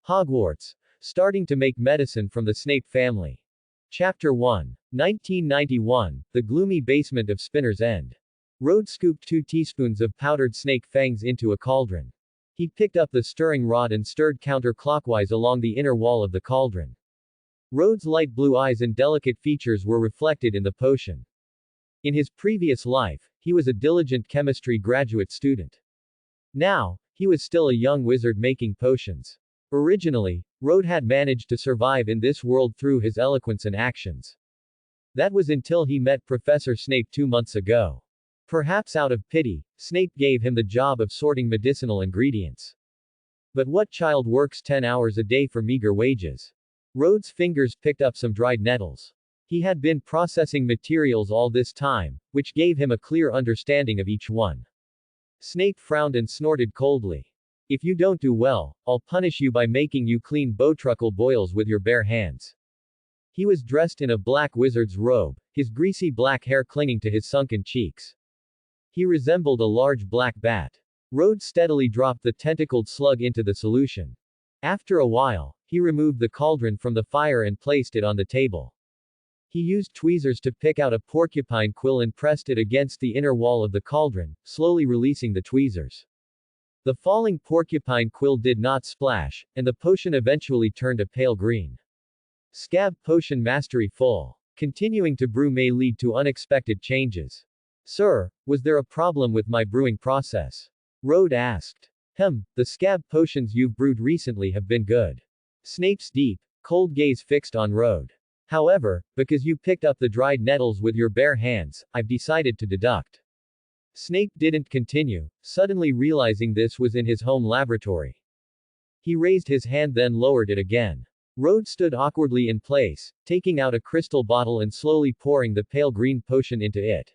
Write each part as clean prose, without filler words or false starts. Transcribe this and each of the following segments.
Hogwarts. Starting to make medicine from the Snape family. Chapter 1. 1991, The Gloomy Basement of Spinner's End. Rode scooped 2 teaspoons of powdered snake fangs into a cauldron. He picked up the stirring rod and stirred counterclockwise along the inner wall of the cauldron. Rode's light blue eyes and delicate features were reflected in the potion. In his previous life, he was a diligent chemistry graduate student. Now, he was still a young wizard making potions. Originally, Rode had managed to survive in this world through his eloquence and actions. That was until he met Professor Snape 2 months ago. Perhaps out of pity, Snape gave him the job of sorting medicinal ingredients. But what child works 10 hours a day for meager wages? Rode's fingers picked up some dried nettles. He had been processing materials all this time, which gave him a clear understanding of each one. Snape frowned and snorted coldly. If you don't do well, I'll punish you by making you clean bowtruckle boils with your bare hands. He was dressed in a black wizard's robe, his greasy black hair clinging to his sunken cheeks. He resembled a large black bat. Rode steadily dropped the tentacled slug into the solution. After a while, he removed the cauldron from the fire and placed it on the table. He used tweezers to pick out a porcupine quill and pressed it against the inner wall of the cauldron, slowly releasing the tweezers. The falling porcupine quill did not splash, and the potion eventually turned a pale green. Scab potion mastery full. Continuing to brew may lead to unexpected changes. Sir, was there a problem with my brewing process? Rode asked. The scab potions you've brewed recently have been good. Snape's deep, cold gaze fixed on Rode. However, because you picked up the dried nettles with your bare hands, I've decided to deduct. Snape didn't continue, suddenly realizing this was in his home laboratory. He raised his hand then lowered it again. Rode stood awkwardly in place, taking out a crystal bottle and slowly pouring the pale green potion into it.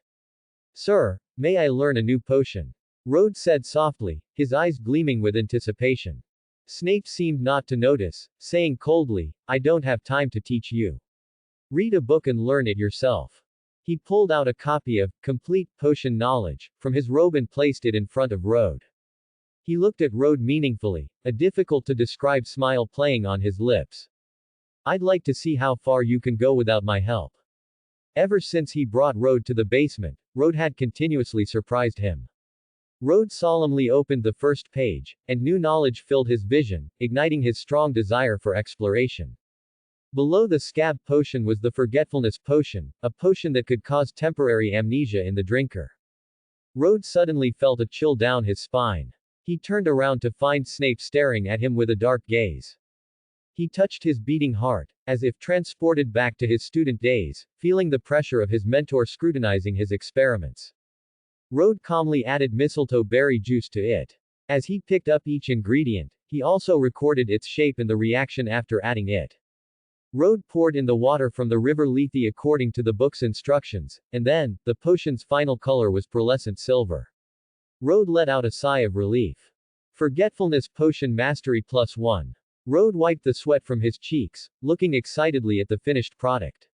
Sir, may I learn a new potion? Rode said softly, his eyes gleaming with anticipation. Snape seemed not to notice, saying coldly, I don't have time to teach you. Read a book and learn it yourself. He pulled out a copy of Complete Potion Knowledge from his robe and placed it in front of Rode. He looked at Rode meaningfully, a difficult to describe smile playing on his lips. I'd like to see how far you can go without my help. Ever since he brought Rode to the basement, Rode had continuously surprised him. Rode solemnly opened the first page, and new knowledge filled his vision, igniting his strong desire for exploration. Below the scab potion was the forgetfulness potion, a potion that could cause temporary amnesia in the drinker. Rode suddenly felt a chill down his spine. He turned around to find Snape staring at him with a dark gaze. He touched his beating heart, as if transported back to his student days, feeling the pressure of his mentor scrutinizing his experiments. Rode calmly added mistletoe berry juice to it. As he picked up each ingredient, he also recorded its shape and the reaction after adding it. Rode poured in the water from the river Lethe according to the book's instructions, and then, the potion's final color was pearlescent silver. Rode let out a sigh of relief. Forgetfulness Potion Mastery +1. Rode wiped the sweat from his cheeks, looking excitedly at the finished product.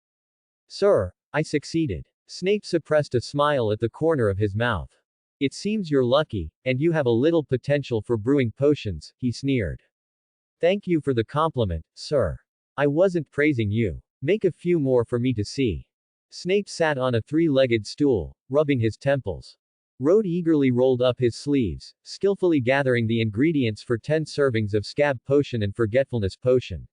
Sir, I succeeded. Snape suppressed a smile at the corner of his mouth. It seems you're lucky, and you have a little potential for brewing potions, he sneered. Thank you for the compliment, sir. I wasn't praising you. Make a few more for me to see. Snape sat on a 3-legged stool, rubbing his temples. Rode eagerly rolled up his sleeves, skillfully gathering the ingredients for 10 servings of scab potion and forgetfulness potion.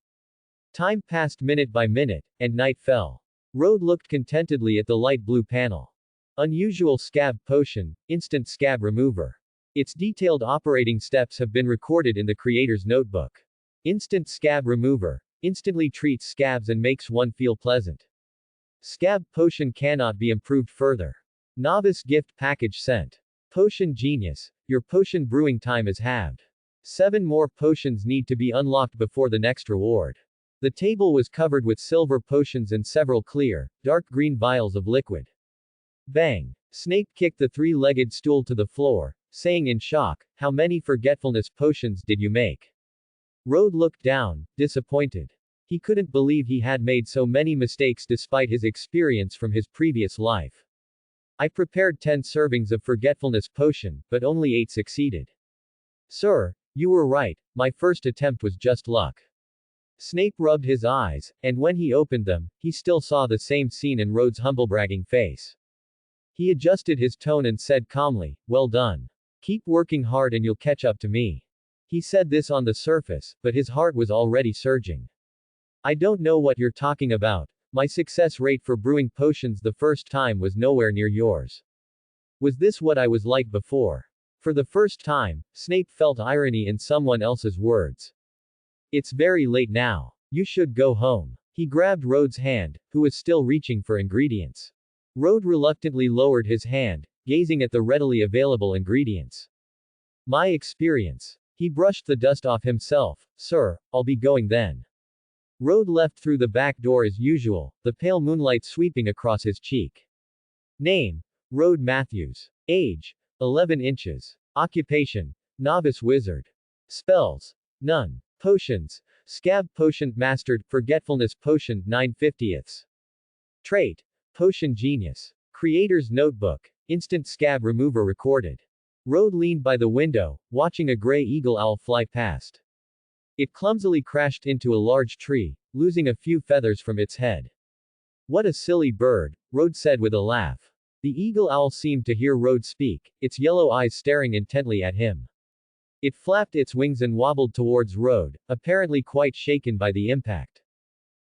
Time passed minute by minute, and night fell. Rode looked contentedly at the light blue panel. Unusual scab potion, instant scab remover. Its detailed operating steps have been recorded in the creator's notebook. Instant scab remover. Instantly treats scabs and makes one feel pleasant. Scab potion cannot be improved further. Novice gift package sent. Potion genius. Your potion brewing time is halved. 7 more potions need to be unlocked before the next reward. The table was covered with silver potions and several clear, dark green vials of liquid. Bang! Snape kicked the 3-legged stool to the floor, saying in shock, how many forgetfulness potions did you make? Rode looked down, disappointed. He couldn't believe he had made so many mistakes despite his experience from his previous life. I prepared 10 servings of forgetfulness potion, but only 8 succeeded. Sir, You were right, my first attempt was just luck. Snape rubbed his eyes, and when he opened them, he still saw the same scene in Rhodes' humblebragging face. He adjusted his tone and said calmly, "Well done. Keep working hard and you'll catch up to me." He said this on the surface, but his heart was already surging. I don't know what you're talking about. My success rate for brewing potions the first time was nowhere near yours. Was this what I was like before? For the first time, Snape felt irony in someone else's words. It's very late now. You should go home. He grabbed Rhodes' hand, who was still reaching for ingredients. Rhodes reluctantly lowered his hand, gazing at the readily available ingredients. My experience. He brushed the dust off himself. Sir, I'll be going then. Rhodes left through the back door as usual, the pale moonlight sweeping across his cheek. Name: Rhodes Matthews. Age: 11 inches. Occupation: novice wizard. Spells: none. Potions: Scab Potion Mastered, Forgetfulness Potion 9/50. Trait: Potion Genius. Creator's Notebook. Instant Scab Remover recorded. Rhodes leaned by the window, watching a gray eagle owl fly past. It clumsily crashed into a large tree, losing a few feathers from its head. What a silly bird, Rhodes said with a laugh. The eagle owl seemed to hear Rhodes speak, its yellow eyes staring intently at him. It flapped its wings and wobbled towards Rhodes, apparently quite shaken by the impact.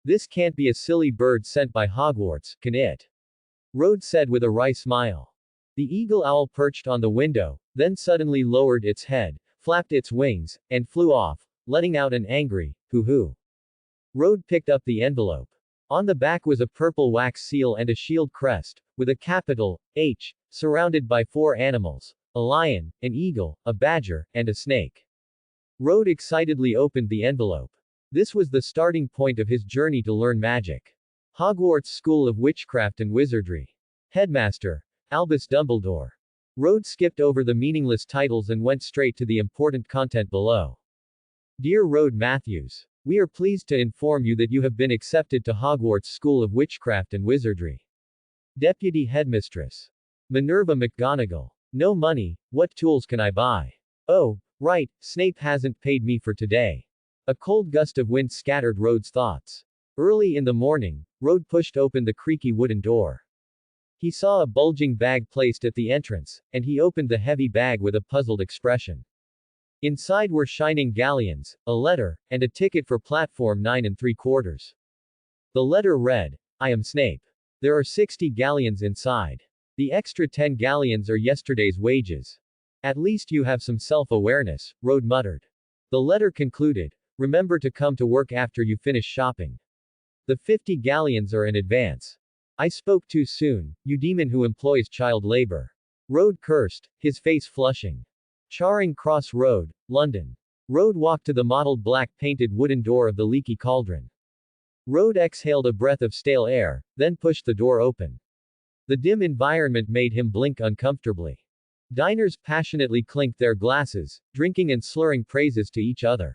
This can't be a silly bird sent by Hogwarts, can it? Rhodes said with a wry smile. The eagle owl perched on the window, then suddenly lowered its head, flapped its wings, and flew off, letting out an angry, hoo-hoo. Rhodes picked up the envelope. On the back was a purple wax seal and a shield crest, with a capital H, surrounded by 4 animals: a lion, an eagle, a badger, and a snake. Rhodes excitedly opened the envelope. This was the starting point of his journey to learn magic. Hogwarts School of Witchcraft and Wizardry. Headmaster: Albus Dumbledore. Rhodes skipped over the meaningless titles and went straight to the important content below. Dear Rhodes Matthews, we are pleased to inform you that you have been accepted to Hogwarts School of Witchcraft and Wizardry. Deputy Headmistress: Minerva McGonagall. No money, what tools can I buy? Oh, right, Snape hasn't paid me for today. A cold gust of wind scattered Rhodes' thoughts. Early in the morning, Rhodes pushed open the creaky wooden door. He saw a bulging bag placed at the entrance, and he opened the heavy bag with a puzzled expression. Inside were shining galleons, a letter, and a ticket for platform 9 3/4. The letter read, I am Snape. There are 60 galleons inside. The extra 10 galleons are yesterday's wages. At least you have some self-awareness, Rhodes muttered. The letter concluded, remember to come to work after you finish shopping. The 50 galleons are in advance. I spoke too soon, you demon who employs child labor. Rhodes cursed, his face flushing. Charing Cross Road, London. Rhodes walked to the mottled black painted wooden door of the leaky cauldron. Rhodes exhaled a breath of stale air, then pushed the door open. The dim environment made him blink uncomfortably. Diners passionately clinked their glasses, drinking and slurring praises to each other.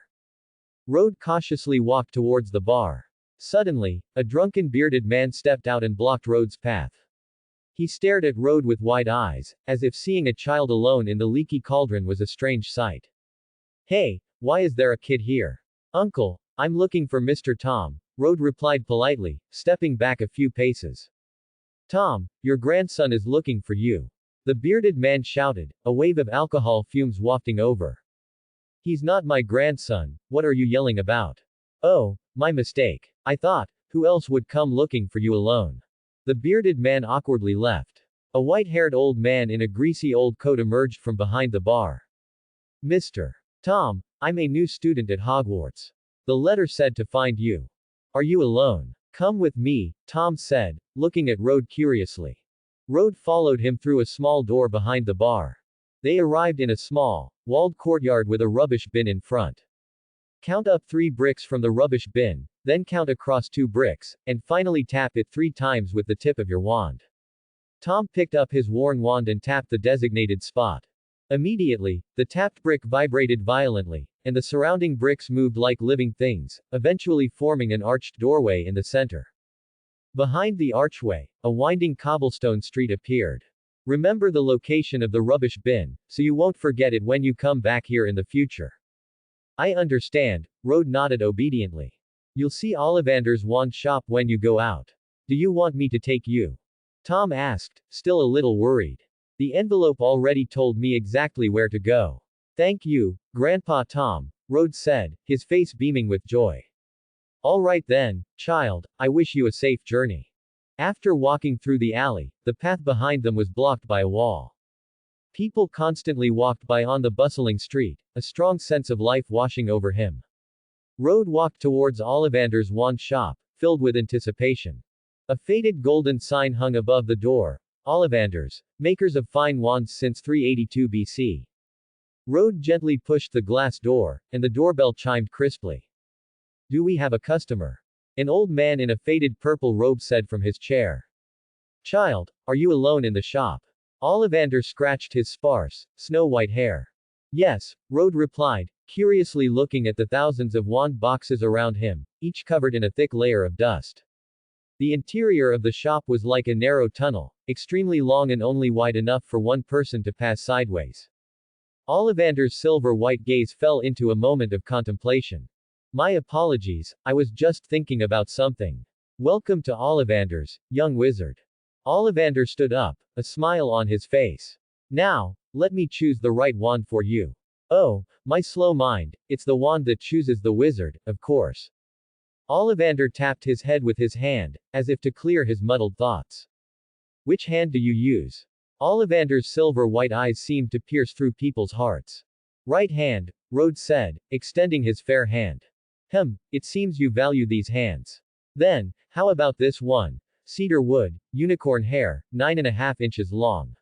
Rhodes cautiously walked towards the bar. Suddenly, a drunken bearded man stepped out and blocked Rhodes' path. He stared at Rhodes with wide eyes, as if seeing a child alone in the leaky cauldron was a strange sight. Hey, why is there a kid here? Uncle, I'm looking for Mr. Tom, Rhodes replied politely, stepping back a few paces. Tom, your grandson is looking for you. The bearded man shouted, a wave of alcohol fumes wafting over. He's not my grandson, what are you yelling about? Oh, my mistake. I thought, who else would come looking for you alone? The bearded man awkwardly left. A white-haired old man in a greasy old coat emerged from behind the bar. Mr. Tom, I'm a new student at Hogwarts. The letter said to find you. Are you alone? Come with me, Tom said, looking at Rhodes curiously. Rhodes followed him through a small door behind the bar. They arrived in a small, walled courtyard with a rubbish bin in front. Count up 3 bricks from the rubbish bin, then count across 2 bricks, and finally tap it 3 times with the tip of your wand. Tom picked up his worn wand and tapped the designated spot. Immediately, the tapped brick vibrated violently, and the surrounding bricks moved like living things, eventually forming an arched doorway in the center. Behind the archway, a winding cobblestone street appeared. Remember the location of the rubbish bin, so you won't forget it when you come back here in the future. I understand, Rode nodded obediently. You'll see Ollivander's wand shop when you go out. Do you want me to take you? Tom asked, still a little worried. The envelope already told me exactly where to go. Thank you, Grandpa Tom, Rode said, his face beaming with joy. All right then, child, I wish you a safe journey. After walking through the alley, the path behind them was blocked by a wall. People constantly walked by on the bustling street, a strong sense of life washing over him. Rode walked towards Ollivander's wand shop, filled with anticipation. A faded golden sign hung above the door. Ollivander's, makers of fine wands since 382 BC. Rode gently pushed the glass door, and the doorbell chimed crisply. Do we have a customer? An old man in a faded purple robe said from his chair. Child, are you alone in the shop? Ollivander scratched his sparse, snow-white hair. Yes, Rode replied, curiously looking at the thousands of wand boxes around him, each covered in a thick layer of dust. The interior of the shop was like a narrow tunnel, extremely long and only wide enough for one person to pass sideways. Ollivander's silver-white gaze fell into a moment of contemplation. My apologies, I was just thinking about something. Welcome to Ollivander's, young wizard. Ollivander stood up, a smile on his face. Now, let me choose the right wand for you. Oh, my slow mind, it's the wand that chooses the wizard, of course. Ollivander tapped his head with his hand, as if to clear his muddled thoughts. Which hand do you use? Ollivander's silver-white eyes seemed to pierce through people's hearts. Right hand, Rode said, extending his fair hand. It seems you value these hands. Then, how about this one? Cedar wood, unicorn hair, 9.5 inches long.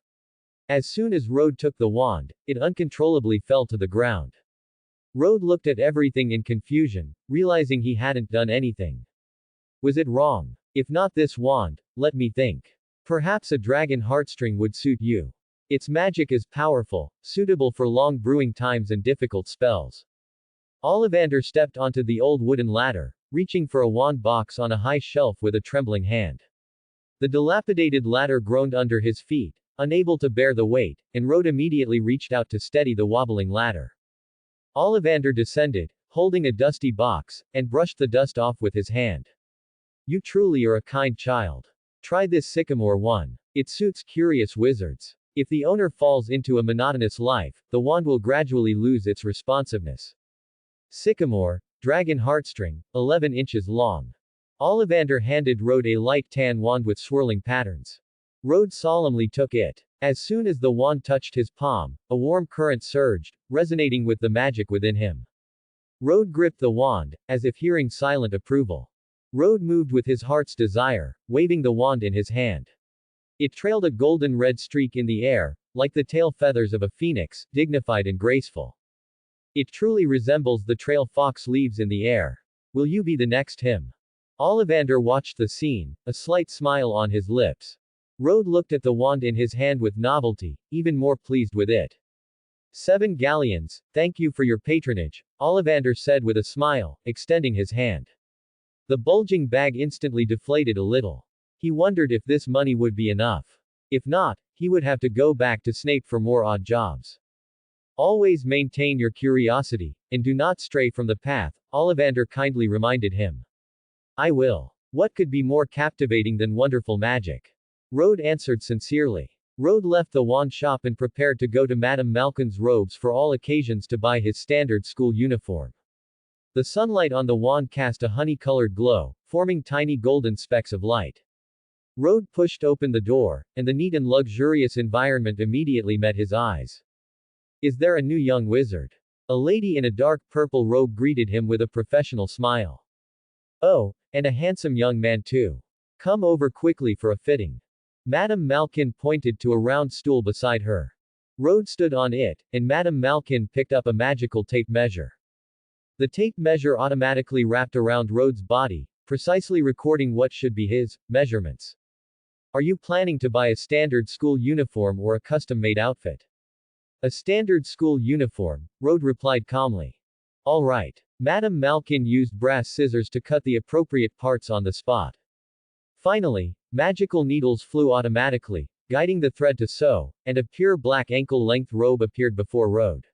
As soon as Rode took the wand, it uncontrollably fell to the ground. Rode looked at everything in confusion, realizing he hadn't done anything. Was it wrong? If not this wand, let me think. Perhaps a dragon heartstring would suit you. Its magic is powerful, suitable for long brewing times and difficult spells. Ollivander stepped onto the old wooden ladder, reaching for a wand box on a high shelf with a trembling hand. The dilapidated ladder groaned under his feet, unable to bear the weight, and Rode immediately reached out to steady the wobbling ladder. Ollivander descended, holding a dusty box, and brushed the dust off with his hand. You truly are a kind child. Try this sycamore one. It suits curious wizards. If the owner falls into a monotonous life, the wand will gradually lose its responsiveness. Sycamore, dragon heartstring, 11 inches long. Ollivander handed Rode a light tan wand with swirling patterns. Rode solemnly took it. As soon as the wand touched his palm, a warm current surged, resonating with the magic within him. Rode gripped the wand, as if hearing silent approval. Rode moved with his heart's desire, waving the wand in his hand. It trailed a golden red streak in the air, like the tail feathers of a phoenix, dignified and graceful. It truly resembles the trail fox leaves in the air. Will you be the next him? Ollivander watched the scene, a slight smile on his lips. Rode looked at the wand in his hand with novelty, even more pleased with it. 7 galleons, thank you for your patronage, Ollivander said with a smile, extending his hand. The bulging bag instantly deflated a little. He wondered if this money would be enough. If not, he would have to go back to Snape for more odd jobs. Always maintain your curiosity, and do not stray from the path, Ollivander kindly reminded him. I will. What could be more captivating than wonderful magic? Rode answered sincerely. Rode left the wand shop and prepared to go to Madame Malkin's robes for all occasions to buy his standard school uniform. The sunlight on the wand cast a honey-colored glow, forming tiny golden specks of light. Rode pushed open the door, and the neat and luxurious environment immediately met his eyes. Is there a new young wizard? A lady in a dark purple robe greeted him with a professional smile. Oh, and a handsome young man too. Come over quickly for a fitting. Madame Malkin pointed to a round stool beside her. Rode stood on it, and Madame Malkin picked up a magical tape measure. The tape measure automatically wrapped around Rode's body, precisely recording what should be his measurements. Are you planning to buy a standard school uniform or a custom-made outfit? A standard school uniform, Rode replied calmly. All right. Madame Malkin used brass scissors to cut the appropriate parts on the spot. Finally, magical needles flew automatically, guiding the thread to sew, and a pure black ankle-length robe appeared before Rode.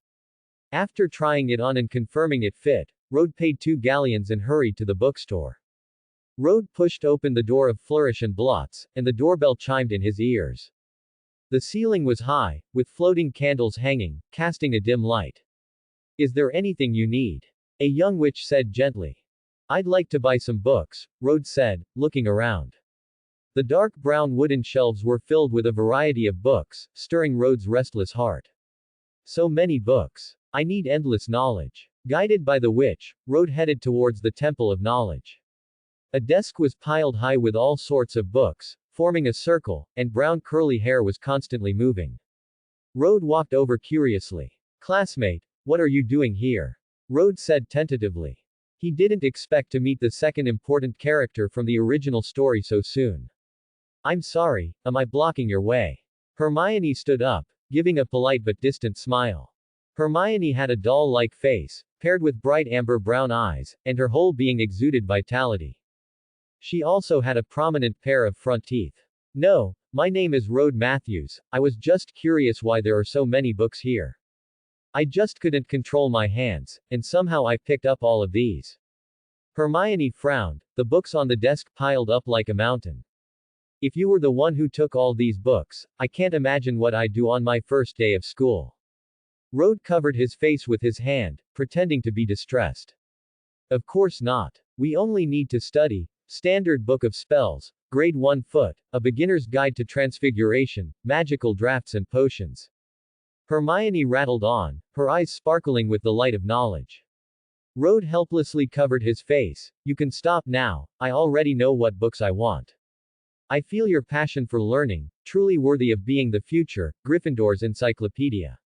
After trying it on and confirming it fit, Rode paid 2 galleons and hurried to the bookstore. Rode pushed open the door of Flourish and Blots, and the doorbell chimed in his ears. The ceiling was high, with floating candles hanging, casting a dim light. Is there anything you need? A young witch said gently. I'd like to buy some books, Rode said, looking around. The dark brown wooden shelves were filled with a variety of books, stirring Rode's restless heart. So many books. I need endless knowledge. Guided by the witch, Rode headed towards the Temple of Knowledge. A desk was piled high with all sorts of books, forming a circle, and brown curly hair was constantly moving. Rode walked over curiously. Classmate, what are you doing here? Rode said tentatively. He didn't expect to meet the second important character from the original story so soon. I'm sorry, am I blocking your way? Hermione stood up, giving a polite but distant smile. Hermione had a doll-like face, paired with bright amber brown eyes, and her whole being exuded vitality. She also had a prominent pair of front teeth. No, my name is Rode Matthews, I was just curious why there are so many books here. I just couldn't control my hands, and somehow I picked up all of these. Hermione frowned, the books on the desk piled up like a mountain. If you were the one who took all these books, I can't imagine what I'd do on my first day of school. Rode covered his face with his hand, pretending to be distressed. Of course not. We only need to study. Standard Book of Spells, Grade 1 Foot, A Beginner's Guide to Transfiguration, Magical Drafts and Potions. Hermione rattled on, her eyes sparkling with the light of knowledge. Rode helplessly covered his face. You can stop now, I already know what books I want. I feel your passion for learning, truly worthy of being the future Gryffindor's encyclopedia.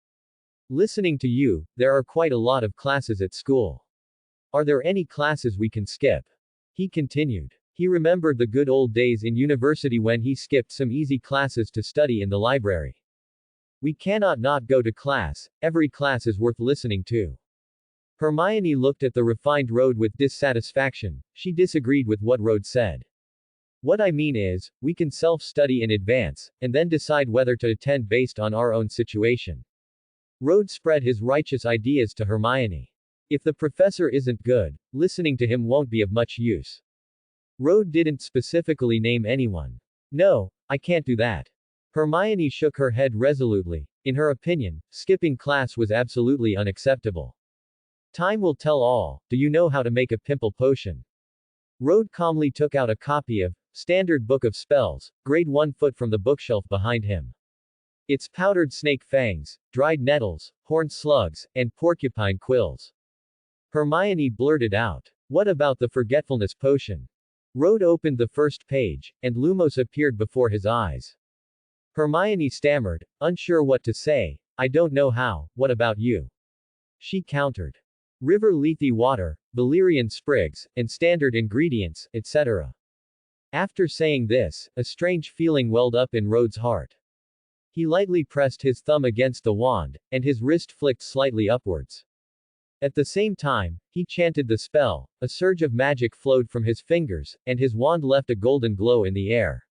Listening to you, there are quite a lot of classes at school. Are there any classes we can skip? He continued. He remembered the good old days in university when he skipped some easy classes to study in the library. We cannot not go to class, every class is worth listening to. Hermione looked at the refined Rode with dissatisfaction. She disagreed with what Rode said. What I mean is, we can self-study in advance, and then decide whether to attend based on our own situation. Rode spread his righteous ideas to Hermione. If the professor isn't good, listening to him won't be of much use. Rode didn't specifically name anyone. No, I can't do that. Hermione shook her head resolutely. In her opinion, skipping class was absolutely unacceptable. Time will tell all. Do you know how to make a pimple potion? Rode calmly took out a copy of Standard Book of Spells, Grade 1 Foot from the bookshelf behind him. It's powdered snake fangs, dried nettles, horned slugs, and porcupine quills. Hermione blurted out. What about the forgetfulness potion? Rode opened the first page, and Lumos appeared before his eyes. Hermione stammered, unsure what to say. I don't know how, what about you? She countered. River Lethe water, valerian sprigs, and standard ingredients, etc. After saying this, a strange feeling welled up in Rode's heart. He lightly pressed his thumb against the wand, and his wrist flicked slightly upwards. At the same time, he chanted the spell, a surge of magic flowed from his fingers, and his wand left a golden glow in the air.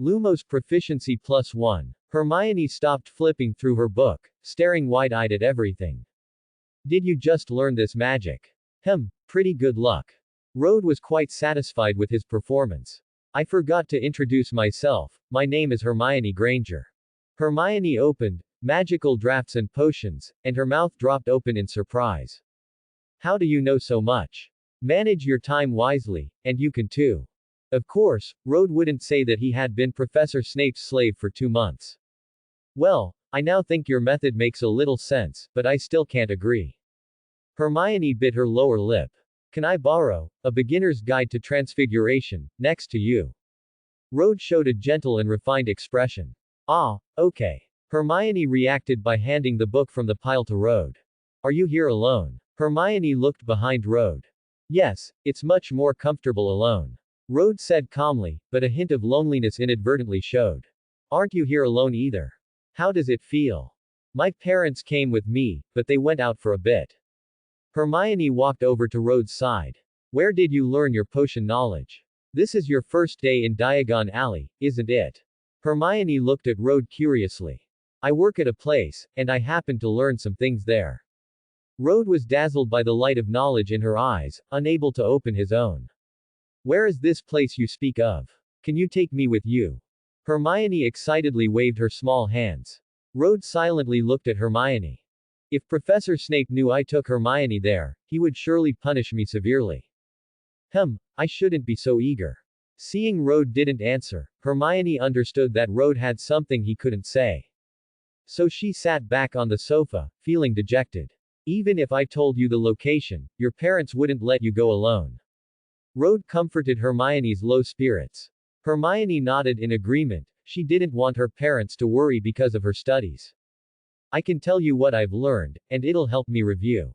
Lumos proficiency +1. Hermione stopped flipping through her book, staring wide-eyed at everything. Did you just learn this magic? Pretty good luck. Rode was quite satisfied with his performance. I forgot to introduce myself, my name is Hermione Granger. Hermione opened, Magical Drafts and Potions, and her mouth dropped open in surprise. How do you know so much? Manage your time wisely, and you can too. Of course, Rode wouldn't say that he had been Professor Snape's slave for 2 months. Well, I now think your method makes a little sense, but I still can't agree. Hermione bit her lower lip. Can I borrow A Beginner's Guide to Transfiguration, next to you? Rode showed a gentle and refined expression. Ah, okay. Hermione reacted by handing the book from the pile to Rode. Are you here alone? Hermione looked behind Rode. Yes, it's much more comfortable alone. Rode said calmly, but a hint of loneliness inadvertently showed. Aren't you here alone either? How does it feel? My parents came with me, but they went out for a bit. Hermione walked over to Rode's side. Where did you learn your potion knowledge? This is your first day in Diagon Alley, isn't it? Hermione looked at Rode curiously. I work at a place, and I happened to learn some things there. Rode was dazzled by the light of knowledge in her eyes, unable to open his own. Where is this place you speak of? Can you take me with you? Hermione excitedly waved her small hands. Rode silently looked at Hermione. If Professor Snape knew I took Hermione there, he would surely punish me severely. I shouldn't be so eager. Seeing Rode didn't answer, Hermione understood that Rode had something he couldn't say. So she sat back on the sofa, feeling dejected. Even if I told you the location, your parents wouldn't let you go alone. Rode comforted Hermione's low spirits. Hermione nodded in agreement. She didn't want her parents to worry because of her studies. I can tell you what I've learned, and it'll help me review.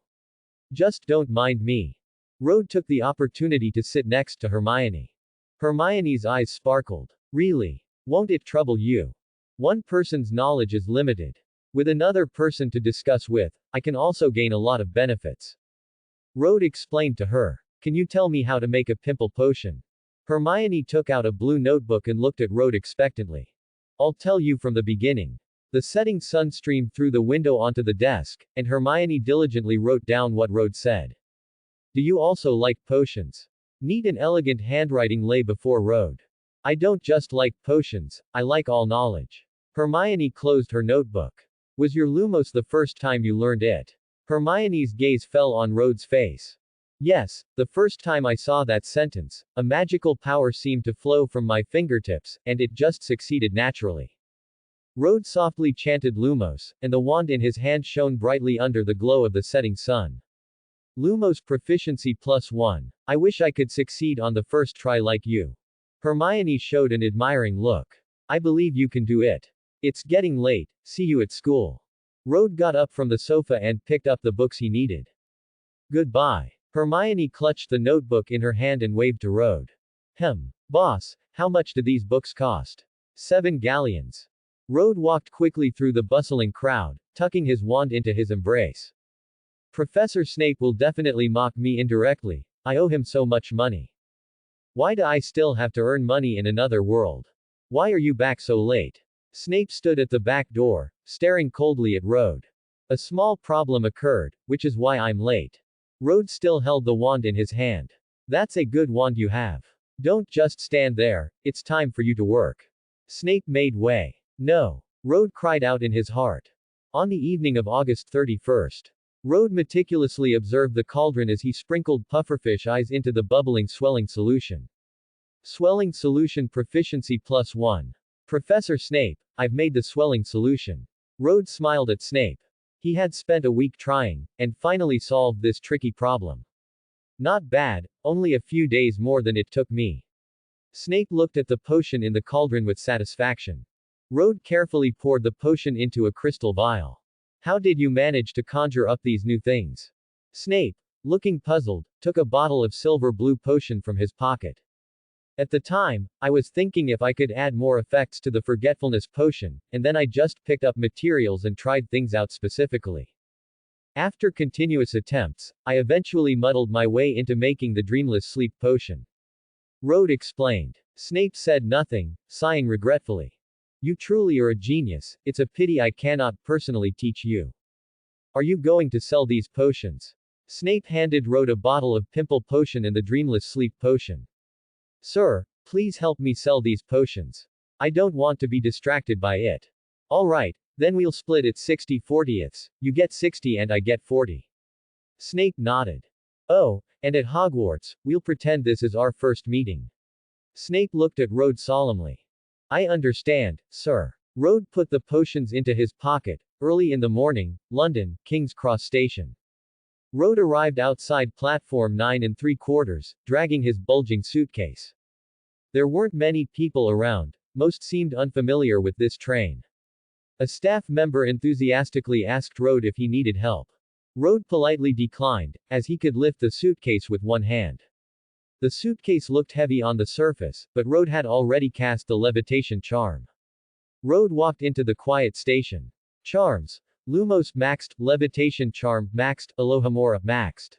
Just don't mind me. Rode took the opportunity to sit next to Hermione. Hermione's eyes sparkled. Really? Won't it trouble you? One person's knowledge is limited. With another person to discuss with, I can also gain a lot of benefits. Rode explained to her. Can you tell me how to make a pimple potion? Hermione took out a blue notebook and looked at Rode expectantly. I'll tell you from the beginning. The setting sun streamed through the window onto the desk, and Hermione diligently wrote down what Rode said. Do you also like potions? Neat and elegant handwriting lay before Rode. I don't just like potions, I like all knowledge. Hermione closed her notebook. Was your Lumos the first time you learned it? Hermione's gaze fell on Rode's face. Yes, the first time I saw that sentence, a magical power seemed to flow from my fingertips, and it just succeeded naturally. Rode softly chanted Lumos, and the wand in his hand shone brightly under the glow of the setting sun. Lumos proficiency +1. I wish I could succeed on the first try like you. Hermione showed an admiring look. I believe you can do it. It's getting late, see you at school. Rode got up from the sofa and picked up the books he needed. Goodbye. Hermione clutched the notebook in her hand and waved to Rode. Boss, how much do these books cost? 7 galleons. Rode walked quickly through the bustling crowd, tucking his wand into his embrace. Professor Snape will definitely mock me indirectly. I owe him so much money. Why do I still have to earn money in another world? Why are you back so late? Snape stood at the back door, staring coldly at Rode. A small problem occurred, which is why I'm late. Rode still held the wand in his hand. That's a good wand you have. Don't just stand there, it's time for you to work. Snape made way. No. Rode cried out in his heart. On the evening of August 31st, Rode meticulously observed the cauldron as he sprinkled pufferfish eyes into the bubbling swelling solution. Swelling solution proficiency +1. Professor Snape, I've made the swelling solution. Rode smiled at Snape. He had spent a week trying, and finally solved this tricky problem. Not bad, only a few days more than it took me. Snape looked at the potion in the cauldron with satisfaction. Rode carefully poured the potion into a crystal vial. How did you manage to conjure up these new things? Snape, looking puzzled, took a bottle of silver blue potion from his pocket. At the time, I was thinking if I could add more effects to the forgetfulness potion, and then I just picked up materials and tried things out specifically. After continuous attempts, I eventually muddled my way into making the dreamless sleep potion. Rode explained. Snape said nothing, sighing regretfully. You truly are a genius, it's a pity I cannot personally teach you. Are you going to sell these potions? Snape handed Rode a bottle of pimple potion and the dreamless sleep potion. Sir, please help me sell these potions. I don't want to be distracted by it. Alright, then we'll split it 60/40ths, you get 60 and I get 40. Snape nodded. Oh, and at Hogwarts, we'll pretend this is our first meeting. Snape looked at Rode solemnly. I understand, sir. Rode put the potions into his pocket. Early in the morning, London, King's Cross Station. Rode arrived outside platform 9 3/4, dragging his bulging suitcase. There weren't many people around, most seemed unfamiliar with this train. A staff member enthusiastically asked Rode if he needed help. Rode politely declined, as he could lift the suitcase with one hand. The suitcase looked heavy on the surface, but Rode had already cast the levitation charm. Rode walked into the quiet station. Charms. Lumos maxed, levitation charm maxed, Alohomora maxed.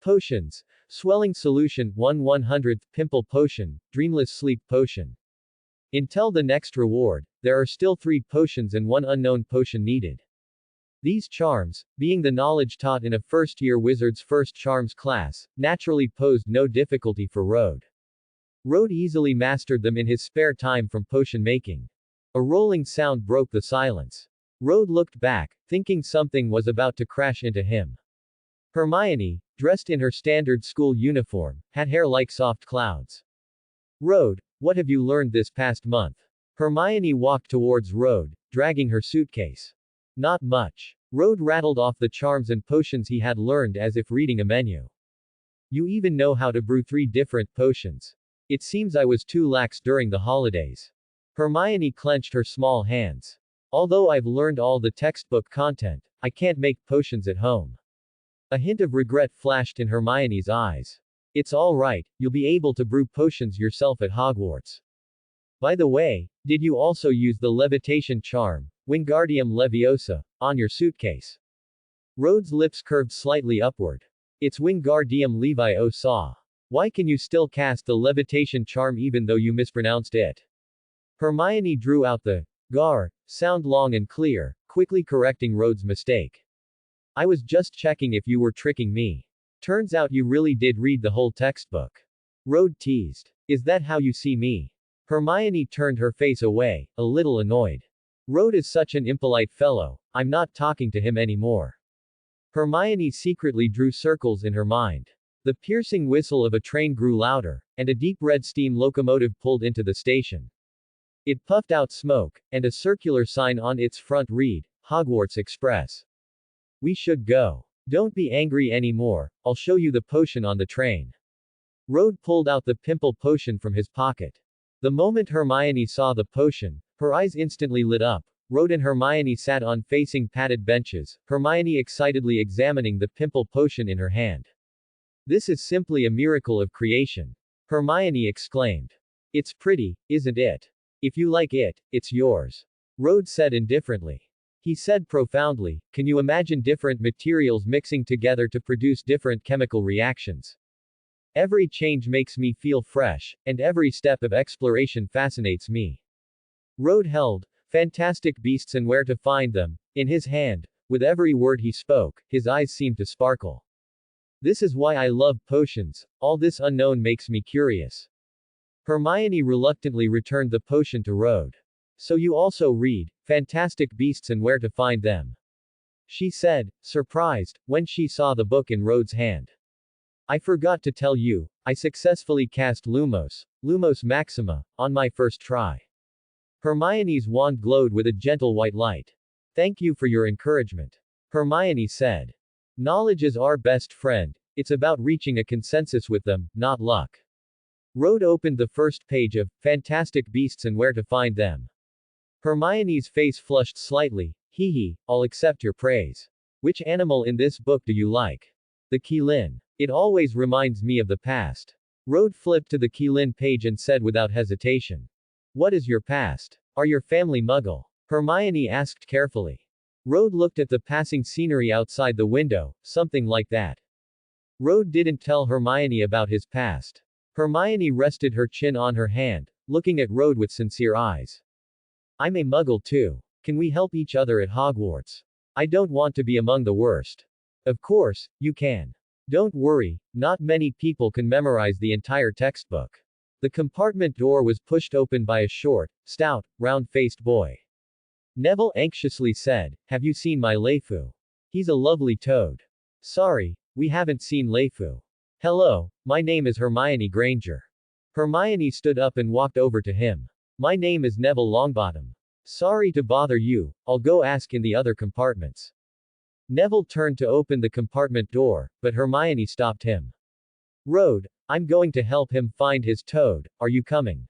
Potions. Swelling solution 1/100th, pimple potion, dreamless sleep potion. Until the next reward, there are still 3 potions and 1 unknown potion needed. These charms, being the knowledge taught in a first-year wizard's first charms class, naturally posed no difficulty for Rode. Rode easily mastered them in his spare time from potion making. A rolling sound broke the silence. Rode looked back, thinking something was about to crash into him. Hermione, dressed in her standard school uniform, had hair like soft clouds. Rode, what have you learned this past month? Hermione walked towards Rode, dragging her suitcase. Not much. Rode rattled off the charms and potions he had learned as if reading a menu. You even know how to brew 3 different potions. It seems I was too lax during the holidays. Hermione clenched her small hands. Although I've learned all the textbook content, I can't make potions at home. A hint of regret flashed in Hermione's eyes. It's all right, you'll be able to brew potions yourself at Hogwarts. By the way, did you also use the levitation charm, Wingardium Leviosa, on your suitcase? Rode's lips curved slightly upward. It's Wingardium Leviosa. Why can you still cast the levitation charm even though you mispronounced it? Hermione drew out the gar sound long and clear, quickly correcting Rode's mistake. I was just checking if you were tricking me. Turns out you really did read the whole textbook. Rode teased. Is that how you see me? Hermione turned her face away, a little annoyed. Rode is such an impolite fellow, I'm not talking to him anymore. Hermione secretly drew circles in her mind. The piercing whistle of a train grew louder, and a deep red steam locomotive pulled into the station. It puffed out smoke, and a circular sign on its front read, Hogwarts Express. We should go. Don't be angry anymore, I'll show you the potion on the train. Rode pulled out the pimple potion from his pocket. The moment Hermione saw the potion, her eyes instantly lit up. Rode and Hermione sat on facing padded benches, Hermione excitedly examining the pimple potion in her hand. This is simply a miracle of creation. Hermione exclaimed. It's pretty, isn't it? If you like it, it's yours. Rode said indifferently. He said profoundly, can you imagine different materials mixing together to produce different chemical reactions? Every change makes me feel fresh, and every step of exploration fascinates me. Rode held Fantastic Beasts and Where to Find Them in his hand. With every word he spoke, his eyes seemed to sparkle. This is why I love potions, all this unknown makes me curious. Hermione reluctantly returned the potion to Rode. So you also read Fantastic Beasts and Where to Find Them? She said, surprised, when she saw the book in Rode's hand. I forgot to tell you, I successfully cast Lumos Maxima, on my first try. Hermione's wand glowed with a gentle white light. Thank you for your encouragement. Hermione said. Knowledge is our best friend, it's about reaching a consensus with them, not luck. Rode opened the first page of Fantastic Beasts and Where to Find Them. Hermione's face flushed slightly. Hee hee, I'll accept your praise. Which animal in this book do you like? The Keelin. It always reminds me of the past. Rode flipped to the Keelin page and said without hesitation. What is your past? Are your family Muggle? Hermione asked carefully. Rode looked at the passing scenery outside the window, something like that. Rode didn't tell Hermione about his past. Hermione rested her chin on her hand, looking at Rode with sincere eyes. I'm a Muggle too. Can we help each other at Hogwarts? I don't want to be among the worst. Of course, you can. Don't worry, not many people can memorize the entire textbook. The compartment door was pushed open by a short, stout, round-faced boy. Neville anxiously said, have you seen my Leifu? He's a lovely toad. Sorry, we haven't seen Leifu. Hello, my name is Hermione Granger. Hermione stood up and walked over to him. My name is Neville Longbottom. Sorry to bother you, I'll go ask in the other compartments. Neville turned to open the compartment door, but Hermione stopped him. Rode, I'm going to help him find his toad, are you coming?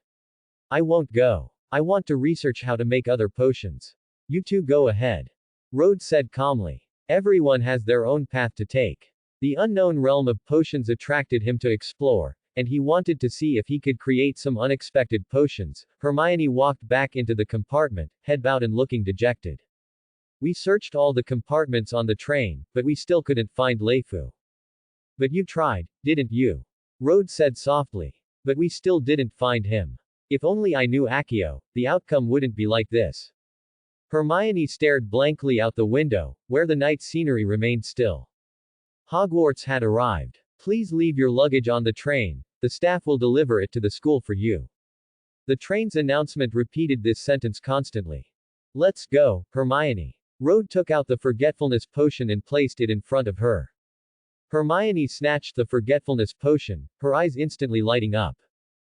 I won't go. I want to research how to make other potions. You two go ahead. Rode said calmly. Everyone has their own path to take. The unknown realm of potions attracted him to explore, and he wanted to see if he could create some unexpected potions. Hermione walked back into the compartment, head bowed and looking dejected. We searched all the compartments on the train, but we still couldn't find Leifu. But you tried, didn't you? Rode said softly. But we still didn't find him. If only I knew Accio, the outcome wouldn't be like this. Hermione stared blankly out the window, where the night scenery remained still. Hogwarts had arrived. Please leave your luggage on the train. The staff will deliver it to the school for you. The train's announcement repeated this sentence constantly. Let's go, Hermione. Rhoda took out the forgetfulness potion and placed it in front of her. Hermione snatched the forgetfulness potion, her eyes instantly lighting up.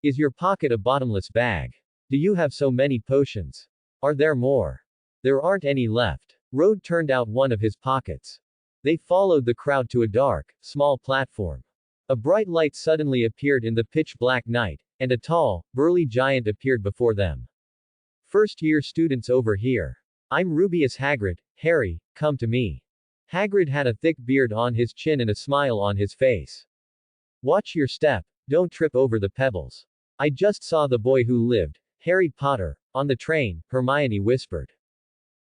Is your pocket a bottomless bag? Do you have so many potions? Are there more? There aren't any left. Rhoda turned out one of his pockets. They followed the crowd to a dark, small platform. A bright light suddenly appeared in the pitch-black night, and a tall, burly giant appeared before them. First-year students over here. I'm Rubius Hagrid. Harry, come to me. Hagrid had a thick beard on his chin and a smile on his face. Watch your step. Don't trip over the pebbles. I just saw the boy who lived, Harry Potter, on the train, Hermione whispered.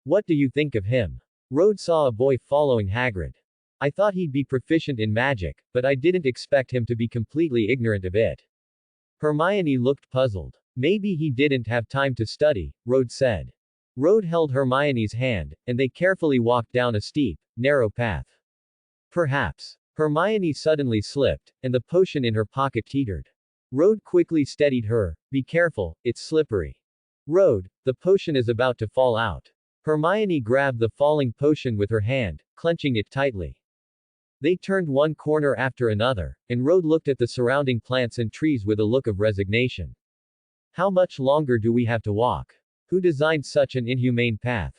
What do you think of him? Rhoda saw a boy following Hagrid. I thought he'd be proficient in magic, but I didn't expect him to be completely ignorant of it. Hermione looked puzzled. Maybe he didn't have time to study, Rhoda said. Rhoda held Hermione's hand, and they carefully walked down a steep, narrow path. Perhaps. Hermione suddenly slipped, and the potion in her pocket teetered. Rhoda quickly steadied her. Be careful, it's slippery. Rhoda, the potion is about to fall out. Hermione grabbed the falling potion with her hand, clenching it tightly. They turned one corner after another, and Rhoda looked at the surrounding plants and trees with a look of resignation. How much longer do we have to walk? Who designed such an inhumane path?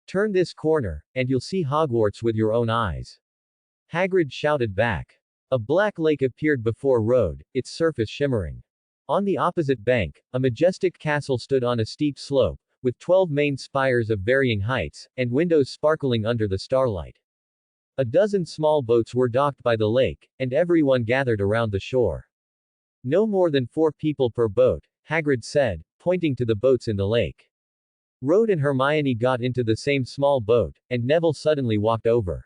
Turn this corner, and you'll see Hogwarts with your own eyes. Hagrid shouted back. A black lake appeared before Rhoda, its surface shimmering. On the opposite bank, a majestic castle stood on a steep slope, with 12 main spires of varying heights, and windows sparkling under the starlight. A dozen small boats were docked by the lake, and everyone gathered around the shore. No more than 4 people per boat, Hagrid said, pointing to the boats in the lake. Rhoda and Hermione got into the same small boat, and Neville suddenly walked over.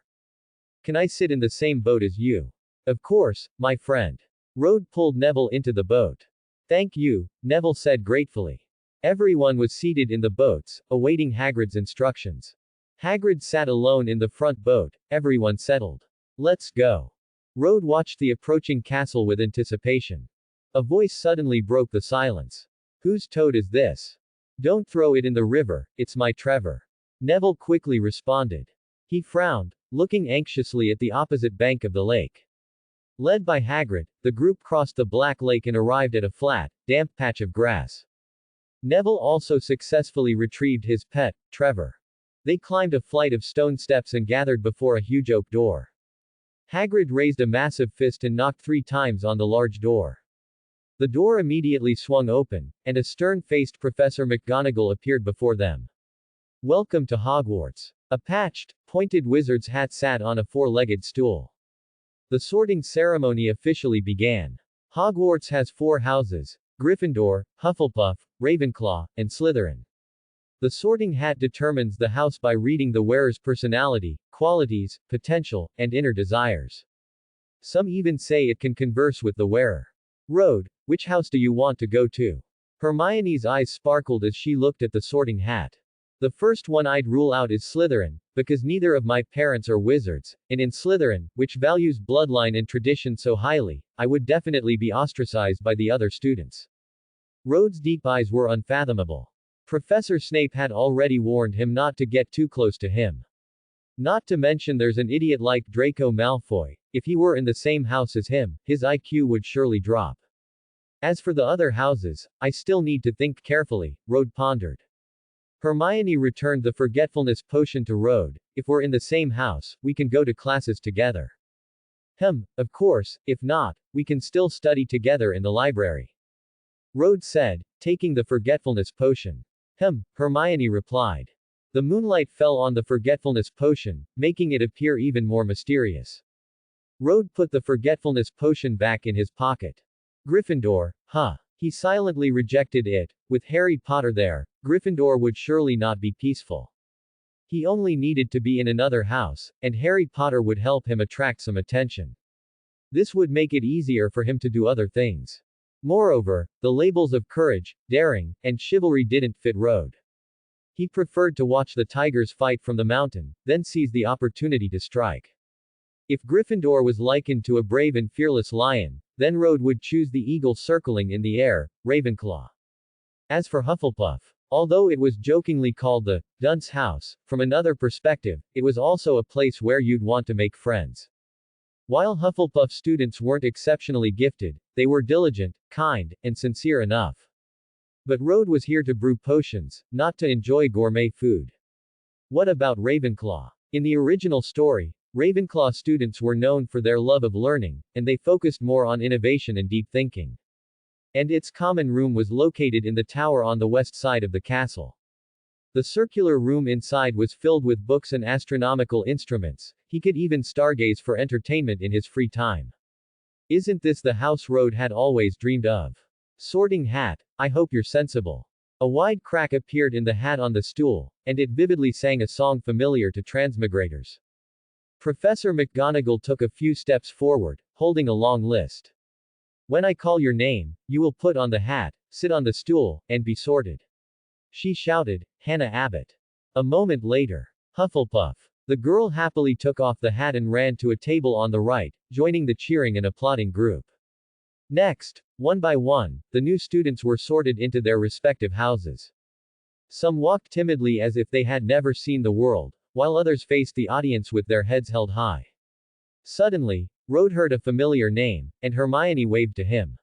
Can I sit in the same boat as you? Of course, my friend. Rhoda pulled Neville into the boat. Thank you, Neville said gratefully. Everyone was seated in the boats, awaiting Hagrid's instructions. Hagrid sat alone in the front boat, everyone settled. Let's go. Rhoda watched the approaching castle with anticipation. A voice suddenly broke the silence. Whose toad is this? Don't throw it in the river, it's my Trevor. Neville quickly responded. He frowned, looking anxiously at the opposite bank of the lake. Led by Hagrid, the group crossed the Black Lake and arrived at a flat, damp patch of grass. Neville also successfully retrieved his pet, Trevor. They climbed a flight of stone steps and gathered before a huge oak door. Hagrid raised a massive fist and knocked 3 times on the large door. The door immediately swung open, and a stern-faced Professor McGonagall appeared before them. Welcome to Hogwarts. A patched, pointed wizard's hat sat on a 4-legged stool. The sorting ceremony officially began. Hogwarts has 4 houses: Gryffindor, Hufflepuff, Ravenclaw, and Slytherin. The sorting hat determines the house by reading the wearer's personality, qualities, potential, and inner desires. Some even say it can converse with the wearer. Rhoda, which house do you want to go to? Hermione's eyes sparkled as she looked at the sorting hat. The first one I'd rule out is Slytherin, because neither of my parents are wizards, and in Slytherin, which values bloodline and tradition so highly, I would definitely be ostracized by the other students. Rhoda's deep eyes were unfathomable. Professor Snape had already warned him not to get too close to him. Not to mention there's an idiot like Draco Malfoy. If he were in the same house as him, his IQ would surely drop. As for the other houses, I still need to think carefully, Rhoda pondered. Hermione returned the forgetfulness potion to Rhoda. If we're in the same house, we can go to classes together. Of course, if not, we can still study together in the library. Rhoda said, taking the forgetfulness potion. Hermione replied. The moonlight fell on the forgetfulness potion, making it appear even more mysterious. Rhoda put the forgetfulness potion back in his pocket. Gryffindor, He silently rejected it. With Harry Potter there, Gryffindor would surely not be peaceful. He only needed to be in another house, and Harry Potter would help him attract some attention. This would make it easier for him to do other things. Moreover, the labels of courage, daring, and chivalry didn't fit Rhoda. He preferred to watch the tigers fight from the mountain, then seize the opportunity to strike. If Gryffindor was likened to a brave and fearless lion, then Road would choose the eagle circling in the air, Ravenclaw. As for Hufflepuff, although it was jokingly called the dunce house, from another perspective, it was also a place where you'd want to make friends. While Hufflepuff students weren't exceptionally gifted, they were diligent, kind, and sincere enough. But Road was here to brew potions, not to enjoy gourmet food. What about Ravenclaw? In the original story, Ravenclaw students were known for their love of learning, and they focused more on innovation and deep thinking. And its common room was located in the tower on the west side of the castle. The circular room inside was filled with books and astronomical instruments. He could even stargaze for entertainment in his free time. Isn't this the house Road had always dreamed of? Sorting Hat, I hope you're sensible. A wide crack appeared in the hat on the stool, and it vividly sang a song familiar to transmigrators. Professor McGonagall took a few steps forward, holding a long list. When I call your name, you will put on the hat, sit on the stool, and be sorted. She shouted, Hannah Abbott. A moment later. Hufflepuff. The girl happily took off the hat and ran to a table on the right, joining the cheering and applauding group. Next, one by one, the new students were sorted into their respective houses. Some walked timidly as if they had never seen the world, while others faced the audience with their heads held high. Suddenly, Road heard a familiar name, and Hermione waved to him.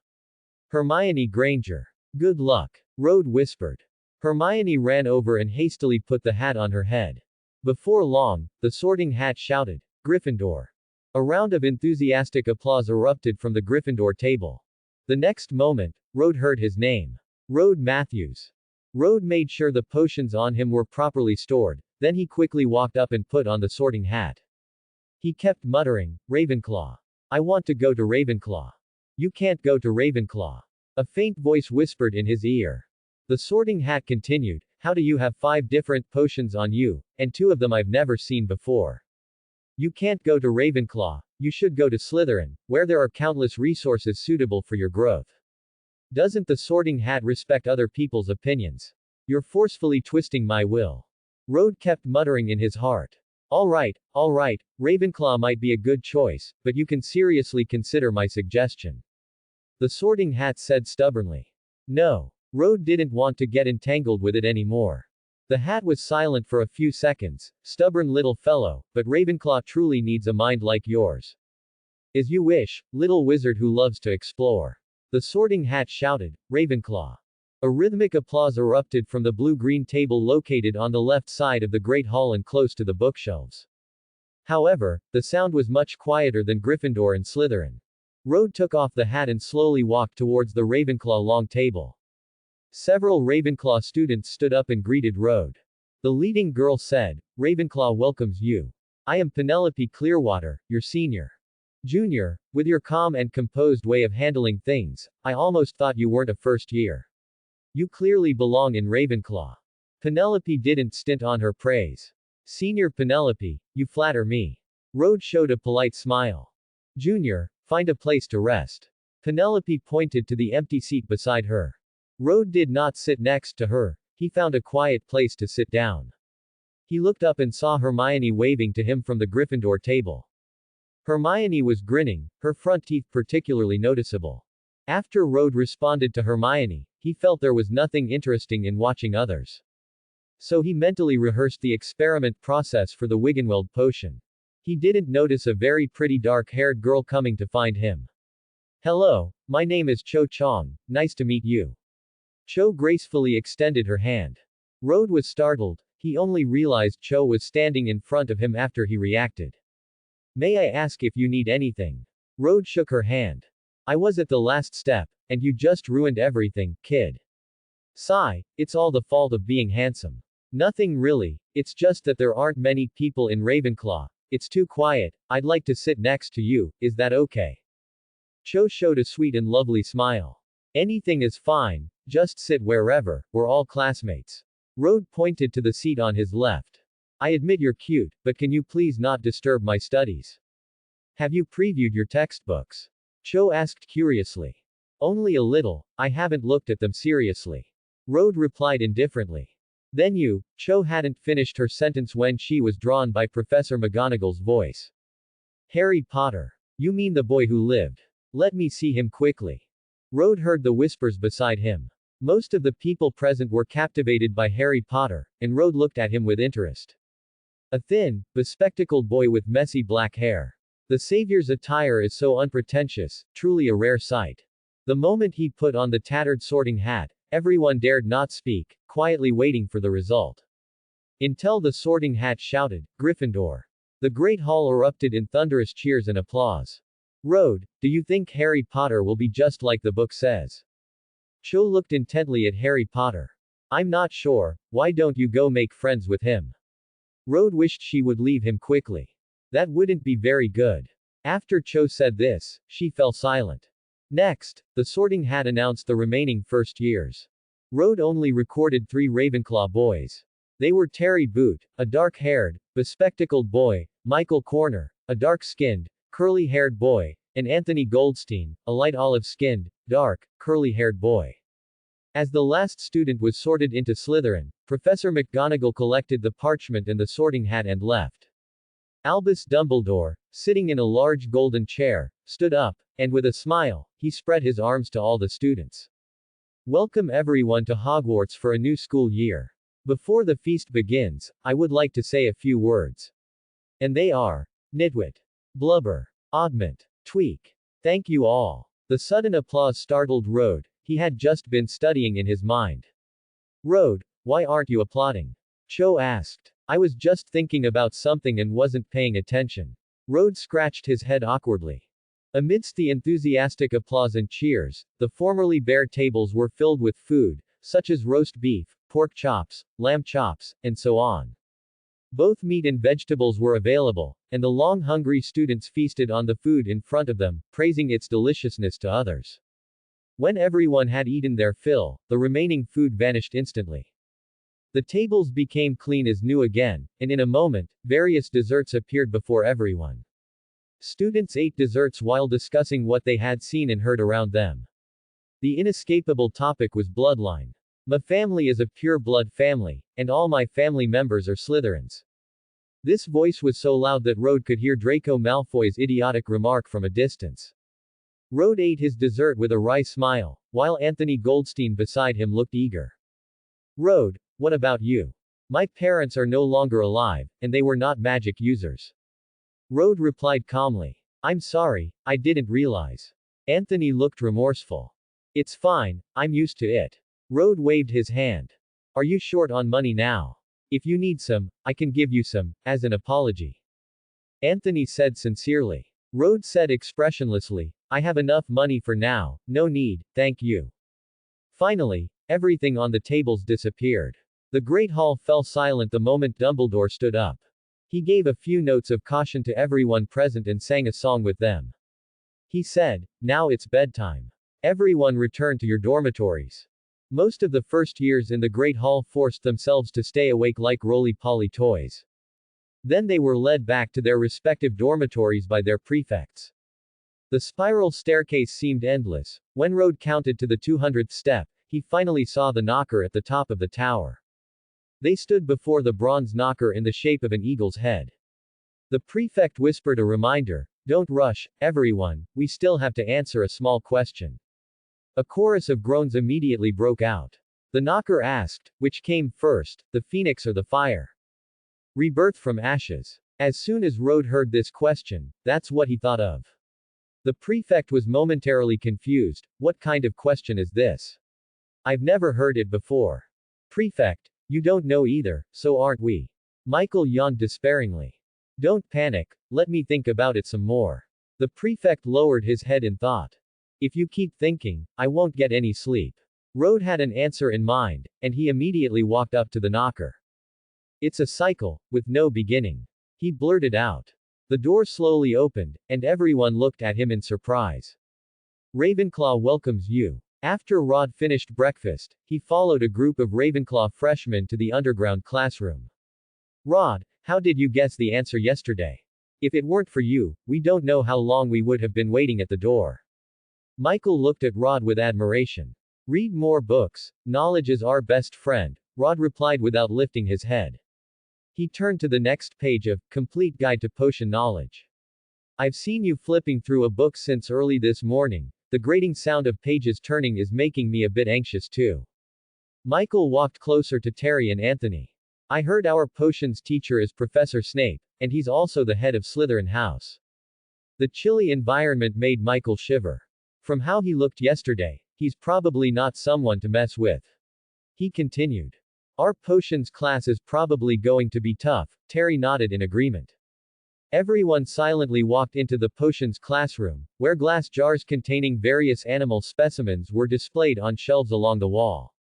Hermione Granger. Good luck. Road whispered. Hermione ran over and hastily put the hat on her head. Before long, the Sorting Hat shouted, Gryffindor. A round of enthusiastic applause erupted from the Gryffindor table. The next moment, Road heard his name. Road Matthews. Road made sure the potions on him were properly stored, then he quickly walked up and put on the Sorting Hat. He kept muttering, Ravenclaw. I want to go to Ravenclaw. You can't go to Ravenclaw. A faint voice whispered in his ear. The Sorting Hat continued, How do you have 5 different potions on you, and 2 of them I've never seen before? You can't go to Ravenclaw, you should go to Slytherin, where there are countless resources suitable for your growth. Doesn't the Sorting Hat respect other people's opinions? You're forcefully twisting my will. Road kept muttering in his heart. All right, Ravenclaw might be a good choice, but you can seriously consider my suggestion. The Sorting Hat said stubbornly. No. Road didn't want to get entangled with it anymore. The hat was silent for a few seconds. Stubborn little fellow, but Ravenclaw truly needs a mind like yours. As you wish, little wizard who loves to explore. The Sorting Hat shouted, Ravenclaw. A rhythmic applause erupted from the blue-green table located on the left side of the Great Hall and close to the bookshelves. However, the sound was much quieter than Gryffindor and Slytherin. Road took off the hat and slowly walked towards the Ravenclaw long table. Several Ravenclaw students stood up and greeted Road. The leading girl said, Ravenclaw welcomes you. I am Penelope Clearwater, your senior. Junior, with your calm and composed way of handling things, I almost thought you weren't a first year. You clearly belong in Ravenclaw. Penelope didn't stint on her praise. Senior Penelope, you flatter me. Road showed a polite smile. Junior, find a place to rest. Penelope pointed to the empty seat beside her. Road did not sit next to her, he found a quiet place to sit down. He looked up and saw Hermione waving to him from the Gryffindor table. Hermione was grinning, her front teeth particularly noticeable. After Road responded to Hermione, he felt there was nothing interesting in watching others. So he mentally rehearsed the experiment process for the Wiggenweld potion. He didn't notice a very pretty dark-haired girl coming to find him. Hello, my name is Cho Chong, nice to meet you. Cho gracefully extended her hand. Road was startled, he only realized Cho was standing in front of him after he reacted. May I ask if you need anything? Road shook her hand. I was at the last step, and you just ruined everything, kid. Sigh, it's all the fault of being handsome. Nothing really, it's just that there aren't many people in Ravenclaw, it's too quiet, I'd like to sit next to you, is that okay? Cho showed a sweet and lovely smile. Anything is fine, just sit wherever, we're all classmates. Road pointed to the seat on his left. I admit you're cute, but can you please not disturb my studies? Have you previewed your textbooks? Cho asked curiously. Only a little, I haven't looked at them seriously. Road replied indifferently. Then you, Cho hadn't finished her sentence when she was drawn by Professor McGonagall's voice. Harry Potter. You mean the boy who lived? Let me see him quickly. Rode heard the whispers beside him. Most of the people present were captivated by Harry Potter, and Rode looked at him with interest. A thin, bespectacled boy with messy black hair. The savior's attire is so unpretentious, truly a rare sight. The moment he put on the tattered sorting hat, everyone dared not speak, quietly waiting for the result. Until the sorting hat shouted, Gryffindor. The great hall erupted in thunderous cheers and applause. Rode, do you think Harry Potter will be just like the book says? Cho looked intently at Harry Potter. I'm not sure, why don't you go make friends with him? Rode wished she would leave him quickly. That wouldn't be very good. After Cho said this, she fell silent. Next, the sorting hat announced the remaining first years. Rode only recorded 3 Ravenclaw boys. They were Terry Boot, a dark-haired, bespectacled boy, Michael Corner, a dark-skinned, curly-haired boy, and Anthony Goldstein, a light olive-skinned, dark, curly-haired boy. As the last student was sorted into Slytherin, Professor McGonagall collected the parchment and the sorting hat and left. Albus Dumbledore, sitting in a large golden chair, stood up, and with a smile, he spread his arms to all the students. Welcome everyone to Hogwarts for a new school year. Before the feast begins, I would like to say a few words. And they are, nitwit, blubber, oddment, tweak. Thank you all. The sudden applause startled Rode, he had just been studying in his mind. Rode, why aren't you applauding? Cho asked. I was just thinking about something and wasn't paying attention. Rode scratched his head awkwardly. Amidst the enthusiastic applause and cheers, the formerly bare tables were filled with food, such as roast beef, pork chops, lamb chops, and so on. Both meat and vegetables were available, and the long-hungry students feasted on the food in front of them, praising its deliciousness to others. When everyone had eaten their fill, the remaining food vanished instantly. The tables became clean as new again, and in a moment, various desserts appeared before everyone. Students ate desserts while discussing what they had seen and heard around them. The inescapable topic was bloodline. My family is a pure-blood family, and all my family members are Slytherins. This voice was so loud that Rode could hear Draco Malfoy's idiotic remark from a distance. Rode ate his dessert with a wry smile, while Anthony Goldstein beside him looked eager. Rode, what about you? My parents are no longer alive, and they were not magic users. Rode replied calmly. I'm sorry, I didn't realize. Anthony looked remorseful. It's fine, I'm used to it. Rode waved his hand. Are you short on money now? If you need some, I can give you some, as an apology. Anthony said sincerely. Rode said expressionlessly, I have enough money for now, no need, thank you. Finally, everything on the tables disappeared. The Great Hall fell silent the moment Dumbledore stood up. He gave a few notes of caution to everyone present and sang a song with them. He said, now it's bedtime. Everyone return to your dormitories. Most of the first years in the Great Hall forced themselves to stay awake like roly-poly toys. Then they were led back to their respective dormitories by their prefects. The spiral staircase seemed endless. When Rode counted to the 200th step, he finally saw the knocker at the top of the tower. They stood before the bronze knocker in the shape of an eagle's head. The prefect whispered a reminder, don't rush, everyone, we still have to answer a small question. A chorus of groans immediately broke out. The knocker asked, which came first, the phoenix or the fire? Rebirth from ashes. As soon as Rode heard this question, that's what he thought of. The prefect was momentarily confused. What kind of question is this? I've never heard it before. Prefect, you don't know either, so aren't we? Michael yawned despairingly. Don't panic, let me think about it some more. The prefect lowered his head in thought. If you keep thinking, I won't get any sleep. Rode had an answer in mind, and he immediately walked up to the knocker. It's a cycle, with no beginning. He blurted out. The door slowly opened, and everyone looked at him in surprise. Ravenclaw welcomes you. After Rod finished breakfast, he followed a group of Ravenclaw freshmen to the underground classroom. Rod, how did you guess the answer yesterday? If it weren't for you, we don't know how long we would have been waiting at the door. Michael looked at Rod with admiration. Read more books, knowledge is our best friend. Rod replied without lifting his head. He turned to the next page of Complete Guide to Potion Knowledge. I've seen you flipping through a book since early this morning. The grating sound of pages turning is making me a bit anxious too. Michael walked closer to Terry and Anthony. I heard our potions teacher is Professor Snape, and he's also the head of Slytherin House. The chilly environment made Michael shiver. From how he looked yesterday, he's probably not someone to mess with. He continued. Our potions class is probably going to be tough. Terry nodded in agreement. Everyone silently walked into the potions classroom, where glass jars containing various animal specimens were displayed on shelves along the wall.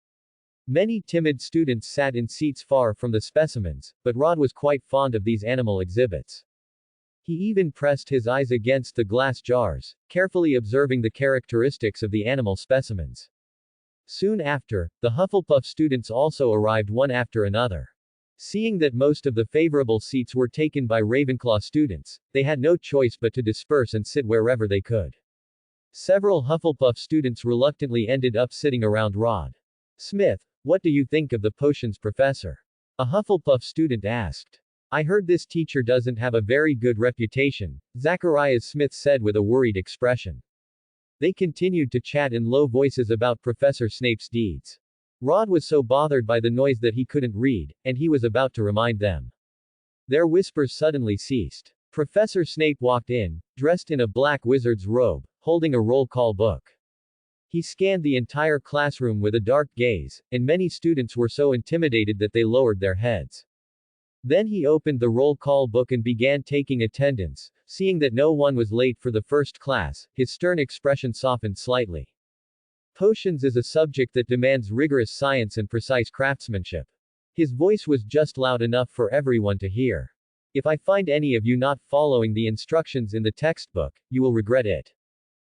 Many timid students sat in seats far from the specimens, but Rod was quite fond of these animal exhibits. He even pressed his eyes against the glass jars, carefully observing the characteristics of the animal specimens. Soon after, the Hufflepuff students also arrived one after another. Seeing that most of the favorable seats were taken by Ravenclaw students, they had no choice but to disperse and sit wherever they could. Several Hufflepuff students reluctantly ended up sitting around Rod. Smith, what do you think of the potions professor? A Hufflepuff student asked. I heard this teacher doesn't have a very good reputation, Zacharias Smith said with a worried expression. They continued to chat in low voices about Professor Snape's deeds. Rod was so bothered by the noise that he couldn't read, and he was about to remind them. Their whispers suddenly ceased. Professor Snape walked in, dressed in a black wizard's robe, holding a roll call book. He scanned the entire classroom with a dark gaze, and many students were so intimidated that they lowered their heads. Then he opened the roll call book and began taking attendance. Seeing that no one was late for the first class, his stern expression softened slightly. Potions is a subject that demands rigorous science and precise craftsmanship. His voice was just loud enough for everyone to hear. If I find any of you not following the instructions in the textbook, you will regret it.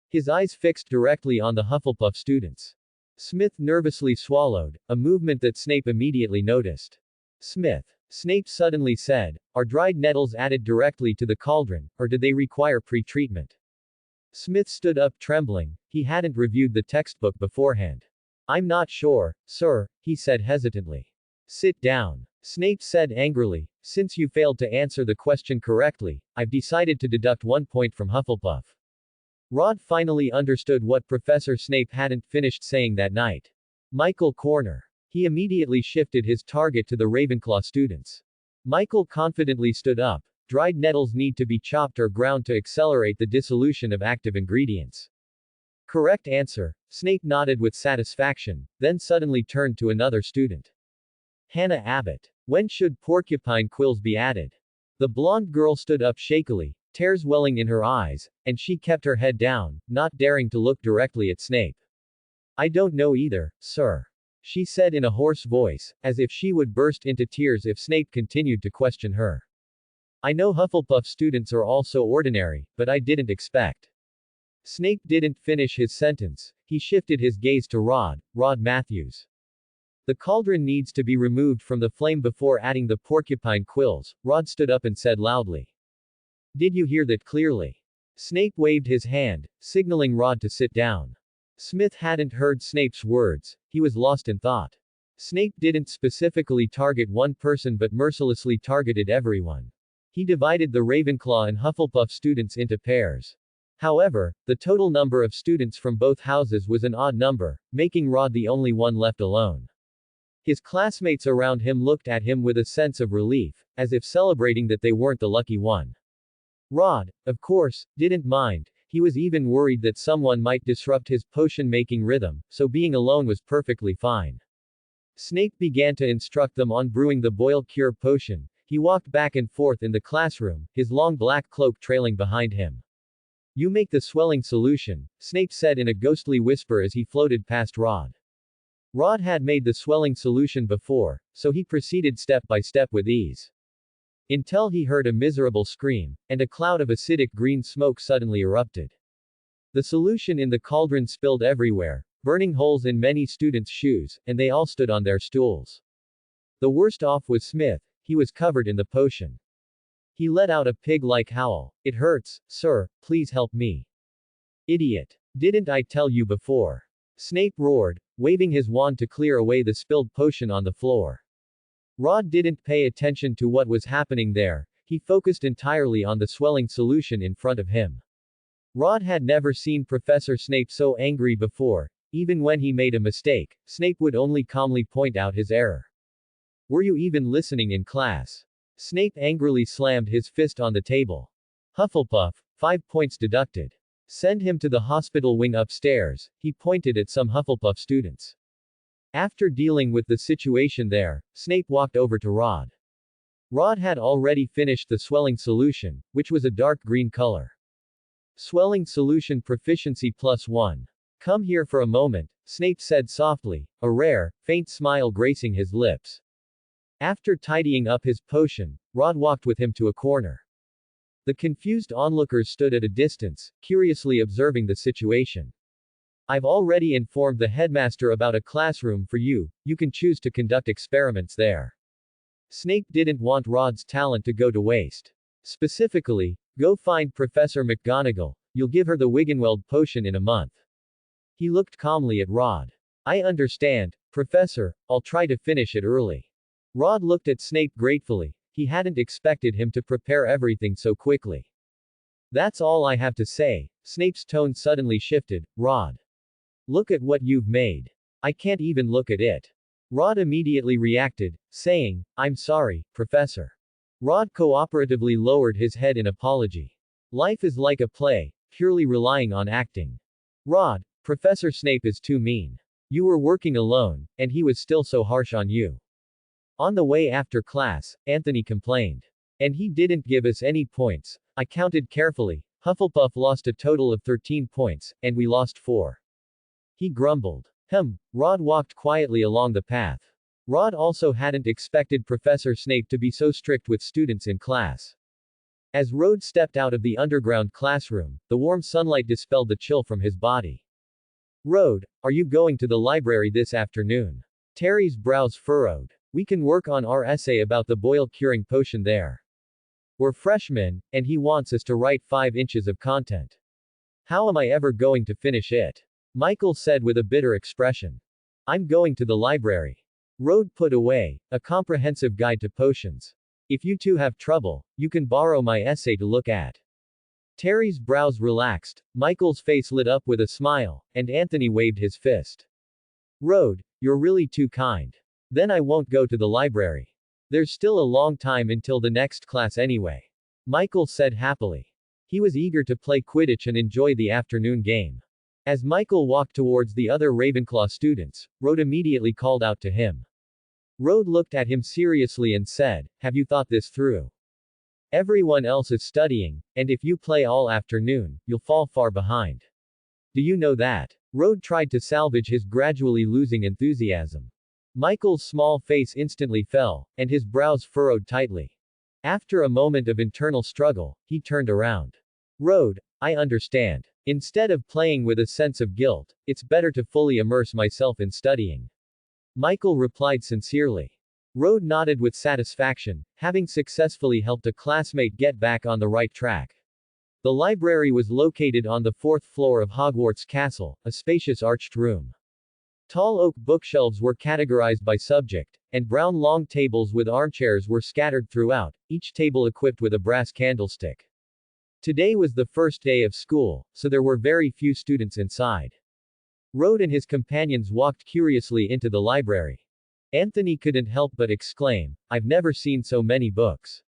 His eyes fixed directly on the Hufflepuff students. Smith nervously swallowed, a movement that Snape immediately noticed. Snape suddenly said, are dried nettles added directly to the cauldron, or did they require pre-treatment? Smith stood up trembling. He hadn't reviewed the textbook beforehand. I'm not sure, sir, he said hesitantly. Sit down. Snape said angrily, since you failed to answer the question correctly, I've decided to deduct 1 point from Hufflepuff. Rod finally understood what Professor Snape hadn't finished saying that night. Michael Corner. He immediately shifted his target to the Ravenclaw students. Michael confidently stood up. Dried nettles need to be chopped or ground to accelerate the dissolution of active ingredients. Correct answer. Snape nodded with satisfaction, then suddenly turned to another student. Hannah Abbott. When should porcupine quills be added? The blonde girl stood up shakily, tears welling in her eyes, and she kept her head down, not daring to look directly at Snape. I don't know either, sir. She said in a hoarse voice, as if she would burst into tears if Snape continued to question her. I know Hufflepuff students are all so ordinary, but I didn't expect. Snape didn't finish his sentence. He shifted his gaze to Rod Matthews. The cauldron needs to be removed from the flame before adding the porcupine quills. Rod stood up and said loudly. Did you hear that clearly? Snape waved his hand, signaling Rod to sit down. Smith hadn't heard Snape's words. He was lost in thought. Snape didn't specifically target one person but mercilessly targeted everyone. He divided the Ravenclaw and Hufflepuff students into pairs. However, the total number of students from both houses was an odd number, making Rod the only one left alone. His classmates around him looked at him with a sense of relief, as if celebrating that they weren't the lucky one. Rod, of course, didn't mind. He was even worried that someone might disrupt his potion-making rhythm, so being alone was perfectly fine. Snape began to instruct them on brewing the Boil Cure potion. He walked back and forth in the classroom, his long black cloak trailing behind him. You make the swelling solution, Snape said in a ghostly whisper as he floated past Rod. Rod had made the swelling solution before, so he proceeded step by step with ease. Until he heard a miserable scream, and a cloud of acidic green smoke suddenly erupted. The solution in the cauldron spilled everywhere, burning holes in many students' shoes, and they all stood on their stools. The worst off was Smith. He was covered in the potion. He let out a pig-like howl. It hurts, sir, please help me. Idiot. Didn't I tell you before? Snape roared, waving his wand to clear away the spilled potion on the floor. Rod didn't pay attention to what was happening there, he focused entirely on the swelling solution in front of him. Rod had never seen Professor Snape so angry before. Even when he made a mistake, Snape would only calmly point out his error. Were you even listening in class? Snape angrily slammed his fist on the table. Hufflepuff, 5 points deducted. Send him to the hospital wing upstairs, he pointed at some Hufflepuff students. After dealing with the situation there, Snape walked over to Rod. Rod had already finished the swelling solution, which was a dark green color. Swelling solution proficiency +1. Come here for a moment, Snape said softly, a rare, faint smile gracing his lips. After tidying up his potion, Rod walked with him to a corner. The confused onlookers stood at a distance, curiously observing the situation. I've already informed the headmaster about a classroom for you, you can choose to conduct experiments there. Snape didn't want Rod's talent to go to waste. Specifically, go find Professor McGonagall, you'll give her the Wiggenweld potion in a month. He looked calmly at Rod. I understand, Professor, I'll try to finish it early. Rod looked at Snape gratefully, he hadn't expected him to prepare everything so quickly. That's all I have to say. Snape's tone suddenly shifted. Rod. Look at what you've made. I can't even look at it. Rod immediately reacted, saying, I'm sorry, Professor. Rod cooperatively lowered his head in apology. Life is like a play, purely relying on acting. Rod, Professor Snape is too mean. You were working alone, and he was still so harsh on you. On the way after class, Anthony complained. And he didn't give us any points. I counted carefully. Hufflepuff lost a total of 13 points, and we lost 4. He grumbled. Rod walked quietly along the path. Rod also hadn't expected Professor Snape to be so strict with students in class. As Rod stepped out of the underground classroom, the warm sunlight dispelled the chill from his body. Rod, are you going to the library this afternoon? Terry's brows furrowed. We can work on our essay about the boil curing potion there. We're freshmen, and he wants us to write 5 inches of content. How am I ever going to finish it? Michael said with a bitter expression. I'm going to the library. Rod put away a comprehensive guide to potions. If you two have trouble, you can borrow my essay to look at. Terry's brows relaxed, Michael's face lit up with a smile, and Anthony waved his fist. Rod, you're really too kind. Then I won't go to the library. There's still a long time until the next class anyway. Michael said happily. He was eager to play Quidditch and enjoy the afternoon game. As Michael walked towards the other Ravenclaw students, Rod immediately called out to him. Rod looked at him seriously and said, have you thought this through? Everyone else is studying, and if you play all afternoon, you'll fall far behind. Do you know that? Rod tried to salvage his gradually losing enthusiasm. Michael's small face instantly fell, and his brows furrowed tightly. After a moment of internal struggle, he turned around. Rod, I understand. Instead of playing with a sense of guilt, it's better to fully immerse myself in studying. Michael replied sincerely. Rod nodded with satisfaction, having successfully helped a classmate get back on the right track. The library was located on the 4th floor of Hogwarts Castle, a spacious arched room. Tall oak bookshelves were categorized by subject, and brown long tables with armchairs were scattered throughout, each table equipped with a brass candlestick. Today was the first day of school, so there were very few students inside. Rod and his companions walked curiously into the library. Anthony couldn't help but exclaim, I've never seen so many books.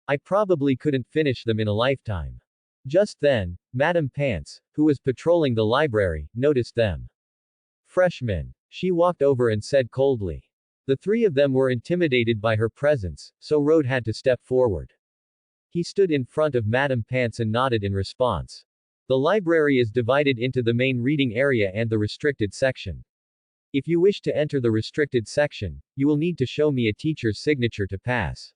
I probably couldn't finish them in a lifetime. Just then, Madame Pants, who was patrolling the library, noticed them. Freshmen. She walked over and said coldly. The 3 of them were intimidated by her presence, so Rod had to step forward. He stood in front of Madame Pants and nodded in response. The library is divided into the main reading area and the restricted section. If you wish to enter the restricted section, you will need to show me a teacher's signature to pass.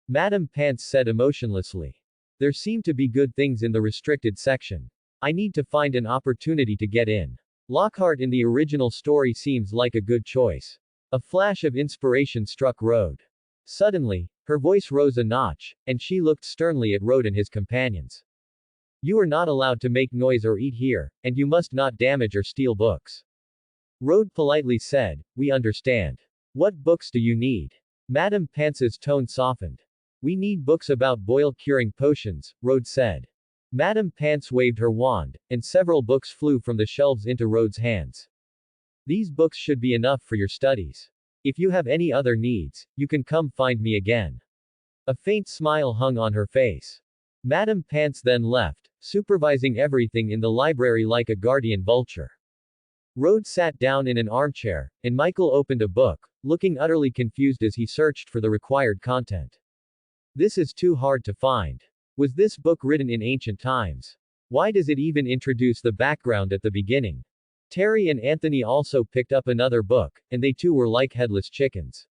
Madame Pants said emotionlessly. There seem to be good things in the restricted section. I need to find an opportunity to get in. Lockhart in the original story seems like a good choice. A flash of inspiration struck Rod. Suddenly, her voice rose a notch, and she looked sternly at Rod and his companions. You are not allowed to make noise or eat here, and you must not damage or steal books. Rhoda politely said, "We understand. What books do you need?" Madame Pance's tone softened. "We need books about boil-curing potions," Rhoda said. Madame Pance waved her wand, and several books flew from the shelves into Rhoda's hands. "These books should be enough for your studies. If you have any other needs, you can come find me again." A faint smile hung on her face. Madame Pance then left, supervising everything in the library like a guardian vulture. Rhoda sat down in an armchair, and Michael opened a book, looking utterly confused as he searched for the required content. "This is too hard to find. Was this book written in ancient times? Why does it even introduce the background at the beginning?" Terry and Anthony also picked up another book, and they too were like headless chickens.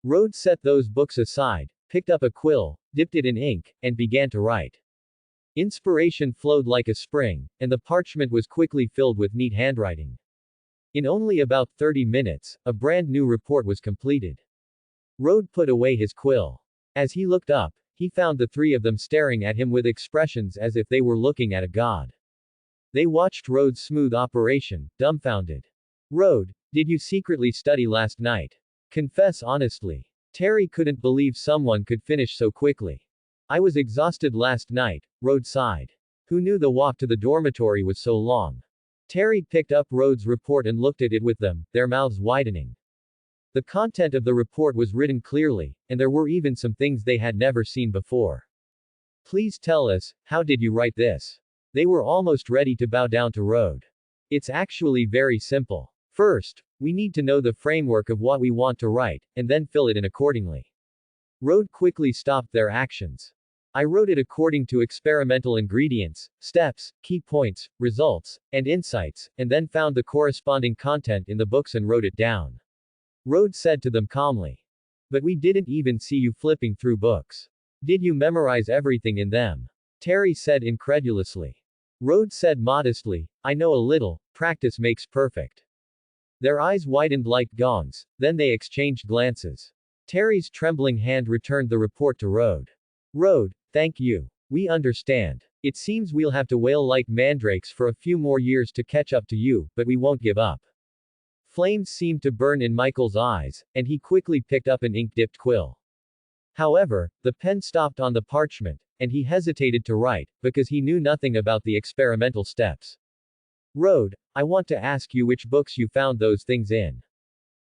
Rhoda set those books aside, picked up a quill, dipped it in ink, and began to write. Inspiration flowed like a spring, and the parchment was quickly filled with neat handwriting. In only about 30 minutes, a brand new report was completed. Rhoda put away his quill. As he looked up, he found the three of them staring at him with expressions as if they were looking at a god. They watched Rhoda's smooth operation, dumbfounded. "Rhoda, did you secretly study last night? Confess honestly." Terry couldn't believe someone could finish so quickly. "I was exhausted last night," Rhoda sighed. Who knew the walk to the dormitory was so long? Terry picked up Rhoda's report and looked at it with them, their mouths widening. The content of the report was written clearly, and there were even some things they had never seen before. "Please tell us, how did you write this?" They were almost ready to bow down to Rhoda. "It's actually very simple. First, we need to know the framework of what we want to write, and then fill it in accordingly." Rhoda quickly stopped their actions. "I wrote it according to experimental ingredients, steps, key points, results, and insights, and then found the corresponding content in the books and wrote it down." Rhoda said to them calmly. "But we didn't even see you flipping through books. Did you memorize everything in them?" Terry said incredulously. Rhoda said modestly, "I know a little, practice makes perfect." Their eyes widened like gongs, then they exchanged glances. Terry's trembling hand returned the report to Rhoda. "Rhoda, thank you. We understand. It seems we'll have to wail like mandrakes for a few more years to catch up to you, but we won't give up." Flames seemed to burn in Michael's eyes, and he quickly picked up an ink-dipped quill. However, the pen stopped on the parchment, and he hesitated to write, because he knew nothing about the experimental steps. "Rhoda, I want to ask you which books you found those things in."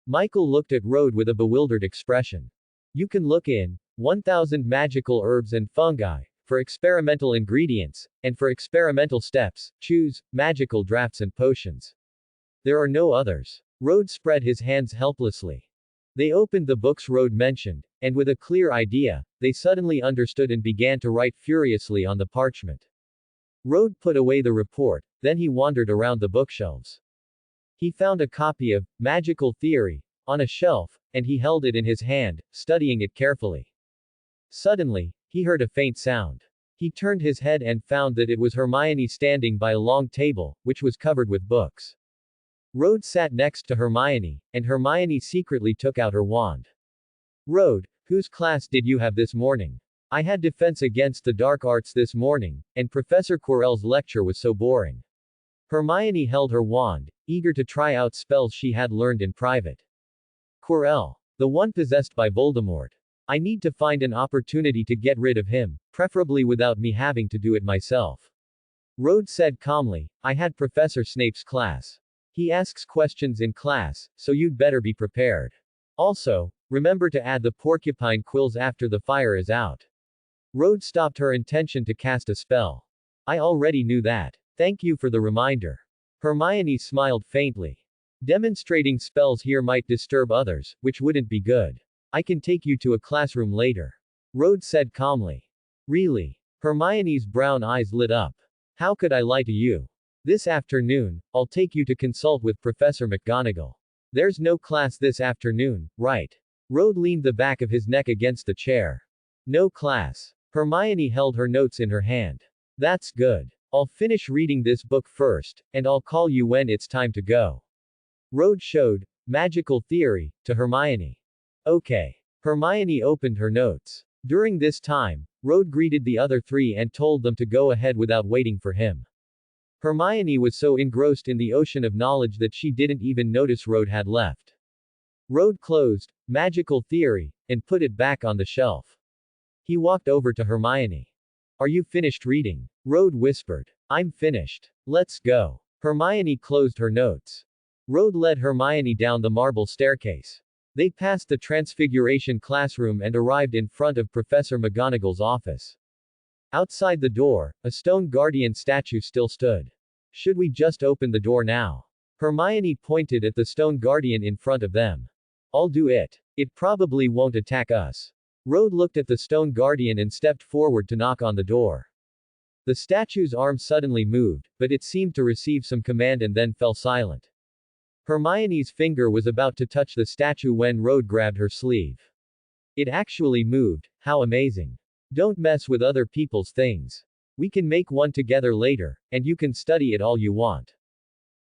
Michael looked at Rhoda with a bewildered expression. "You can look in 1000 Magical Herbs and Fungi, for experimental ingredients, and for experimental steps, choose Magical Drafts and Potions. There are no others." Rhoda spread his hands helplessly. They opened the books Rhoda mentioned, and with a clear idea, they suddenly understood and began to write furiously on the parchment. Rhoda put away the report, then he wandered around the bookshelves. He found a copy of Magical Theory on a shelf, and he held it in his hand, studying it carefully. Suddenly, he heard a faint sound. He turned his head and found that it was Hermione standing by a long table, which was covered with books. Rhoda sat next to Hermione, and Hermione secretly took out her wand. "Rhoda, whose class did you have this morning?" "I had Defense Against the Dark Arts this morning, and Professor Quirrell's lecture was so boring." Hermione held her wand, eager to try out spells she had learned in private. "Quirrell. The one possessed by Voldemort. I need to find an opportunity to get rid of him, preferably without me having to do it myself." Rhoda said calmly, "I had Professor Snape's class. He asks questions in class, so you'd better be prepared. Also, remember to add the porcupine quills after the fire is out." Rhoda stopped her intention to cast a spell. "I already knew that. Thank you for the reminder." Hermione smiled faintly. "Demonstrating spells here might disturb others, which wouldn't be good. I can take you to a classroom later." Rhoda said calmly. "Really?" Hermione's brown eyes lit up. "How could I lie to you? This afternoon, I'll take you to consult with Professor McGonagall." "There's no class this afternoon, right?" Rhoda leaned the back of his neck against the chair. "No class." Hermione held her notes in her hand. "That's good. I'll finish reading this book first, and I'll call you when it's time to go." Rhoda showed Magical Theory to Hermione. "Okay." Hermione opened her notes. During this time, Rhoda greeted the other three and told them to go ahead without waiting for him. Hermione was so engrossed in the ocean of knowledge that she didn't even notice Rode had left. Rode closed, magical theory, and put it back on the shelf. He walked over to Hermione. Are you finished reading? Rode whispered. I'm finished. Let's go. Hermione closed her notes. Rode led Hermione down the marble staircase. They passed the Transfiguration classroom and arrived in front of Professor McGonagall's office. Outside the door, a stone guardian statue still stood. Should we just open the door now? Hermione pointed at the stone guardian in front of them. I'll do it. It probably won't attack us. Rode looked at the stone guardian and stepped forward to knock on the door. The statue's arm suddenly moved, but it seemed to receive some command and then fell silent. Hermione's finger was about to touch the statue when Rode grabbed her sleeve. It actually moved, how amazing. Don't mess with other people's things. We can make one together later, and you can study it all you want.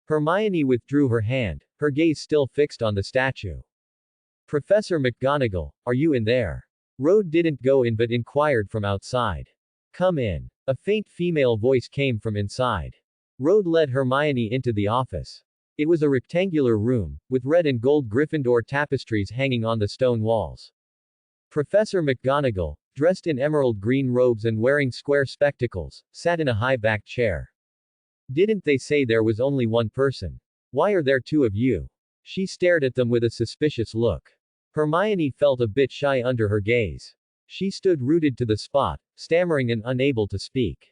Hermione withdrew her hand, her gaze still fixed on the statue. Professor McGonagall, are you in there? Rode didn't go in but inquired from outside. Come in. A faint female voice came from inside. Rode led Hermione into the office. It was a rectangular room, with red and gold Gryffindor tapestries hanging on the stone walls. Professor McGonagall, dressed in emerald green robes and wearing square spectacles, sat in a high-backed chair. Didn't they say there was only one person? Why are there two of you? She stared at them with a suspicious look. Hermione felt a bit shy under her gaze. She stood rooted to the spot, stammering and unable to speak.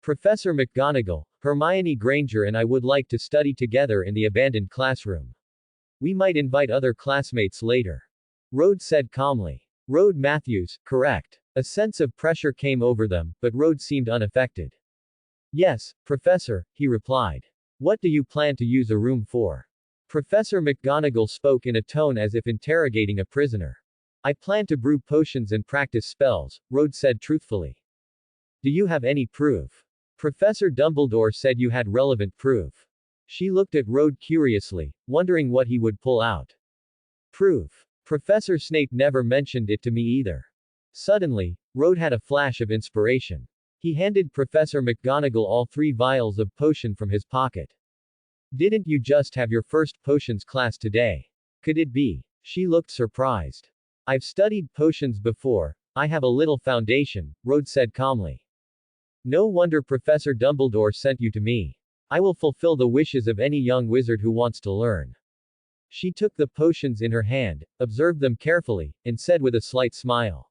Professor McGonagall, Hermione Granger and I would like to study together in the abandoned classroom. We might invite other classmates later. Rode said calmly. Rode Matthews, correct. A sense of pressure came over them, but Rode seemed unaffected. Yes, Professor, he replied. What do you plan to use a room for? Professor McGonagall spoke in a tone as if interrogating a prisoner. I plan to brew potions and practice spells, Rode said truthfully. Do you have any proof? Professor Dumbledore said you had relevant proof. She looked at Rode curiously, wondering what he would pull out. Proof. Professor Snape never mentioned it to me either. Suddenly, Rode had a flash of inspiration. He handed Professor McGonagall all 3 vials of potion from his pocket. Didn't you just have your first potions class today? Could it be? She looked surprised. I've studied potions before, I have a little foundation, Rode said calmly. No wonder Professor Dumbledore sent you to me. I will fulfill the wishes of any young wizard who wants to learn. She took the potions in her hand, observed them carefully, and said with a slight smile.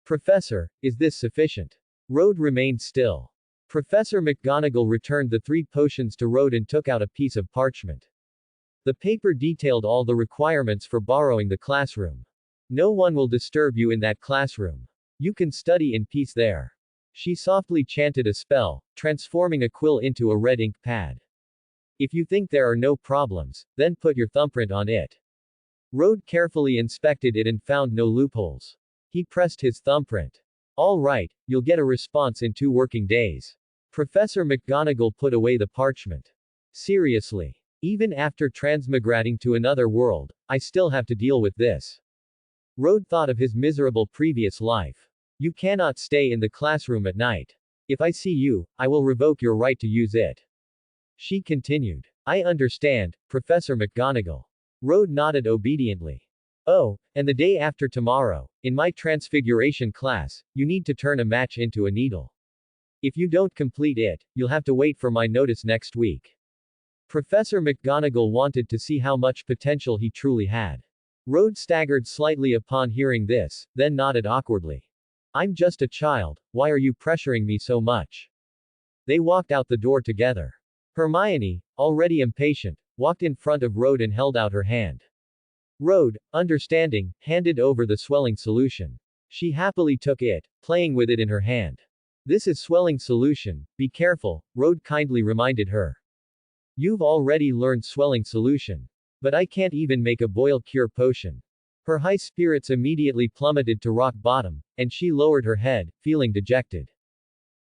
Professor, is this sufficient? Rode remained still. Professor McGonagall returned the 3 potions to Rode and took out a piece of parchment. The paper detailed all the requirements for borrowing the classroom. No one will disturb you in that classroom. You can study in peace there. She softly chanted a spell, transforming a quill into a red ink pad. If you think there are no problems, then put your thumbprint on it. Rode carefully inspected it and found no loopholes. He pressed his thumbprint. All right, you'll get a response in 2 working days. Professor McGonagall put away the parchment. Seriously. Even after transmigrating to another world, I still have to deal with this. Rode thought of his miserable previous life. You cannot stay in the classroom at night. If I see you, I will revoke your right to use it. She continued. I understand, Professor McGonagall. Rode nodded obediently. Oh, and the day after tomorrow, in my transfiguration class, you need to turn a match into a needle. If you don't complete it, you'll have to wait for my notice next week. Professor McGonagall wanted to see how much potential he truly had. Rode staggered slightly upon hearing this, then nodded awkwardly. I'm just a child, why are you pressuring me so much? They walked out the door together. Hermione, already impatient, walked in front of Rode and held out her hand. Rode, understanding, handed over the swelling solution. She happily took it, playing with it in her hand. This is swelling solution, be careful, Rode kindly reminded her. You've already learned swelling solution. But I can't even make a boil cure potion. Her high spirits immediately plummeted to rock bottom, and she lowered her head, feeling dejected.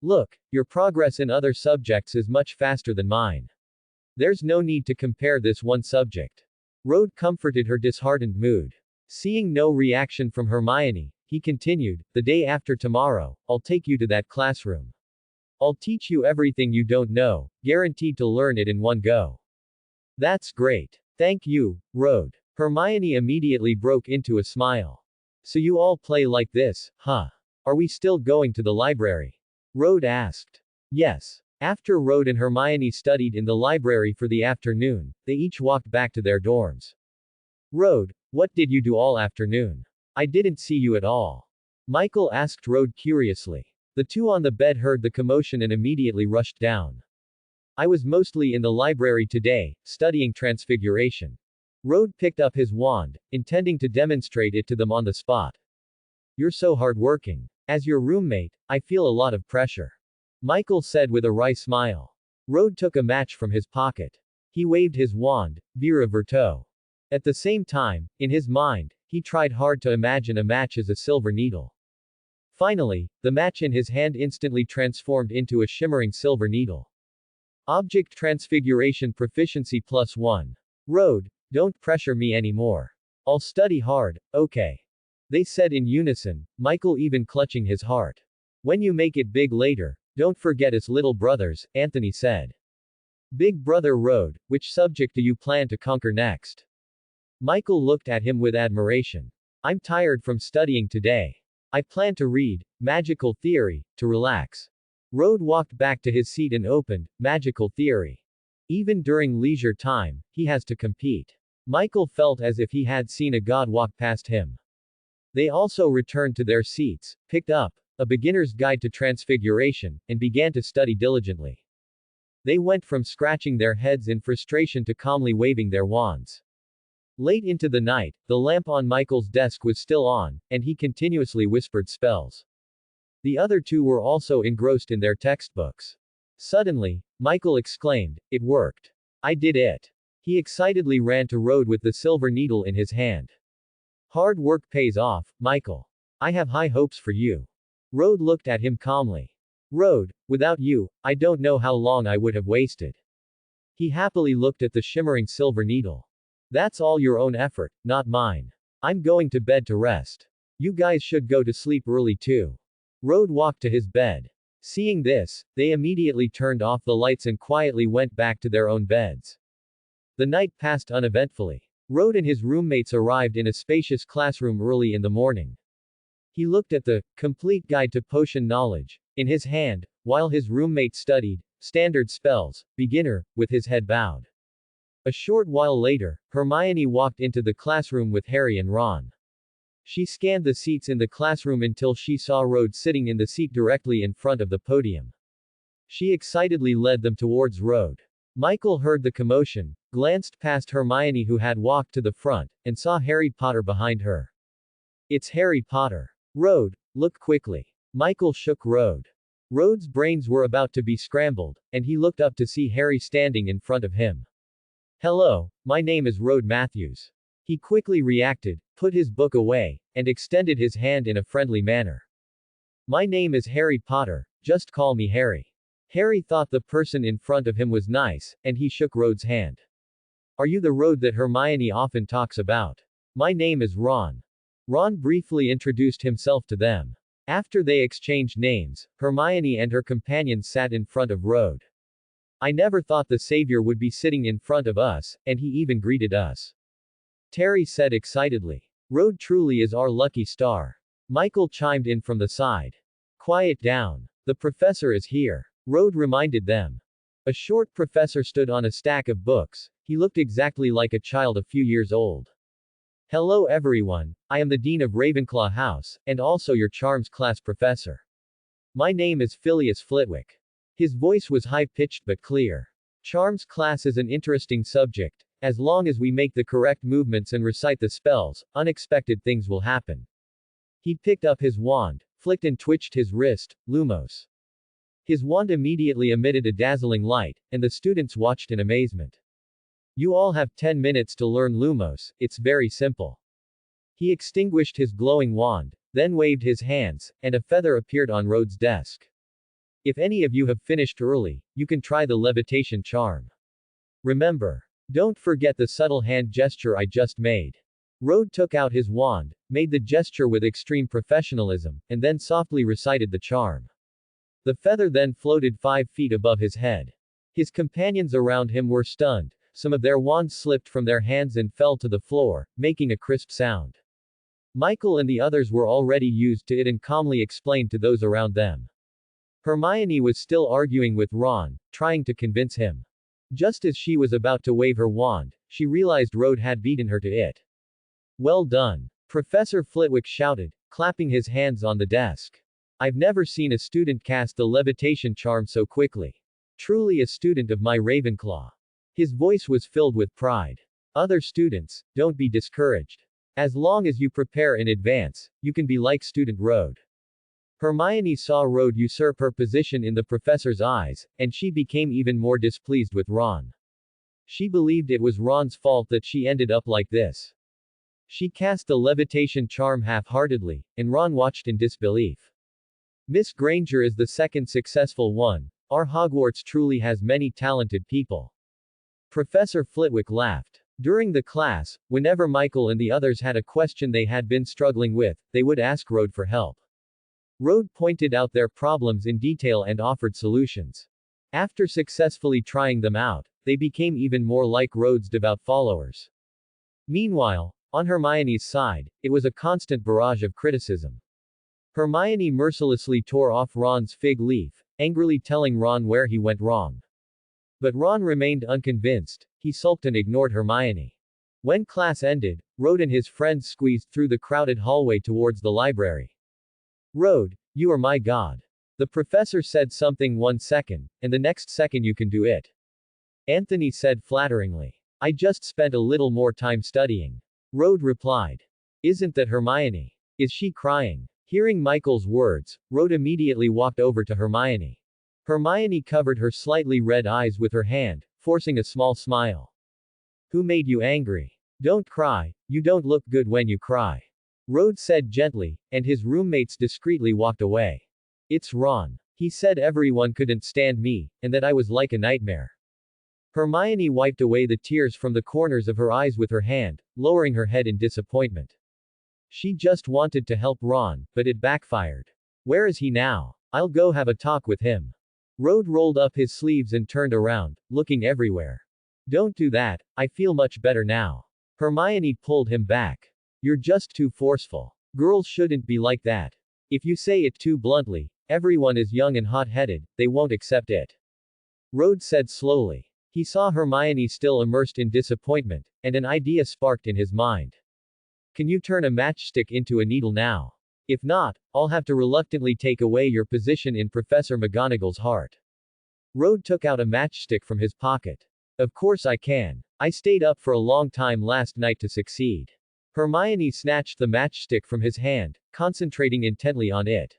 Look, your progress in other subjects is much faster than mine. There's no need to compare this one subject. Rode comforted her disheartened mood. Seeing no reaction from Hermione, he continued, the day after tomorrow, I'll take you to that classroom. I'll teach you everything you don't know, guaranteed to learn it in one go. That's great. Thank you, Rode. Hermione immediately broke into a smile. So you all play like this, huh? Are we still going to the library? Rode asked. Yes. After Rode and Hermione studied in the library for the afternoon, they each walked back to their dorms. Rode, what did you do all afternoon? I didn't see you at all. Michael asked Rode curiously. The two on the bed heard the commotion and immediately rushed down. I was mostly in the library today, studying transfiguration. Rode picked up his wand, intending to demonstrate it to them on the spot. You're so hardworking. As your roommate, I feel a lot of pressure. Michael said with a wry smile. Rode took a match from his pocket. He waved his wand, Vera Verto. At the same time, in his mind, he tried hard to imagine a match as a silver needle. Finally, the match in his hand instantly transformed into a shimmering silver needle. Object Transfiguration Proficiency +1. Rode, don't pressure me anymore. I'll study hard, okay? They said in unison, Michael even clutching his heart. When you make it big later, don't forget us little brothers, Anthony said. Big brother Rode, which subject do you plan to conquer next? Michael looked at him with admiration. I'm tired from studying today. I plan to read Magical Theory to relax. Rode walked back to his seat and opened Magical Theory. Even during leisure time, he has to compete. Michael felt as if he had seen a god walk past him. They also returned to their seats, picked up A Beginner's Guide to Transfiguration, and began to study diligently. They went from scratching their heads in frustration to calmly waving their wands. Late into the night, the lamp on Michael's desk was still on, and he continuously whispered spells. The other two were also engrossed in their textbooks. Suddenly, Michael exclaimed, "It worked. I did it." He excitedly ran to Rode with the silver needle in his hand. Hard work pays off, Michael. I have high hopes for you. Rode looked at him calmly. Rode, without you, I don't know how long I would have wasted. He happily looked at the shimmering silver needle. That's all your own effort, not mine. I'm going to bed to rest. You guys should go to sleep early too. Rode walked to his bed. Seeing this, they immediately turned off the lights and quietly went back to their own beds. The night passed uneventfully. Rode and his roommates arrived in a spacious classroom early in the morning. He looked at the Complete Guide to Potion Knowledge in his hand, while his roommate studied Standard Spells, Beginner, with his head bowed. A short while later, Hermione walked into the classroom with Harry and Ron. She scanned the seats in the classroom until she saw Rode sitting in the seat directly in front of the podium. She excitedly led them towards Rode. Michael heard the commotion, glanced past Hermione who had walked to the front, and saw Harry Potter behind her. It's Harry Potter. Rode, look quickly. Michael shook Rode. Rode's brains were about to be scrambled, and he looked up to see Harry standing in front of him. Hello, my name is Rode Matthews. He quickly reacted, put his book away, and extended his hand in a friendly manner. My name is Harry Potter, just call me Harry. Harry thought the person in front of him was nice, and he shook Rode's hand. Are you the Rode that Hermione often talks about? My name is Ron. Ron briefly introduced himself to them. After they exchanged names, Hermione and her companions sat in front of Rode. I never thought the Savior would be sitting in front of us, and he even greeted us. Terry said excitedly. Rode truly is our lucky star. Michael chimed in from the side. Quiet down. The professor is here. Rode reminded them. A short professor stood on a stack of books. He looked exactly like a child a few years old. Hello everyone, I am the Dean of Ravenclaw House, and also your Charms class professor. My name is Phileas Flitwick. His voice was high-pitched but clear. Charms class is an interesting subject. As long as we make the correct movements and recite the spells, unexpected things will happen. He picked up his wand, flicked and twitched his wrist, Lumos. His wand immediately emitted a dazzling light, and the students watched in amazement. You all have 10 minutes to learn Lumos, it's very simple. He extinguished his glowing wand, then waved his hands, and a feather appeared on Rode's desk. If any of you have finished early, you can try the levitation charm. Remember. Don't forget the subtle hand gesture I just made. Rode took out his wand, made the gesture with extreme professionalism, and then softly recited the charm. The feather then floated 5 feet above his head. His companions around him were stunned. Some of their wands slipped from their hands and fell to the floor, making a crisp sound. Michael and the others were already used to it and calmly explained to those around them. Hermione was still arguing with Ron, trying to convince him. Just as she was about to wave her wand, she realized Rode had beaten her to it. Well done! Professor Flitwick shouted, clapping his hands on the desk. I've never seen a student cast the levitation charm so quickly. Truly a student of my Ravenclaw. His voice was filled with pride. Other students, don't be discouraged. As long as you prepare in advance, you can be like student Rode. Hermione saw Rode usurp her position in the professor's eyes, and she became even more displeased with Ron. She believed it was Ron's fault that she ended up like this. She cast the levitation charm half-heartedly, and Ron watched in disbelief. Miss Granger is the second successful one. Our Hogwarts truly has many talented people. Professor Flitwick laughed. During the class, whenever Michael and the others had a question they had been struggling with, they would ask Rode for help. Rode pointed out their problems in detail and offered solutions. After successfully trying them out, they became even more like Rode's devout followers. Meanwhile, on Hermione's side, it was a constant barrage of criticism. Hermione mercilessly tore off Ron's fig leaf, angrily telling Ron where he went wrong. But Ron remained unconvinced. He sulked and ignored Hermione. When class ended, Rode and his friends squeezed through the crowded hallway towards the library. Rode, you are my god. The professor said something 1 second, and the next second you can do it. Anthony said flatteringly. I just spent a little more time studying. Rode replied. Isn't that Hermione? Is she crying? Hearing Michael's words, Rode immediately walked over to Hermione. Hermione covered her slightly red eyes with her hand, forcing a small smile. Who made you angry? Don't cry, you don't look good when you cry. Rode said gently, and his roommates discreetly walked away. It's Ron. He said everyone couldn't stand me, and that I was like a nightmare. Hermione wiped away the tears from the corners of her eyes with her hand, lowering her head in disappointment. She just wanted to help Ron, but it backfired. Where is he now? I'll go have a talk with him. Rode rolled up his sleeves and turned around, looking everywhere. Don't do that, I feel much better now. Hermione pulled him back. You're just too forceful. Girls shouldn't be like that. If you say it too bluntly, everyone is young and hot-headed, they won't accept it. Rode said slowly. He saw Hermione still immersed in disappointment, and an idea sparked in his mind. Can you turn a matchstick into a needle now? If not, I'll have to reluctantly take away your position in Professor McGonagall's heart. Rode took out a matchstick from his pocket. Of course I can. I stayed up for a long time last night to succeed. Hermione snatched the matchstick from his hand, concentrating intently on it.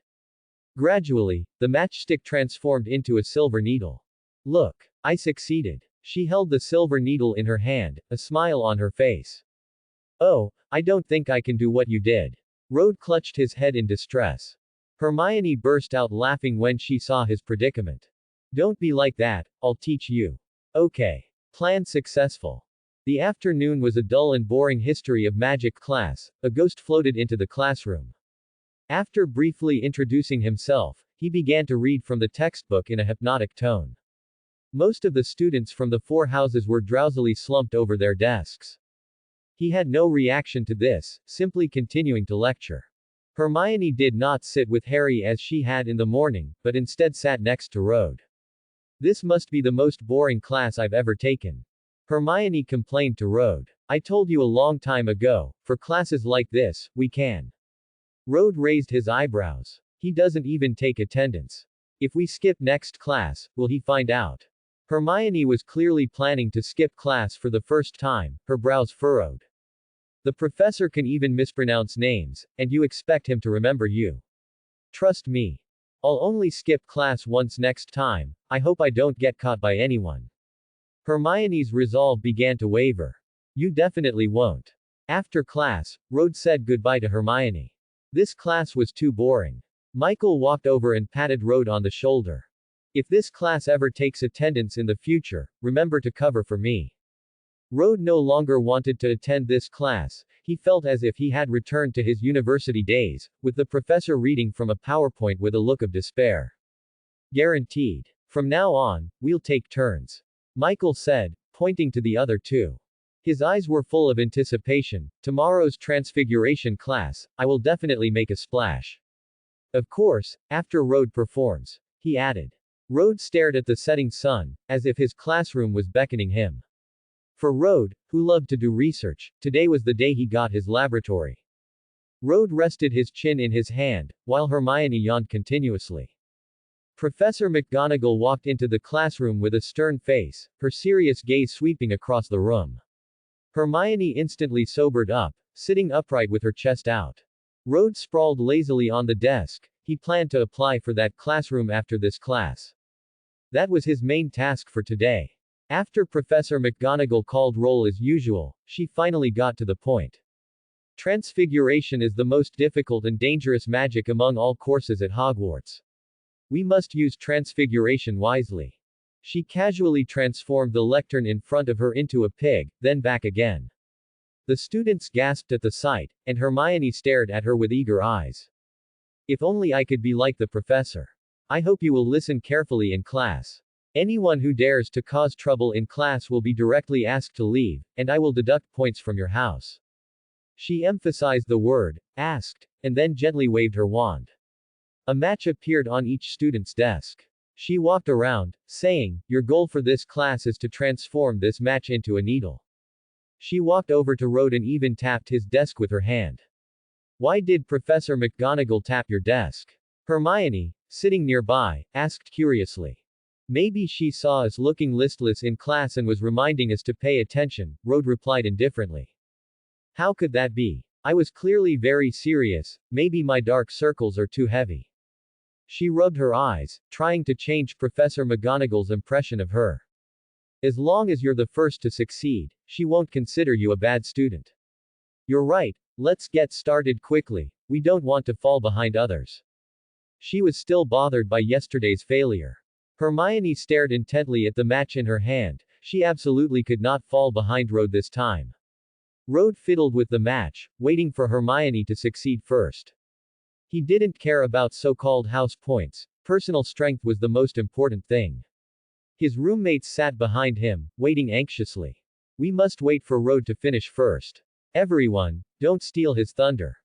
Gradually, the matchstick transformed into a silver needle. Look, I succeeded. She held the silver needle in her hand, a smile on her face. Oh, I don't think I can do what you did. Rode clutched his head in distress. Hermione burst out laughing when she saw his predicament. Don't be like that, I'll teach you. Okay. Plan successful. The afternoon was a dull and boring history of magic class. A ghost floated into the classroom. After briefly introducing himself, he began to read from the textbook in a hypnotic tone. Most of the students from the 4 houses were drowsily slumped over their desks. He had no reaction to this, simply continuing to lecture. Hermione did not sit with Harry as she had in the morning, but instead sat next to Rode. This must be the most boring class I've ever taken. Hermione complained to Rode. I told you a long time ago, for classes like this, we can. Rode raised his eyebrows. He doesn't even take attendance. If we skip next class, will he find out? Hermione was clearly planning to skip class for the first time, her brows furrowed. The professor can even mispronounce names, and you expect him to remember you. Trust me. I'll only skip class once next time, I hope I don't get caught by anyone. Hermione's resolve began to waver. You definitely won't. After class, Rode said goodbye to Hermione. This class was too boring. Michael walked over and patted Rode on the shoulder. If this class ever takes attendance in the future, remember to cover for me. Rode no longer wanted to attend this class. He felt as if he had returned to his university days, with the professor reading from a PowerPoint with a look of despair. Guaranteed. From now on, we'll take turns. Michael said, pointing to the other two. His eyes were full of anticipation. Tomorrow's transfiguration class, I will definitely make a splash. Of course, after Rode performs. He added. Rode stared at the setting sun, as if his classroom was beckoning him. For Rode, who loved to do research, today was the day he got his laboratory. Rode rested his chin in his hand, while Hermione yawned continuously. Professor McGonagall walked into the classroom with a stern face, her serious gaze sweeping across the room. Hermione instantly sobered up, sitting upright with her chest out. Rode sprawled lazily on the desk. He planned to apply for that classroom after this class. That was his main task for today. After Professor McGonagall called roll as usual, she finally got to the point. Transfiguration is the most difficult and dangerous magic among all courses at Hogwarts. We must use transfiguration wisely. She casually transformed the lectern in front of her into a pig, then back again. The students gasped at the sight, and Hermione stared at her with eager eyes. If only I could be like the professor. I hope you will listen carefully in class. Anyone who dares to cause trouble in class will be directly asked to leave, and I will deduct points from your house. She emphasized the word, asked, and then gently waved her wand. A match appeared on each student's desk. She walked around, saying, your goal for this class is to transform this match into a needle. She walked over to Rode and even tapped his desk with her hand. Why did Professor McGonagall tap your desk? Hermione, sitting nearby, asked curiously. Maybe she saw us looking listless in class and was reminding us to pay attention, Rode replied indifferently. How could that be? I was clearly very serious, maybe my dark circles are too heavy. She rubbed her eyes, trying to change Professor McGonagall's impression of her. As long as you're the first to succeed, she won't consider you a bad student. You're right, let's get started quickly, we don't want to fall behind others. She was still bothered by yesterday's failure. Hermione stared intently at the match in her hand. She absolutely could not fall behind Rode this time. Rode fiddled with the match, waiting for Hermione to succeed first. He didn't care about so-called house points. Personal strength was the most important thing. His roommates sat behind him, waiting anxiously. We must wait for Rode to finish first. Everyone, don't steal his thunder.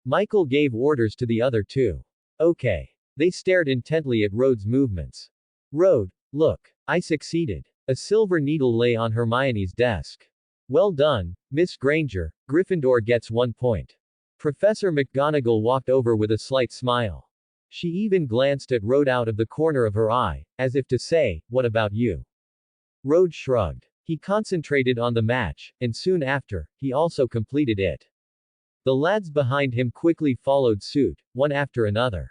Michael gave orders to the other two. Okay. They stared intently at Rode's movements. Rode, look. I succeeded. A silver needle lay on Hermione's desk. Well done, Miss Granger. Gryffindor gets 1 point. Professor McGonagall walked over with a slight smile. She even glanced at Rode out of the corner of her eye, as if to say, what about you? Rode shrugged. He concentrated on the match, and soon after, he also completed it. The lads behind him quickly followed suit, one after another.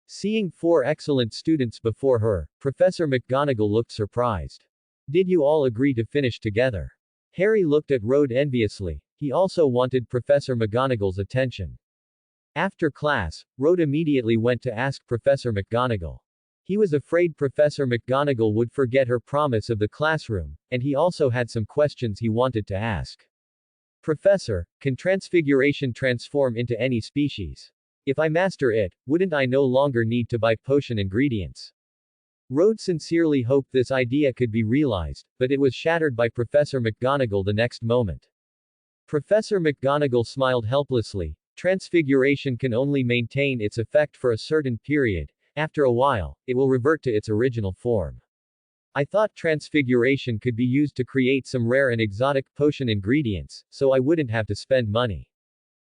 Seeing 4 excellent students before her, Professor McGonagall looked surprised. Did you all agree to finish together? Harry looked at Rode enviously. He also wanted Professor McGonagall's attention. After class, Rode immediately went to ask Professor McGonagall. He was afraid Professor McGonagall would forget her promise of the classroom, and he also had some questions he wanted to ask. Professor, can transfiguration transform into any species? If I master it, wouldn't I no longer need to buy potion ingredients? Rode sincerely hoped this idea could be realized, but it was shattered by Professor McGonagall the next moment. Professor McGonagall smiled helplessly. Transfiguration can only maintain its effect for a certain period. After a while, it will revert to its original form. I thought transfiguration could be used to create some rare and exotic potion ingredients, so I wouldn't have to spend money.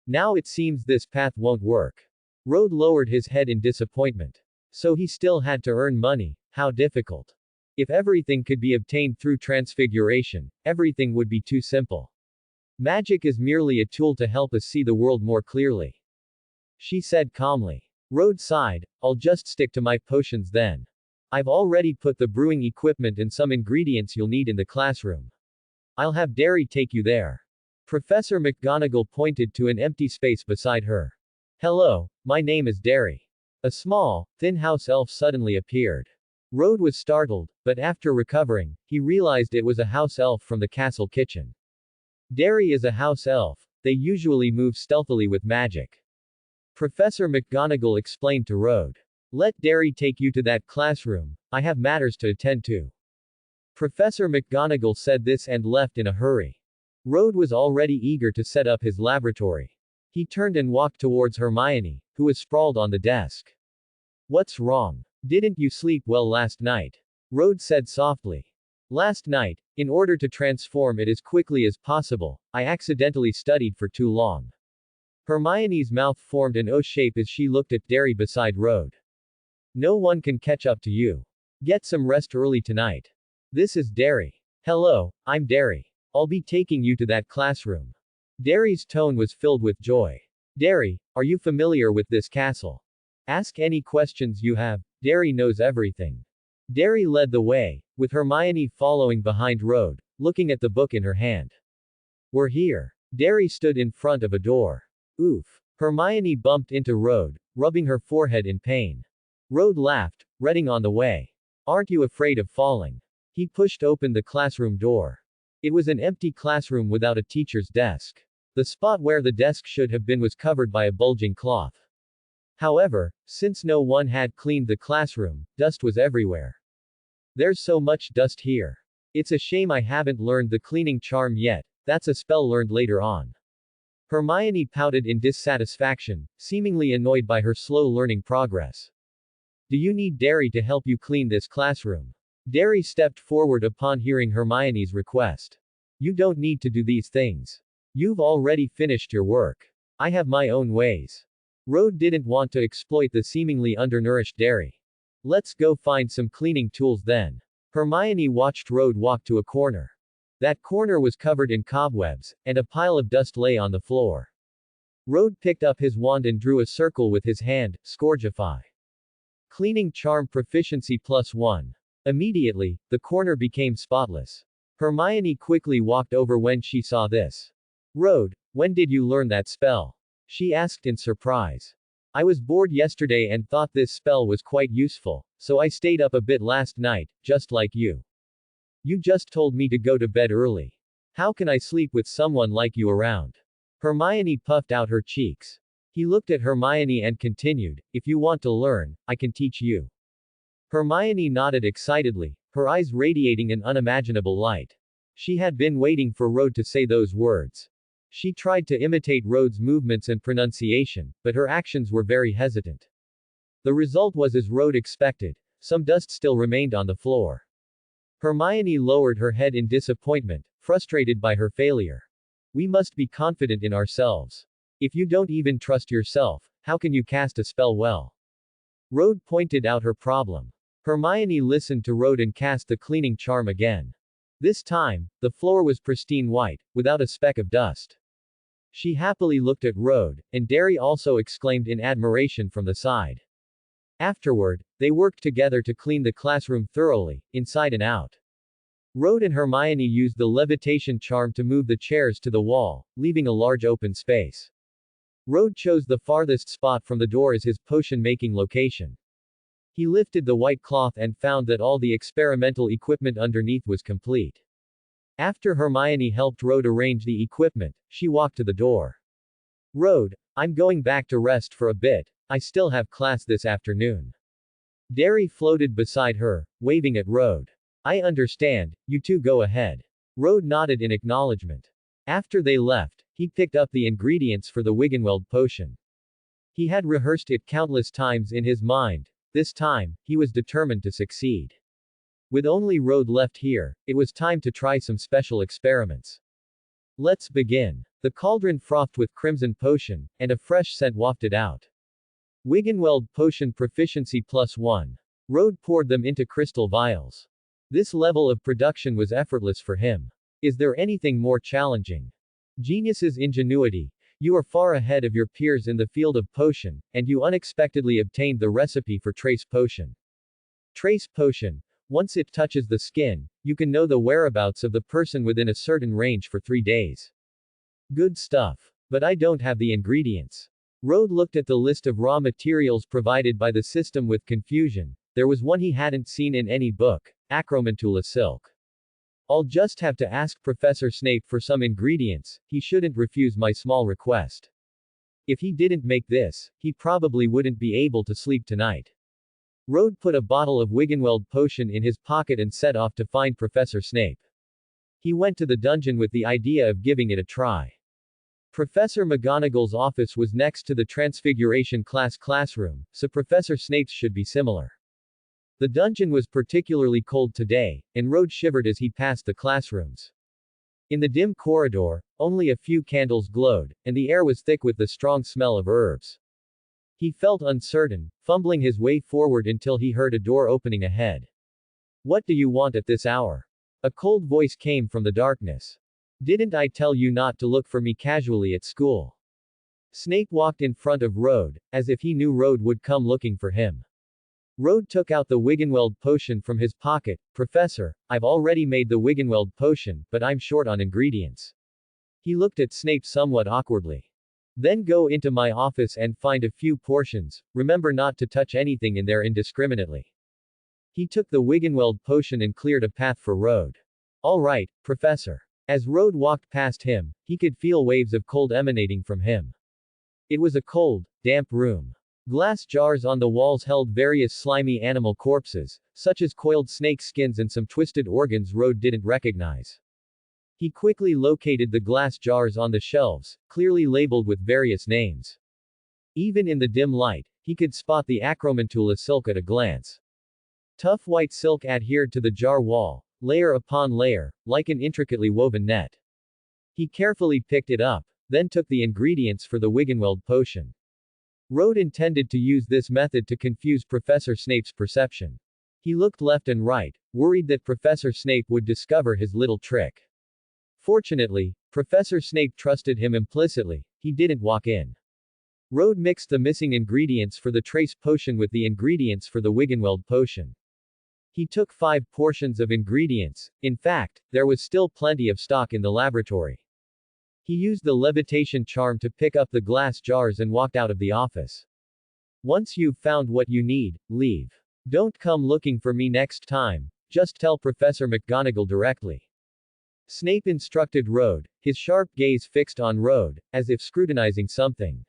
Now it seems this path won't work. Rode lowered his head in disappointment. So he still had to earn money. How difficult. If everything could be obtained through transfiguration, everything would be too simple. Magic is merely a tool to help us see the world more clearly. She said calmly. Rode sighed, I'll just stick to my potions then. I've already put the brewing equipment and some ingredients you'll need in the classroom. I'll have Derry take you there. Professor McGonagall pointed to an empty space beside her. Hello, my name is Derry. A small, thin house elf suddenly appeared. Rode was startled, but after recovering, he realized it was a house elf from the castle kitchen. Derry is a house elf. They usually move stealthily with magic. Professor McGonagall explained to Rode. Let Derry take you to that classroom. I have matters to attend to. Professor McGonagall said this and left in a hurry. Rode was already eager to set up his laboratory. He turned and walked towards Hermione, who was sprawled on the desk. What's wrong? Didn't you sleep well last night? Rode said softly. Last night, in order to transform it as quickly as possible, I accidentally studied for too long. Hermione's mouth formed an O shape as she looked at Derry beside Rode. No one can catch up to you. Get some rest early tonight. This is Derry. Hello, I'm Derry. I'll be taking you to that classroom. Derry's tone was filled with joy. Derry, are you familiar with this castle? Ask any questions you have, Derry knows everything. Derry led the way, with Hermione following behind Rode, looking at the book in her hand. We're here. Derry stood in front of a door. Oof. Hermione bumped into Rode, rubbing her forehead in pain. Rode laughed, reading on the way. Aren't you afraid of falling? He pushed open the classroom door. It was an empty classroom without a teacher's desk. The spot where the desk should have been was covered by a bulging cloth. However, since no one had cleaned the classroom, dust was everywhere. There's so much dust here. It's a shame I haven't learned the cleaning charm yet, that's a spell learned later on. Hermione pouted in dissatisfaction, seemingly annoyed by her slow learning progress. Do you need Derry to help you clean this classroom? Derry stepped forward upon hearing Hermione's request. You don't need to do these things. You've already finished your work. I have my own ways. Rode didn't want to exploit the seemingly undernourished Derry. Let's go find some cleaning tools then. Hermione watched Rode walk to a corner. That corner was covered in cobwebs, and a pile of dust lay on the floor. Rode picked up his wand and drew a circle with his hand, Scourgify. Cleaning charm proficiency +1. Immediately, the corner became spotless. Hermione quickly walked over when she saw this. Rode, when did you learn that spell? She asked in surprise. I was bored yesterday and thought this spell was quite useful, so I stayed up a bit last night, just like you. You just told me to go to bed early. How can I sleep with someone like you around? Hermione puffed out her cheeks. He looked at Hermione and continued, if you want to learn, I can teach you. Hermione nodded excitedly, her eyes radiating an unimaginable light. She had been waiting for Rode to say those words. She tried to imitate Rode's movements and pronunciation, but her actions were very hesitant. The result was as Rode expected, some dust still remained on the floor. Hermione lowered her head in disappointment, frustrated by her failure. We must be confident in ourselves. If you don't even trust yourself, how can you cast a spell well? Rode pointed out her problem. Hermione listened to Rode and cast the cleaning charm again. This time, the floor was pristine white, without a speck of dust. She happily looked at Rode, and Derry also exclaimed in admiration from the side. Afterward, they worked together to clean the classroom thoroughly, inside and out. Rode and Hermione used the levitation charm to move the chairs to the wall, leaving a large open space. Rode chose the farthest spot from the door as his potion-making location. He lifted the white cloth and found that all the experimental equipment underneath was complete. After Hermione helped Rode arrange the equipment, she walked to the door. Rode, I'm going back to rest for a bit, I still have class this afternoon. Derry floated beside her, waving at Rode. I understand, you two go ahead. Rode nodded in acknowledgement. After they left, he picked up the ingredients for the Wiggenweld potion. He had rehearsed it countless times in his mind. This time, he was determined to succeed. With only Rode left here, it was time to try some special experiments. Let's begin. The cauldron frothed with crimson potion, and a fresh scent wafted out. Wiggenweld potion proficiency +1. Rode poured them into crystal vials. This level of production was effortless for him. Is there anything more challenging? Genius's ingenuity. You are far ahead of your peers in the field of potion, and you unexpectedly obtained the recipe for trace potion. Trace potion. Once it touches the skin, you can know the whereabouts of the person within a certain range for 3 days. Good stuff. But I don't have the ingredients. Rode looked at the list of raw materials provided by the system with confusion. There was one he hadn't seen in any book, acromantula silk. I'll just have to ask Professor Snape for some ingredients, he shouldn't refuse my small request. If he didn't make this, he probably wouldn't be able to sleep tonight. Rode put a bottle of Wiggenweld potion in his pocket and set off to find Professor Snape. He went to the dungeon with the idea of giving it a try. Professor McGonagall's office was next to the Transfiguration classroom, so Professor Snape's should be similar. The dungeon was particularly cold today, and Rode shivered as he passed the classrooms. In the dim corridor, only a few candles glowed, and the air was thick with the strong smell of herbs. He felt uncertain, fumbling his way forward until he heard a door opening ahead. "What do you want at this hour?" A cold voice came from the darkness. "Didn't I tell you not to look for me casually at school?" Snape walked in front of Rode, as if he knew Rode would come looking for him. Rode took out the Wiggenweld potion from his pocket. "Professor, I've already made the Wiggenweld potion, but I'm short on ingredients." He looked at Snape somewhat awkwardly. "Then go into my office and find a few portions, remember not to touch anything in there indiscriminately." He took the Wiggenweld potion and cleared a path for Rode. "All right, Professor." As Rode walked past him, he could feel waves of cold emanating from him. It was a cold, damp room. Glass jars on the walls held various slimy animal corpses, such as coiled snake skins and some twisted organs Rode didn't recognize. He quickly located the glass jars on the shelves, clearly labeled with various names. Even in the dim light, he could spot the acromantula silk at a glance. Tough white silk adhered to the jar wall, layer upon layer, like an intricately woven net. He carefully picked it up, then took the ingredients for the Wiggenweld potion. Rode intended to use this method to confuse Professor Snape's perception. He looked left and right, worried that Professor Snape would discover his little trick. Fortunately, Professor Snape trusted him implicitly. He didn't walk in. Rode mixed the missing ingredients for the trace potion with the ingredients for the Wiggenweld potion. He took 5 portions of ingredients. In fact, there was still plenty of stock in the laboratory. He used the levitation charm to pick up the glass jars and walked out of the office. "Once you've found what you need, leave. Don't come looking for me next time, just tell Professor McGonagall directly." Snape instructed Rode, his sharp gaze fixed on Rode, as if scrutinizing something.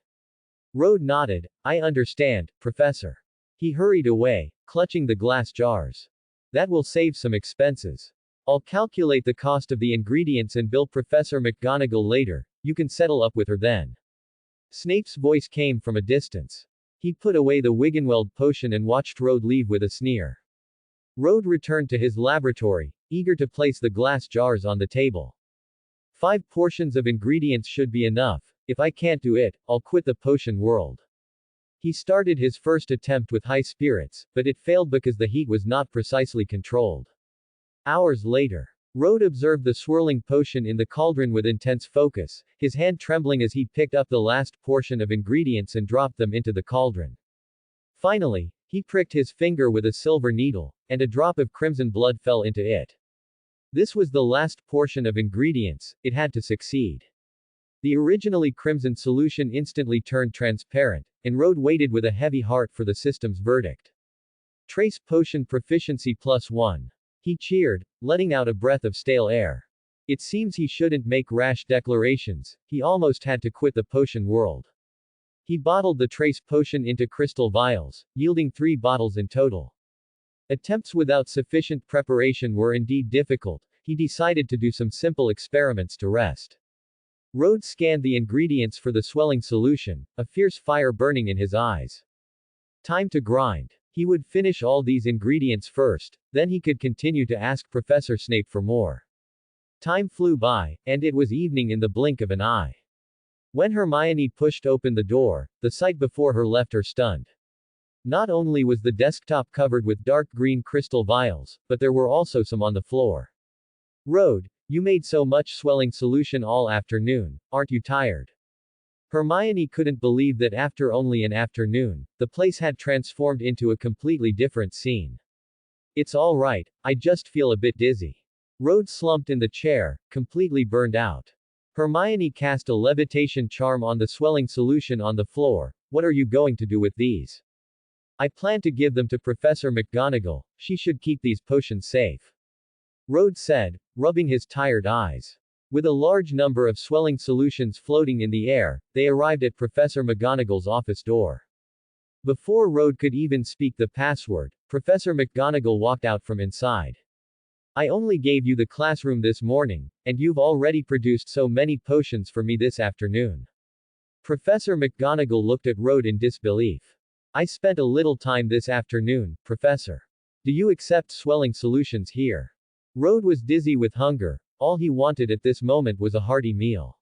Rode nodded. "I understand, Professor." He hurried away, clutching the glass jars. "That will save some expenses. I'll calculate the cost of the ingredients and bill Professor McGonagall later, you can settle up with her then." Snape's voice came from a distance. He put away the Wiggenweld potion and watched Rode leave with a sneer. Rode returned to his laboratory, eager to place the glass jars on the table. 5 portions of ingredients should be enough. If I can't do it, I'll quit the potion world. He started his first attempt with high spirits, but it failed because the heat was not precisely controlled. Hours later, Rode observed the swirling potion in the cauldron with intense focus, his hand trembling as he picked up the last portion of ingredients and dropped them into the cauldron. Finally, he pricked his finger with a silver needle, and a drop of crimson blood fell into it. This was the last portion of ingredients. It had to succeed. The originally crimson solution instantly turned transparent, and Rode waited with a heavy heart for the system's verdict. "Trace potion proficiency +1. He cheered, letting out a breath of stale air. It seems he shouldn't make rash declarations. He almost had to quit the potion world. He bottled the trace potion into crystal vials, yielding 3 bottles in total. Attempts without sufficient preparation were indeed difficult. He decided to do some simple experiments to rest. Rode scanned the ingredients for the swelling solution, a fierce fire burning in his eyes. Time to grind. He would finish all these ingredients first, then he could continue to ask Professor Snape for more. Time flew by, and it was evening in the blink of an eye. When Hermione pushed open the door, the sight before her left her stunned. Not only was the desktop covered with dark green crystal vials, but there were also some on the floor. "Rode, you made so much swelling solution all afternoon, aren't you tired?" Hermione couldn't believe that after only an afternoon, the place had transformed into a completely different scene. "It's all right, I just feel a bit dizzy." Rode slumped in the chair, completely burned out. Hermione cast a levitation charm on the swelling solution on the floor. "What are you going to do with these?" "I plan to give them to Professor McGonagall. She should keep these potions safe," Rode said, rubbing his tired eyes. With a large number of swelling solutions floating in the air, they arrived at Professor McGonagall's office door. Before Rode could even speak the password, Professor McGonagall walked out from inside. I only gave you the classroom this morning, and you've already produced so many potions for me this afternoon. Professor McGonagall looked at Rode in disbelief. I spent a little time this afternoon, Professor. Do you accept swelling solutions here? Rode was dizzy with hunger. All he wanted at this moment was a hearty meal.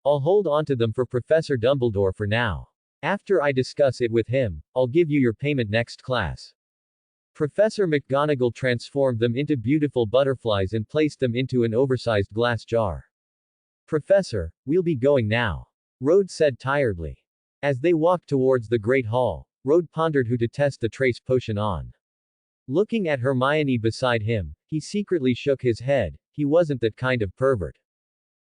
I'll hold on to them for Professor Dumbledore for now. After I discuss it with him, I'll give you your payment next class. Professor McGonagall transformed them into beautiful butterflies and placed them into an oversized glass jar. Professor, we'll be going now. Rode said tiredly. As they walked towards the Great Hall, Rode pondered who to test the trace potion on. Looking at Hermione beside him, he secretly shook his head. He wasn't that kind of pervert.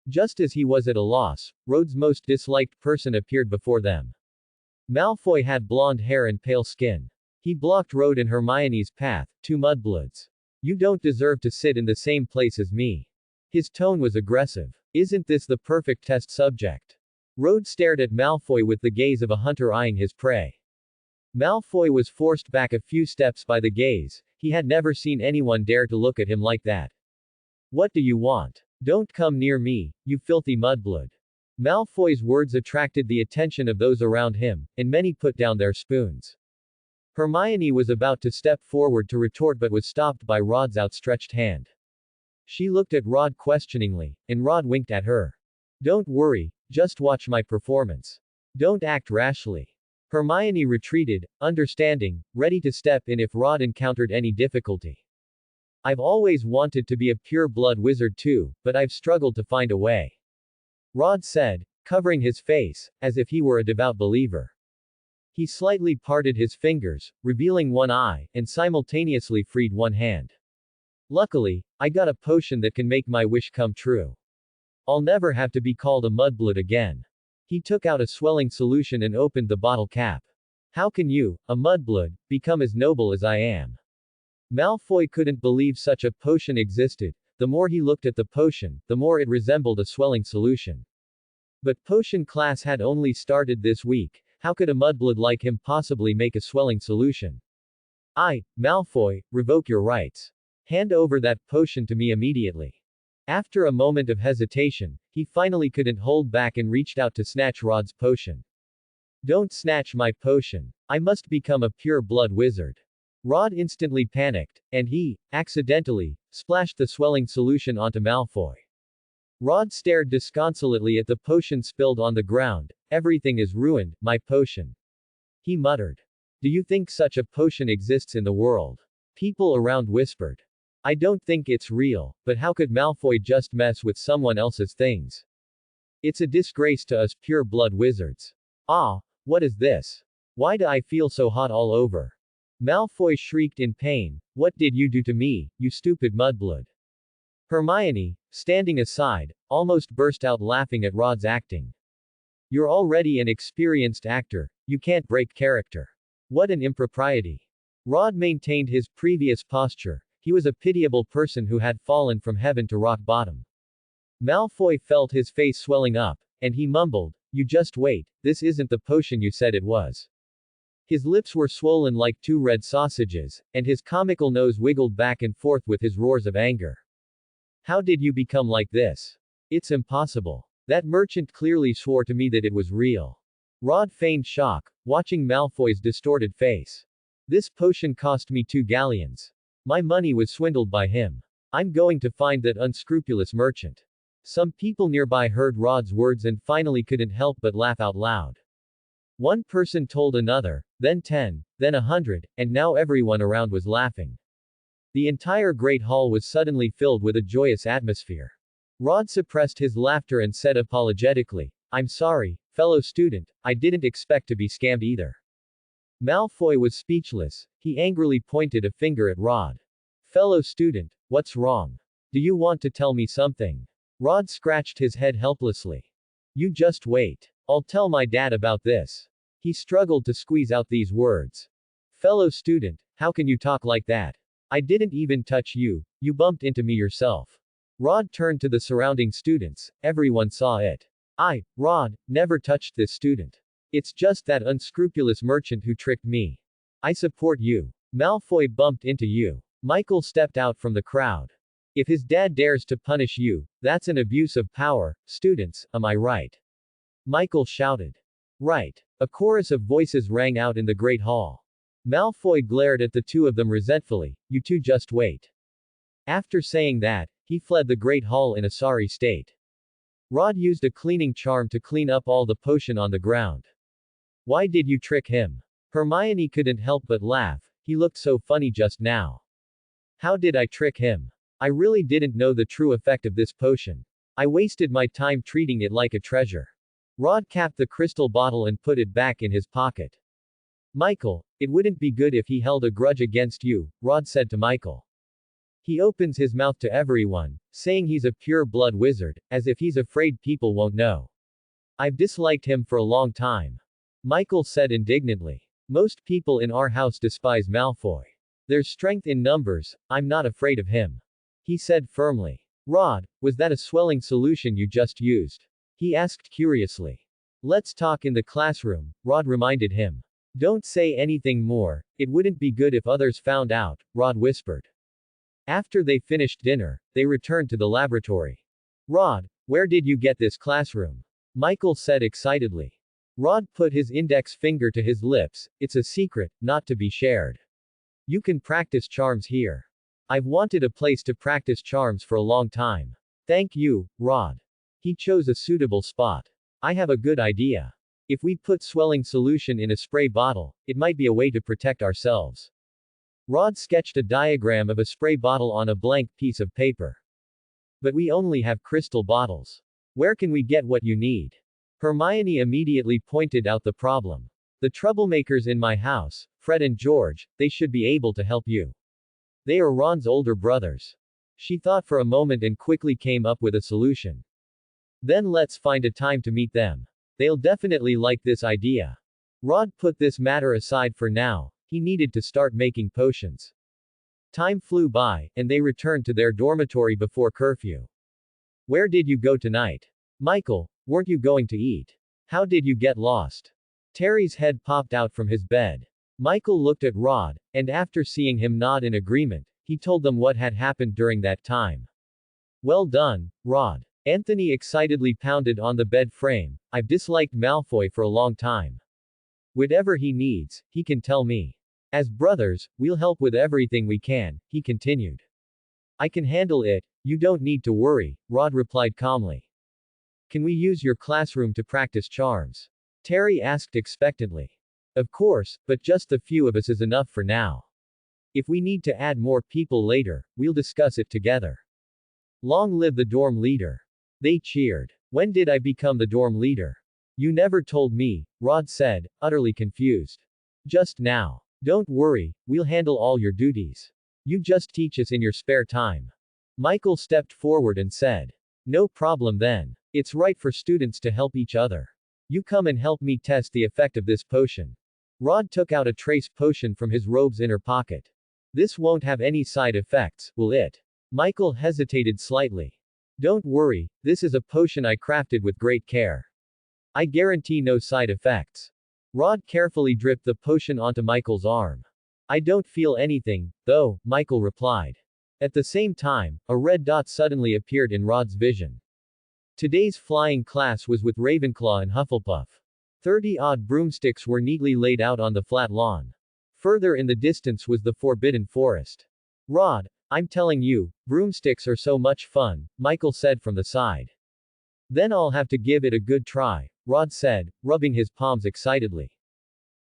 Just as he was at a loss, Rode's most disliked person appeared before them. Malfoy had blonde hair and pale skin. He blocked Rode and Hermione's path, two mudbloods. You don't deserve to sit in the same place as me. His tone was aggressive. Isn't this the perfect test subject? Rode stared at Malfoy with the gaze of a hunter eyeing his prey. Malfoy was forced back a few steps by the gaze. He had never seen anyone dare to look at him like that. What do you want? Don't come near me, you filthy mudblood. Malfoy's words attracted the attention of those around him, and many put down their spoons. Hermione was about to step forward to retort but was stopped by Rod's outstretched hand. She looked at Rod questioningly, and Rod winked at her. Don't worry, just watch my performance. Don't act rashly. Hermione retreated, understanding, ready to step in if Rod encountered any difficulty. I've always wanted to be a pure-blood wizard too, but I've struggled to find a way. Rod said, covering his face, as if he were a devout believer. He slightly parted his fingers, revealing one eye, and simultaneously freed one hand. Luckily, I got a potion that can make my wish come true. I'll never have to be called a mudblood again. He took out a swelling solution and opened the bottle cap. How can you, a mudblood, become as noble as I am? Malfoy couldn't believe such a potion existed. The more he looked at the potion, the more it resembled a swelling solution. But potion class had only started this week. How could a mudblood like him possibly make a swelling solution? Malfoy, revoke your rights. Hand over that potion to me immediately. After a moment of hesitation, he finally couldn't hold back and reached out to snatch Rod's potion. Don't snatch my potion. I must become a pure-blood wizard. Rod instantly panicked, and he, accidentally, splashed the swelling solution onto Malfoy. Rod stared disconsolately at the potion spilled on the ground. Everything is ruined, my potion. He muttered. Do you think such a potion exists in the world? People around whispered. I don't think it's real, but how could Malfoy just mess with someone else's things? It's a disgrace to us pure-blood wizards. What is this? Why do I feel so hot all over? Malfoy shrieked in pain. What did you do to me, you stupid mudblood? Hermione, standing aside, almost burst out laughing at Rod's acting. You're already an experienced actor, you can't break character. What an impropriety. Rod maintained his previous posture. He was a pitiable person who had fallen from heaven to rock bottom. Malfoy felt his face swelling up, and he mumbled, You just wait, this isn't the potion you said it was. His lips were swollen like two red sausages, and his comical nose wiggled back and forth with his roars of anger. How did you become like this? It's impossible. That merchant clearly swore to me that it was real. Rod feigned shock, watching Malfoy's distorted face. This potion cost me 2 galleons. My money was swindled by him. I'm going to find that unscrupulous merchant. Some people nearby heard Rod's words and finally couldn't help but laugh out loud. One person told another, then 10, then 100, and now everyone around was laughing. The entire Great Hall was suddenly filled with a joyous atmosphere. Rod suppressed his laughter and said apologetically, I'm sorry, fellow student, I didn't expect to be scammed either. Malfoy was speechless. He angrily pointed a finger at Rod. Fellow student, what's wrong? Do you want to tell me something? Rod scratched his head helplessly. You just wait. I'll tell my dad about this. He struggled to squeeze out these words. Fellow student, how can you talk like that? I didn't even touch you, you bumped into me yourself. Rod turned to the surrounding students, everyone saw it. Rod, never touched this student. It's just that unscrupulous merchant who tricked me. I support you. Malfoy bumped into you. Michael stepped out from the crowd. If his dad dares to punish you, that's an abuse of power, students, am I right? Michael shouted. Right. A chorus of voices rang out in the Great Hall. Malfoy glared at the two of them resentfully. You two just wait. After saying that, he fled the Great Hall in a sorry state. Rod used a cleaning charm to clean up all the potion on the ground. Why did you trick him? Hermione couldn't help but laugh. He looked so funny just now. How did I trick him? I really didn't know the true effect of this potion. I wasted my time treating it like a treasure. Rod capped the crystal bottle and put it back in his pocket. Michael, it wouldn't be good if he held a grudge against you, Rod said to Michael. He opens his mouth to everyone, saying he's a pure-blood wizard, as if he's afraid people won't know. I've disliked him for a long time. Michael said indignantly. Most people in our house despise Malfoy. There's strength in numbers, I'm not afraid of him. He said firmly. Rod, was that a swelling solution you just used? He asked curiously. Let's talk in the classroom, Rod reminded him. Don't say anything more, it wouldn't be good if others found out, Rod whispered. After they finished dinner, they returned to the laboratory. Rod, where did you get this classroom? Michael said excitedly. Rod put his index finger to his lips. It's a secret, not to be shared. You can practice charms here. I've wanted a place to practice charms for a long time. Thank you, Rod. He chose a suitable spot. I have a good idea. If we put swelling solution in a spray bottle, it might be a way to protect ourselves. Rod sketched a diagram of a spray bottle on a blank piece of paper. But we only have crystal bottles. Where can we get what you need? Hermione immediately pointed out the problem. The troublemakers in my house, Fred and George, they should be able to help you. They are Ron's older brothers. She thought for a moment and quickly came up with a solution. Then let's find a time to meet them. They'll definitely like this idea. Rod put this matter aside for now. He needed to start making potions. Time flew by, and they returned to their dormitory before curfew. Where did you go tonight? Michael, weren't you going to eat? How did you get lost? Terry's head popped out from his bed. Michael looked at Rod, and after seeing him nod in agreement, he told them what had happened during that time. Well done, Rod. Anthony excitedly pounded on the bed frame. I've disliked Malfoy for a long time. Whatever he needs, he can tell me. As brothers, we'll help with everything we can, he continued. I can handle it, you don't need to worry, Rod replied calmly. Can we use your classroom to practice charms? Terry asked expectantly. Of course, but just a few of us is enough for now. If we need to add more people later, we'll discuss it together. Long live the dorm leader. They cheered. When did I become the dorm leader? You never told me, Rod said, utterly confused. Just now. Don't worry, we'll handle all your duties. You just teach us in your spare time. Michael stepped forward and said. No problem then. It's right for students to help each other. You come and help me test the effect of this potion. Rod took out a trace potion from his robe's inner pocket. This won't have any side effects, will it? Michael hesitated slightly. Don't worry, this is a potion I crafted with great care. I guarantee no side effects. Rod carefully dripped the potion onto Michael's arm. I don't feel anything, though, Michael replied. At the same time, a red dot suddenly appeared in Rod's vision. Today's flying class was with Ravenclaw and Hufflepuff. 30-odd broomsticks were neatly laid out on the flat lawn. Further in the distance was the Forbidden Forest. Rod, I'm telling you, broomsticks are so much fun, Michael said from the side. Then I'll have to give it a good try, Rod said, rubbing his palms excitedly.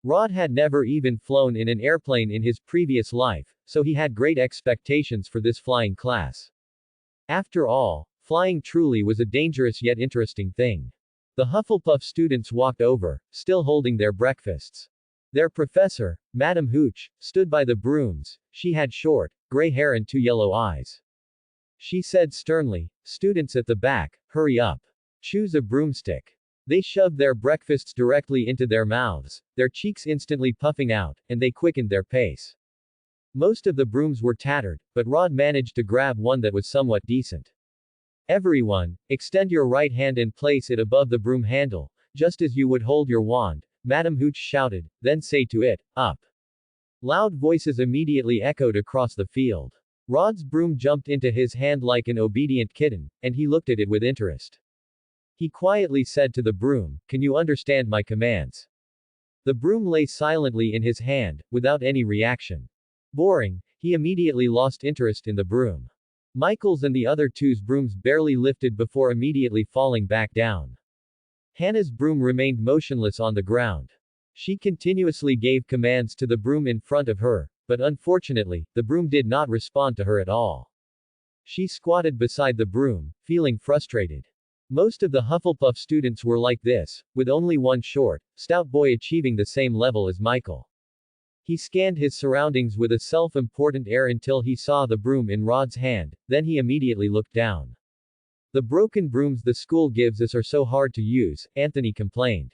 Rod had never even flown in an airplane in his previous life, so he had great expectations for this flying class. After all, flying truly was a dangerous yet interesting thing. The Hufflepuff students walked over, still holding their breakfasts. Their professor, Madame Hooch, stood by the brooms. She had short, gray hair and 2 yellow eyes. She said sternly, students at the back, hurry up. Choose a broomstick. They shoved their breakfasts directly into their mouths, their cheeks instantly puffing out, and they quickened their pace. Most of the brooms were tattered, but Rod managed to grab one that was somewhat decent. Everyone, extend your right hand and place it above the broom handle, just as you would hold your wand, Madam Hooch shouted, then say to it, up. Loud voices immediately echoed across the field. Rod's broom jumped into his hand like an obedient kitten, and he looked at it with interest. He quietly said to the broom, can you understand my commands? The broom lay silently in his hand, without any reaction. Boring, he immediately lost interest in the broom. Michael's and the other two's brooms barely lifted before immediately falling back down. Hannah's broom remained motionless on the ground. She continuously gave commands to the broom in front of her, but unfortunately, the broom did not respond to her at all. She squatted beside the broom, feeling frustrated. Most of the Hufflepuff students were like this, with only one short, stout boy achieving the same level as Michael. He scanned his surroundings with a self-important air until he saw the broom in Rod's hand, then he immediately looked down. The broken brooms the school gives us are so hard to use, Anthony complained.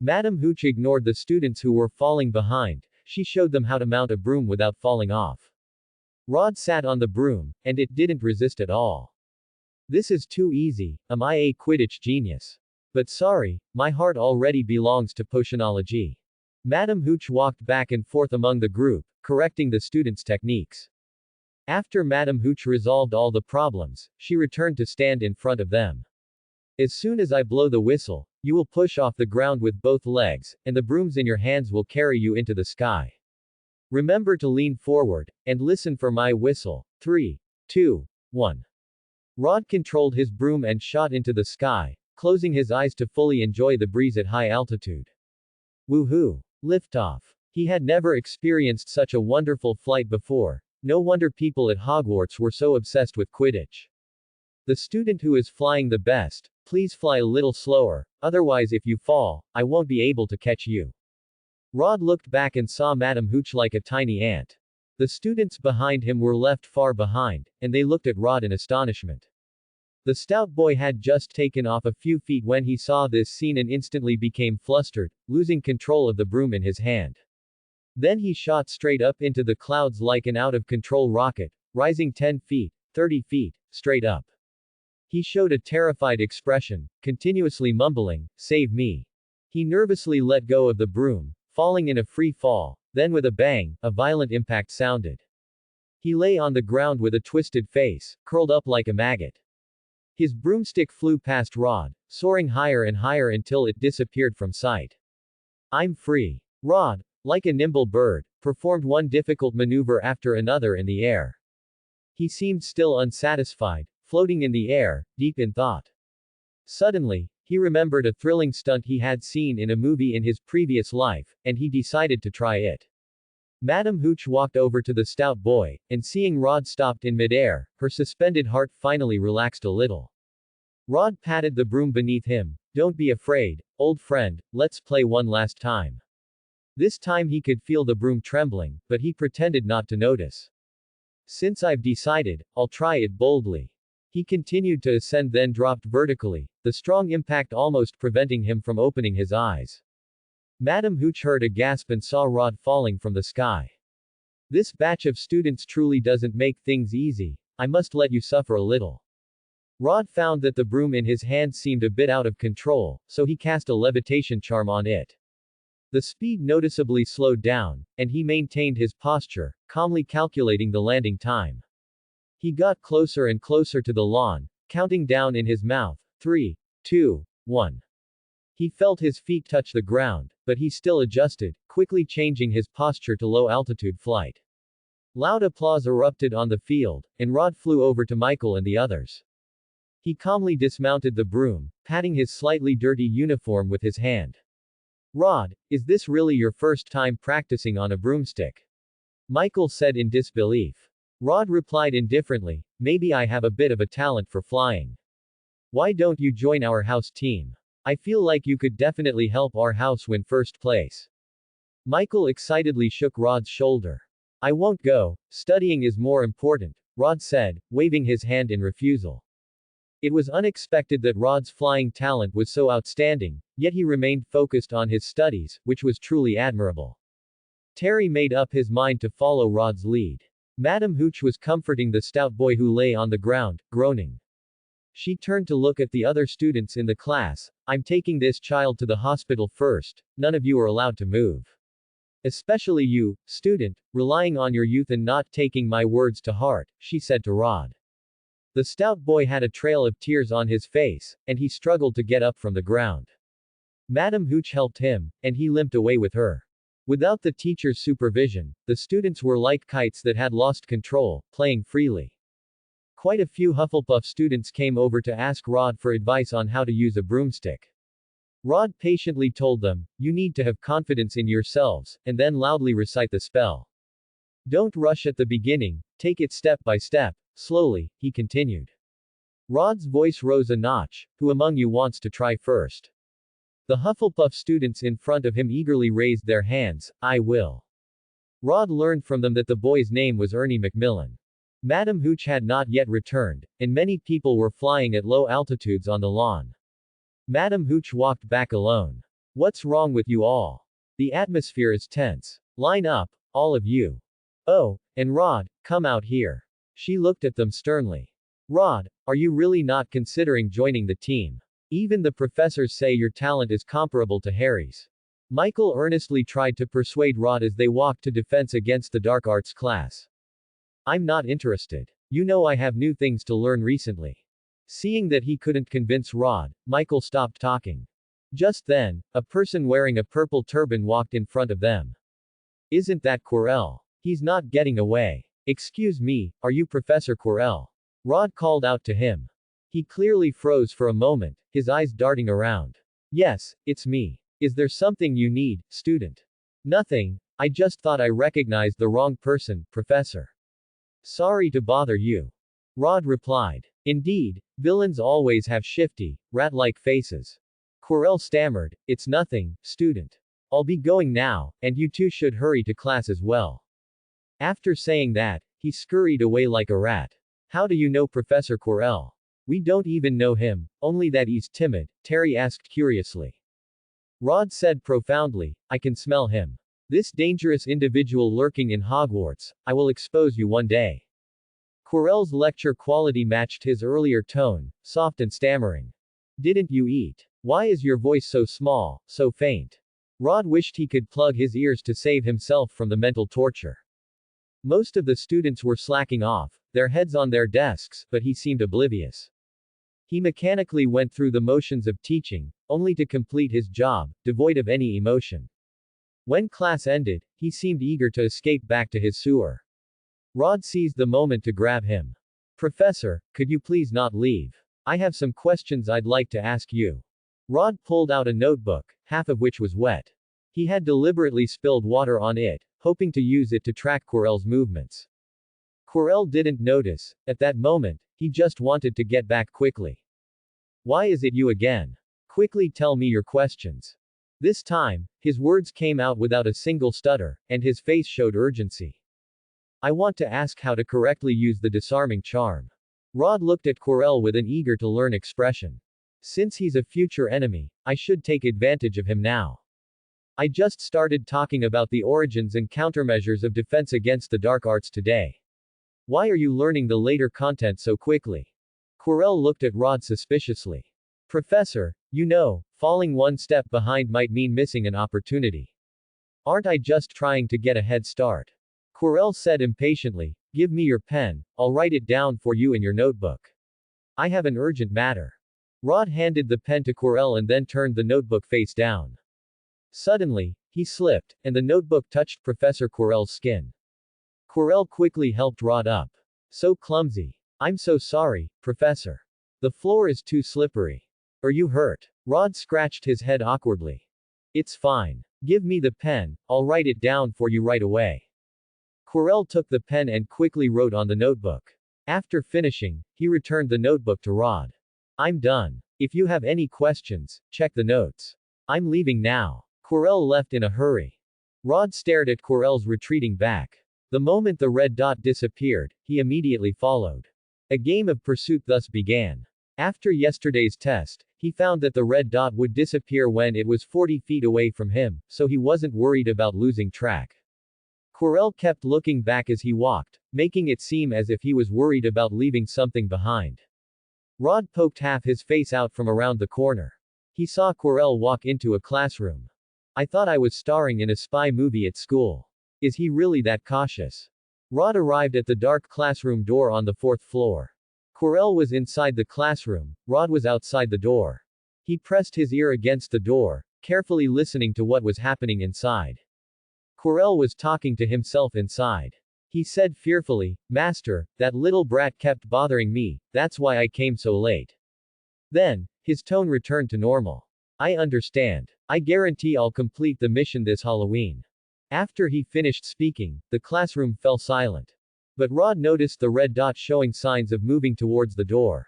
Madam Hooch ignored the students who were falling behind. She showed them how to mount a broom without falling off. Rod sat on the broom, and it didn't resist at all. This is too easy, am I a Quidditch genius? But sorry, my heart already belongs to potionology. Madam Hooch walked back and forth among the group, correcting the students' techniques. After Madam Hooch resolved all the problems, she returned to stand in front of them. As soon as I blow the whistle, you will push off the ground with both legs, and the brooms in your hands will carry you into the sky. Remember to lean forward, and listen for my whistle. 3, 2, 1. Rod controlled his broom and shot into the sky, closing his eyes to fully enjoy the breeze at high altitude. Woohoo! Liftoff. He had never experienced such a wonderful flight before. No wonder people at Hogwarts were so obsessed with Quidditch. The student who is flying the best, please fly a little slower, otherwise if you fall, I won't be able to catch you. Rod looked back and saw Madam Hooch like a tiny ant. The students behind him were left far behind, and they looked at Rod in astonishment. The stout boy had just taken off a few feet when he saw this scene and instantly became flustered, losing control of the broom in his hand. Then he shot straight up into the clouds like an out-of-control rocket, rising 10 feet, 30 feet, straight up. He showed a terrified expression, continuously mumbling, "Save me." He nervously let go of the broom, falling in a free fall, then with a bang, a violent impact sounded. He lay on the ground with a twisted face, curled up like a maggot. His broomstick flew past Rod, soaring higher and higher until it disappeared from sight. I'm free. Rod, like a nimble bird, performed one difficult maneuver after another in the air. He seemed still unsatisfied, floating in the air, deep in thought. Suddenly, he remembered a thrilling stunt he had seen in a movie in his previous life, and he decided to try it. Madam Hooch walked over to the stout boy, and seeing Rod stopped in midair, her suspended heart finally relaxed a little. Rod patted the broom beneath him. Don't be afraid, old friend, let's play one last time. This time he could feel the broom trembling, but he pretended not to notice. Since I've decided, I'll try it boldly. He continued to ascend, then dropped vertically, the strong impact almost preventing him from opening his eyes. Madam Hooch heard a gasp and saw Rod falling from the sky. This batch of students truly doesn't make things easy. I must let you suffer a little. Rod found that the broom in his hand seemed a bit out of control, so he cast a levitation charm on it. The speed noticeably slowed down, and he maintained his posture, calmly calculating the landing time. He got closer and closer to the lawn, counting down in his mouth, 3, 2, 1. He felt his feet touch the ground, but he still adjusted, quickly changing his posture to low-altitude flight. Loud applause erupted on the field, and Rod flew over to Michael and the others. He calmly dismounted the broom, patting his slightly dirty uniform with his hand. Rod, is this really your first time practicing on a broomstick? Michael said in disbelief. Rod replied indifferently, maybe I have a bit of a talent for flying. Why don't you join our house team? I feel like you could definitely help our house win first place. Michael excitedly shook Rod's shoulder. I won't go, studying is more important, Rod said, waving his hand in refusal. It was unexpected that Rod's flying talent was so outstanding, yet he remained focused on his studies, which was truly admirable. Terry made up his mind to follow Rod's lead. Madam Hooch was comforting the stout boy who lay on the ground, groaning. She turned to look at the other students in the class. I'm taking this child to the hospital first. None of you are allowed to move. Especially you, student, relying on your youth and not taking my words to heart, she said to Rod. The stout boy had a trail of tears on his face, and he struggled to get up from the ground. Madam Hooch helped him, and he limped away with her. Without the teacher's supervision, the students were like kites that had lost control, playing freely. Quite a few Hufflepuff students came over to ask Rod for advice on how to use a broomstick. Rod patiently told them, "You need to have confidence in yourselves," and then loudly recite the spell. "Don't rush at the beginning, take it step by step, slowly," he continued. Rod's voice rose a notch. "Who among you wants to try first?" The Hufflepuff students in front of him eagerly raised their hands. "I will." Rod learned from them that the boy's name was Ernie Macmillan. Madam Hooch had not yet returned, and many people were flying at low altitudes on the lawn. Madam Hooch walked back alone. "What's wrong with you all? The atmosphere is tense. Line up, all of you. Oh, and Rod, come out here." She looked at them sternly. "Rod, are you really not considering joining the team? Even the professors say your talent is comparable to Harry's." Michael earnestly tried to persuade Rod as they walked to Defense Against the Dark Arts class. "I'm not interested. You know I have new things to learn recently." Seeing that he couldn't convince Rod, Michael stopped talking. Just then, a person wearing a purple turban walked in front of them. "Isn't that Quirrell? He's not getting away." "Excuse me, are you Professor Quirrell?" Rod called out to him. He clearly froze for a moment, his eyes darting around. "Yes, it's me. Is there something you need, student?" "Nothing, I just thought I recognized the wrong person, Professor." "Sorry to bother you." Rod replied. Indeed, villains always have shifty, rat-like faces. Quirrell stammered, "It's nothing, student. I'll be going now, and you two should hurry to class as well." After saying that, he scurried away like a rat. "How do you know Professor Quirrell?" "We don't even know him, only that he's timid," Terry asked curiously. Rod said profoundly, "I can smell him. This dangerous individual lurking in Hogwarts. I will expose you one day." Quirrell's lecture quality matched his earlier tone, soft and stammering. "Didn't you eat? Why is your voice so small, so faint?" Rod wished he could plug his ears to save himself from the mental torture. Most of the students were slacking off, their heads on their desks, but he seemed oblivious. He mechanically went through the motions of teaching, only to complete his job, devoid of any emotion. When class ended, he seemed eager to escape back to his sewer. Rod seized the moment to grab him. "Professor, could you please not leave? I have some questions I'd like to ask you." Rod pulled out a notebook, half of which was wet. He had deliberately spilled water on it, hoping to use it to track Quirrell's movements. Quirrell didn't notice. At that moment, he just wanted to get back quickly. "Why is it you again? Quickly tell me your questions." This time, his words came out without a single stutter, and his face showed urgency. "I want to ask how to correctly use the disarming charm." Rod looked at Quirrell with an eager-to-learn expression. "Since he's a future enemy, I should take advantage of him now. I just started talking about the origins and countermeasures of Defense Against the Dark Arts today. Why are you learning the later content so quickly?" Quirrell looked at Rod suspiciously. "Professor, you know, falling one step behind might mean missing an opportunity. Aren't I just trying to get a head start?" Quirrell said impatiently, "Give me your pen, I'll write it down for you in your notebook. I have an urgent matter." Rod handed the pen to Quirrell and then turned the notebook face down. Suddenly, he slipped, and the notebook touched Professor Quirrell's skin. Quirrell quickly helped Rod up. "So clumsy. I'm so sorry, Professor. The floor is too slippery. Are you hurt?" Rod scratched his head awkwardly. "It's fine. Give me the pen, I'll write it down for you right away." Quirrell took the pen and quickly wrote on the notebook. After finishing, he returned the notebook to Rod. "I'm done. If you have any questions, check the notes. I'm leaving now." Quirrell left in a hurry. Rod stared at Quirrell's retreating back. The moment the red dot disappeared, he immediately followed. A game of pursuit thus began. After yesterday's test, he found that the red dot would disappear when it was 40 feet away from him, so he wasn't worried about losing track. Quirrell kept looking back as he walked, making it seem as if he was worried about leaving something behind. Rod poked half his face out from around the corner. He saw Quirrell walk into a classroom. I thought I was starring in a spy movie at school. Is he really that cautious? Rod arrived at the dark classroom door on the 4th floor. Quirrell was inside the classroom, Rod was outside the door. He pressed his ear against the door, carefully listening to what was happening inside. Quirrell was talking to himself inside. He said fearfully, "Master, that little brat kept bothering me, that's why I came so late." Then, his tone returned to normal. "I understand. I guarantee I'll complete the mission this Halloween." After he finished speaking, the classroom fell silent. But Rod noticed the red dot showing signs of moving towards the door.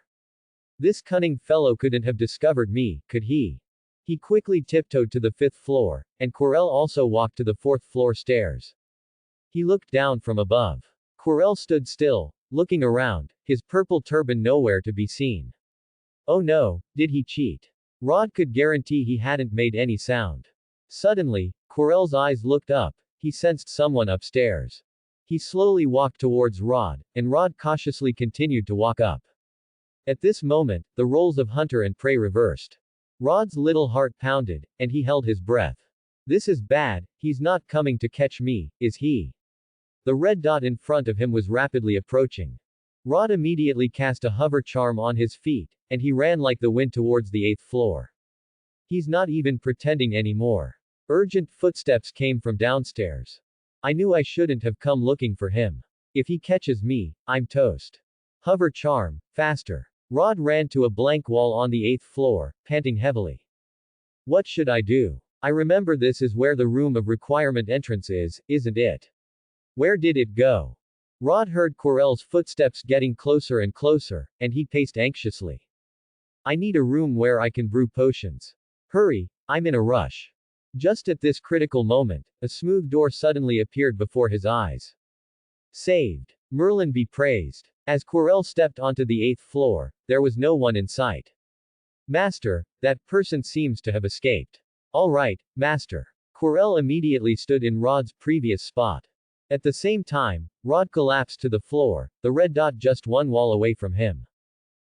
This cunning fellow couldn't have discovered me, could he? He quickly tiptoed to the 5th floor, and Quirrell also walked to the 4th floor stairs. He looked down from above. Quirrell stood still, looking around, his purple turban nowhere to be seen. Oh no, did he cheat? Rod could guarantee he hadn't made any sound. Suddenly, Quirrell's eyes looked up, he sensed someone upstairs. He slowly walked towards Rod, and Rod cautiously continued to walk up. At this moment, the roles of hunter and prey reversed. Rod's little heart pounded, and he held his breath. This is bad, he's not coming to catch me, is he? The red dot in front of him was rapidly approaching. Rod immediately cast a hover charm on his feet, and he ran like the wind towards the 8th floor. He's not even pretending anymore. Urgent footsteps came from downstairs. I knew I shouldn't have come looking for him. If he catches me, I'm toast. Hover charm, faster. Rod ran to a blank wall on the 8th floor, panting heavily. What should I do? I remember this is where the room of requirement entrance is, isn't it? Where did it go? Rod heard Quirrell's footsteps getting closer and closer, and he paced anxiously. I need a room where I can brew potions. Hurry, I'm in a rush. Just at this critical moment, a smooth door suddenly appeared before his eyes. Saved. Merlin be praised. As Quirrell stepped onto the 8th floor, there was no one in sight. Master, that person seems to have escaped. All right, Master. Quirrell immediately stood in Rod's previous spot. At the same time, Rod collapsed to the floor, the red dot just one wall away from him.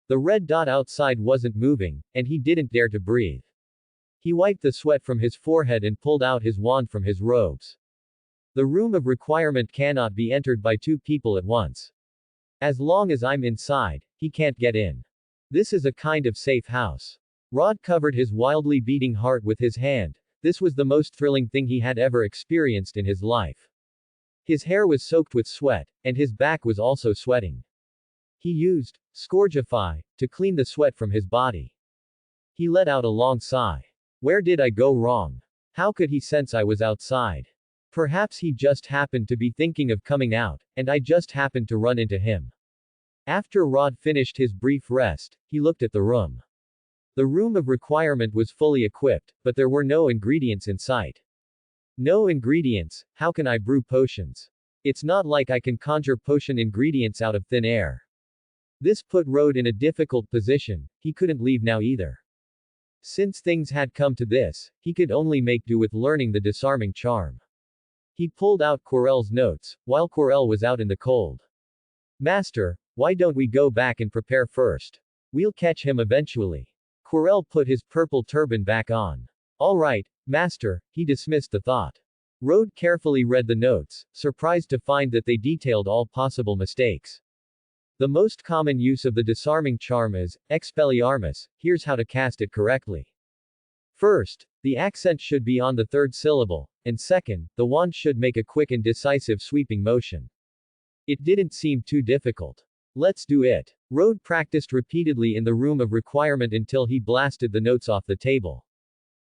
The red dot outside wasn't moving, and he didn't dare to breathe. He wiped the sweat from his forehead and pulled out his wand from his robes. The room of requirement cannot be entered by two people at once. As long as I'm inside, he can't get in. This is a kind of safe house. Rod covered his wildly beating heart with his hand. This was the most thrilling thing he had ever experienced in his life. His hair was soaked with sweat, and his back was also sweating. He used Scourgify to clean the sweat from his body. He let out a long sigh. Where did I go wrong? How could he sense I was outside? Perhaps he just happened to be thinking of coming out, and I just happened to run into him. After Rod finished his brief rest, he looked at the room. The room of requirement was fully equipped, but there were no ingredients in sight. No ingredients, how can I brew potions? It's not like I can conjure potion ingredients out of thin air. This put Rod in a difficult position, he couldn't leave now either. Since things had come to this, he could only make do with learning the disarming charm. He pulled out Quirrell's notes, while Quirrell was out in the cold. Master, why don't we go back and prepare first? We'll catch him eventually. Quirrell put his purple turban back on. All right, Master, he dismissed the thought. Rod carefully read the notes, surprised to find that they detailed all possible mistakes. The most common use of the disarming charm is Expelliarmus. Here's how to cast it correctly. First, the accent should be on the 3rd syllable, and second, the wand should make a quick and decisive sweeping motion. It didn't seem too difficult. Let's do it. Rod practiced repeatedly in the room of requirement until he blasted the notes off the table.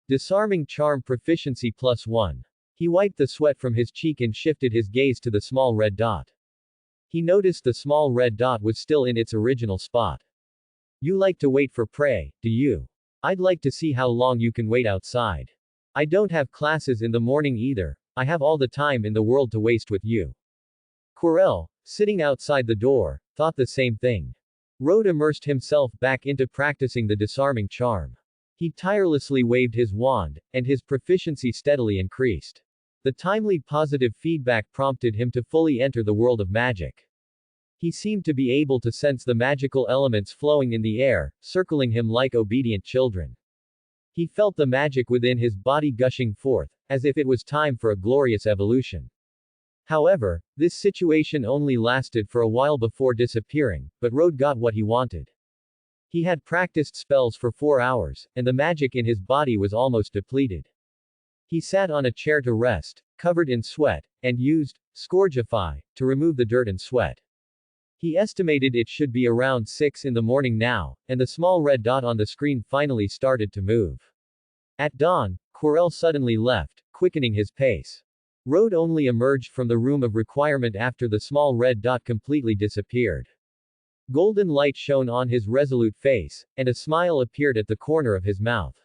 Disarming charm proficiency +1. He wiped the sweat from his cheek and shifted his gaze to the small red dot. He noticed the small red dot was still in its original spot. You like to wait for prey, do you? I'd like to see how long you can wait outside. I don't have classes in the morning either, I have all the time in the world to waste with you. Quirrell, sitting outside the door, thought the same thing. Rod immersed himself back into practicing the disarming charm. He tirelessly waved his wand, and his proficiency steadily increased. The timely positive feedback prompted him to fully enter the world of magic. He seemed to be able to sense the magical elements flowing in the air, circling him like obedient children. He felt the magic within his body gushing forth, as if it was time for a glorious evolution. However, this situation only lasted for a while before disappearing, but Rode got what he wanted. He had practiced spells for 4 hours, and the magic in his body was almost depleted. He sat on a chair to rest, covered in sweat, and used Scourgify to remove the dirt and sweat. He estimated it should be around 6 in the morning now, and the small red dot on the screen finally started to move. At dawn, Quirrell suddenly left, quickening his pace. Rode only emerged from the room of requirement after the small red dot completely disappeared. Golden light shone on his resolute face, and a smile appeared at the corner of his mouth.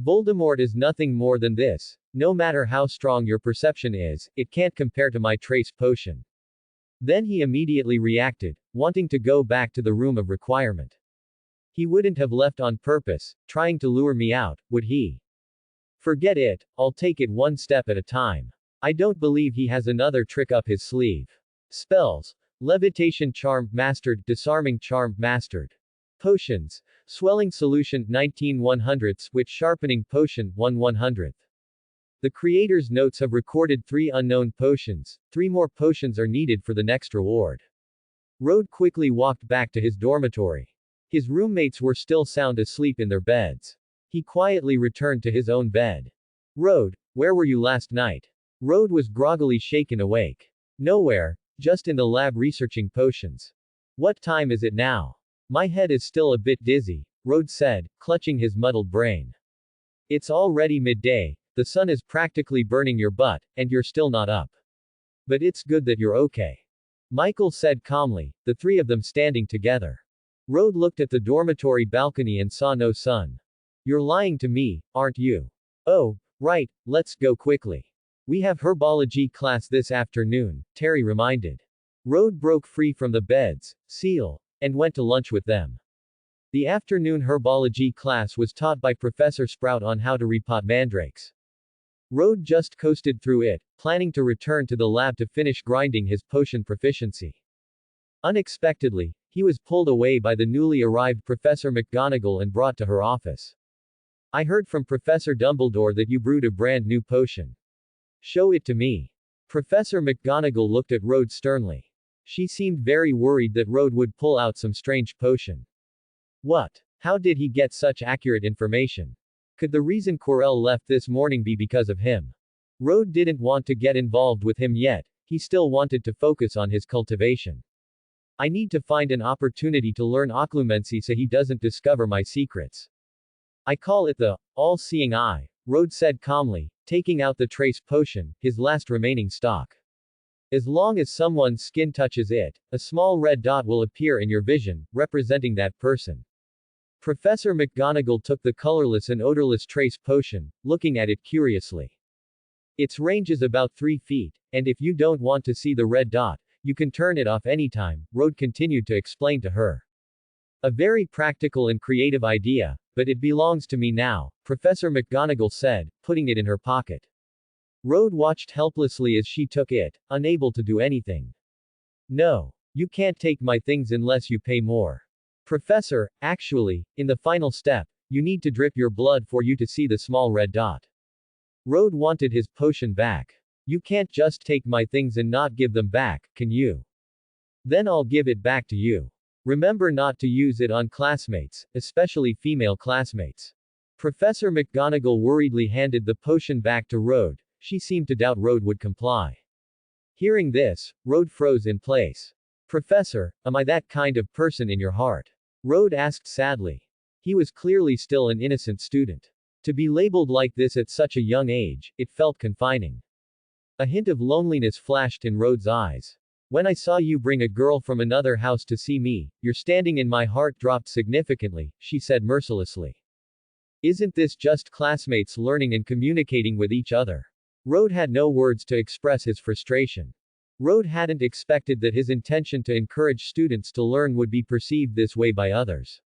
Voldemort is nothing more than this. No matter how strong your perception is, it can't compare to my trace potion. Then he immediately reacted, wanting to go back to the room of requirement. He wouldn't have left on purpose, trying to lure me out, would he? Forget it, I'll take it one step at a time. I don't believe he has another trick up his sleeve. Spells. Levitation charm mastered, disarming charm mastered. Potions. Swelling solution 19/100ths, which sharpening potion 1/100th. The creator's notes have recorded 3 unknown potions. 3 more potions are needed for the next reward. Rode quickly walked back to his dormitory. His roommates were still sound asleep in their beds. He quietly returned to his own bed. Rode, where were you last night? Rode was groggily shaken awake. Nowhere, just in the lab researching potions. What time is it now? My head is still a bit dizzy, Rode said, clutching his muddled brain. It's already midday. The sun is practically burning your butt, and you're still not up. But it's good that you're okay. Michael said calmly, the 3 of them standing together. Rode looked at the dormitory balcony and saw no sun. You're lying to me, aren't you? Oh, right, let's go quickly. We have herbology class this afternoon, Terry reminded. Rode broke free from the bed's seal, and went to lunch with them. The afternoon herbology class was taught by Professor Sprout on how to repot mandrakes. Rode just coasted through it, planning to return to the lab to finish grinding his potion proficiency. Unexpectedly, he was pulled away by the newly arrived Professor McGonagall and brought to her office. I heard from Professor Dumbledore that you brewed a brand new potion. Show it to me. Professor McGonagall looked at Rode sternly. She seemed very worried that Rode would pull out some strange potion. What? How did he get such accurate information? Could the reason Quirrell left this morning be because of him? Rode didn't want to get involved with him yet, he still wanted to focus on his cultivation. I need to find an opportunity to learn occlumency so he doesn't discover my secrets. I call it the all-seeing eye, Rode said calmly, taking out the trace potion, his last remaining stock. As long as someone's skin touches it, a small red dot will appear in your vision, representing that person. Professor McGonagall took the colorless and odorless trace potion, looking at it curiously. Its range is about 3 feet, and if you don't want to see the red dot, you can turn it off anytime, Rode continued to explain to her. A very practical and creative idea, but it belongs to me now, Professor McGonagall said, putting it in her pocket. Rode watched helplessly as she took it, unable to do anything. No. You can't take my things unless you pay more. Professor, actually, in the final step, you need to drip your blood for you to see the small red dot. Rode wanted his potion back. You can't just take my things and not give them back, can you? Then I'll give it back to you. Remember not to use it on classmates, especially female classmates. Professor McGonagall worriedly handed the potion back to Rode. She seemed to doubt Rode would comply. Hearing this, Rode froze in place. Professor, am I that kind of person in your heart? Rode asked sadly. He was clearly still an innocent student. To be labeled like this at such a young age, it felt confining. A hint of loneliness flashed in Rode's eyes. When I saw you bring a girl from another house to see me, your standing in my heart dropped significantly, she said mercilessly. Isn't this just classmates learning and communicating with each other? Rode had no words to express his frustration. Rode hadn't expected that his intention to encourage students to learn would be perceived this way by others.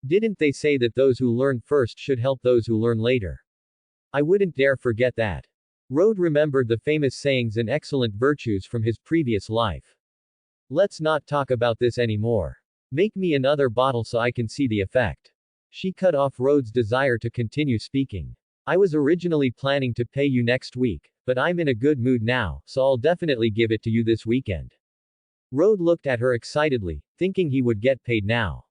Didn't they say that those who learn first should help those who learn later? I wouldn't dare forget that. Rode remembered the famous sayings and excellent virtues from his previous life. Let's not talk about this anymore. Make me another bottle so I can see the effect. She cut off Rhodes' desire to continue speaking. I was originally planning to pay you next week, but I'm in a good mood now, so I'll definitely give it to you this weekend. Rhodes looked at her excitedly, thinking he would get paid now.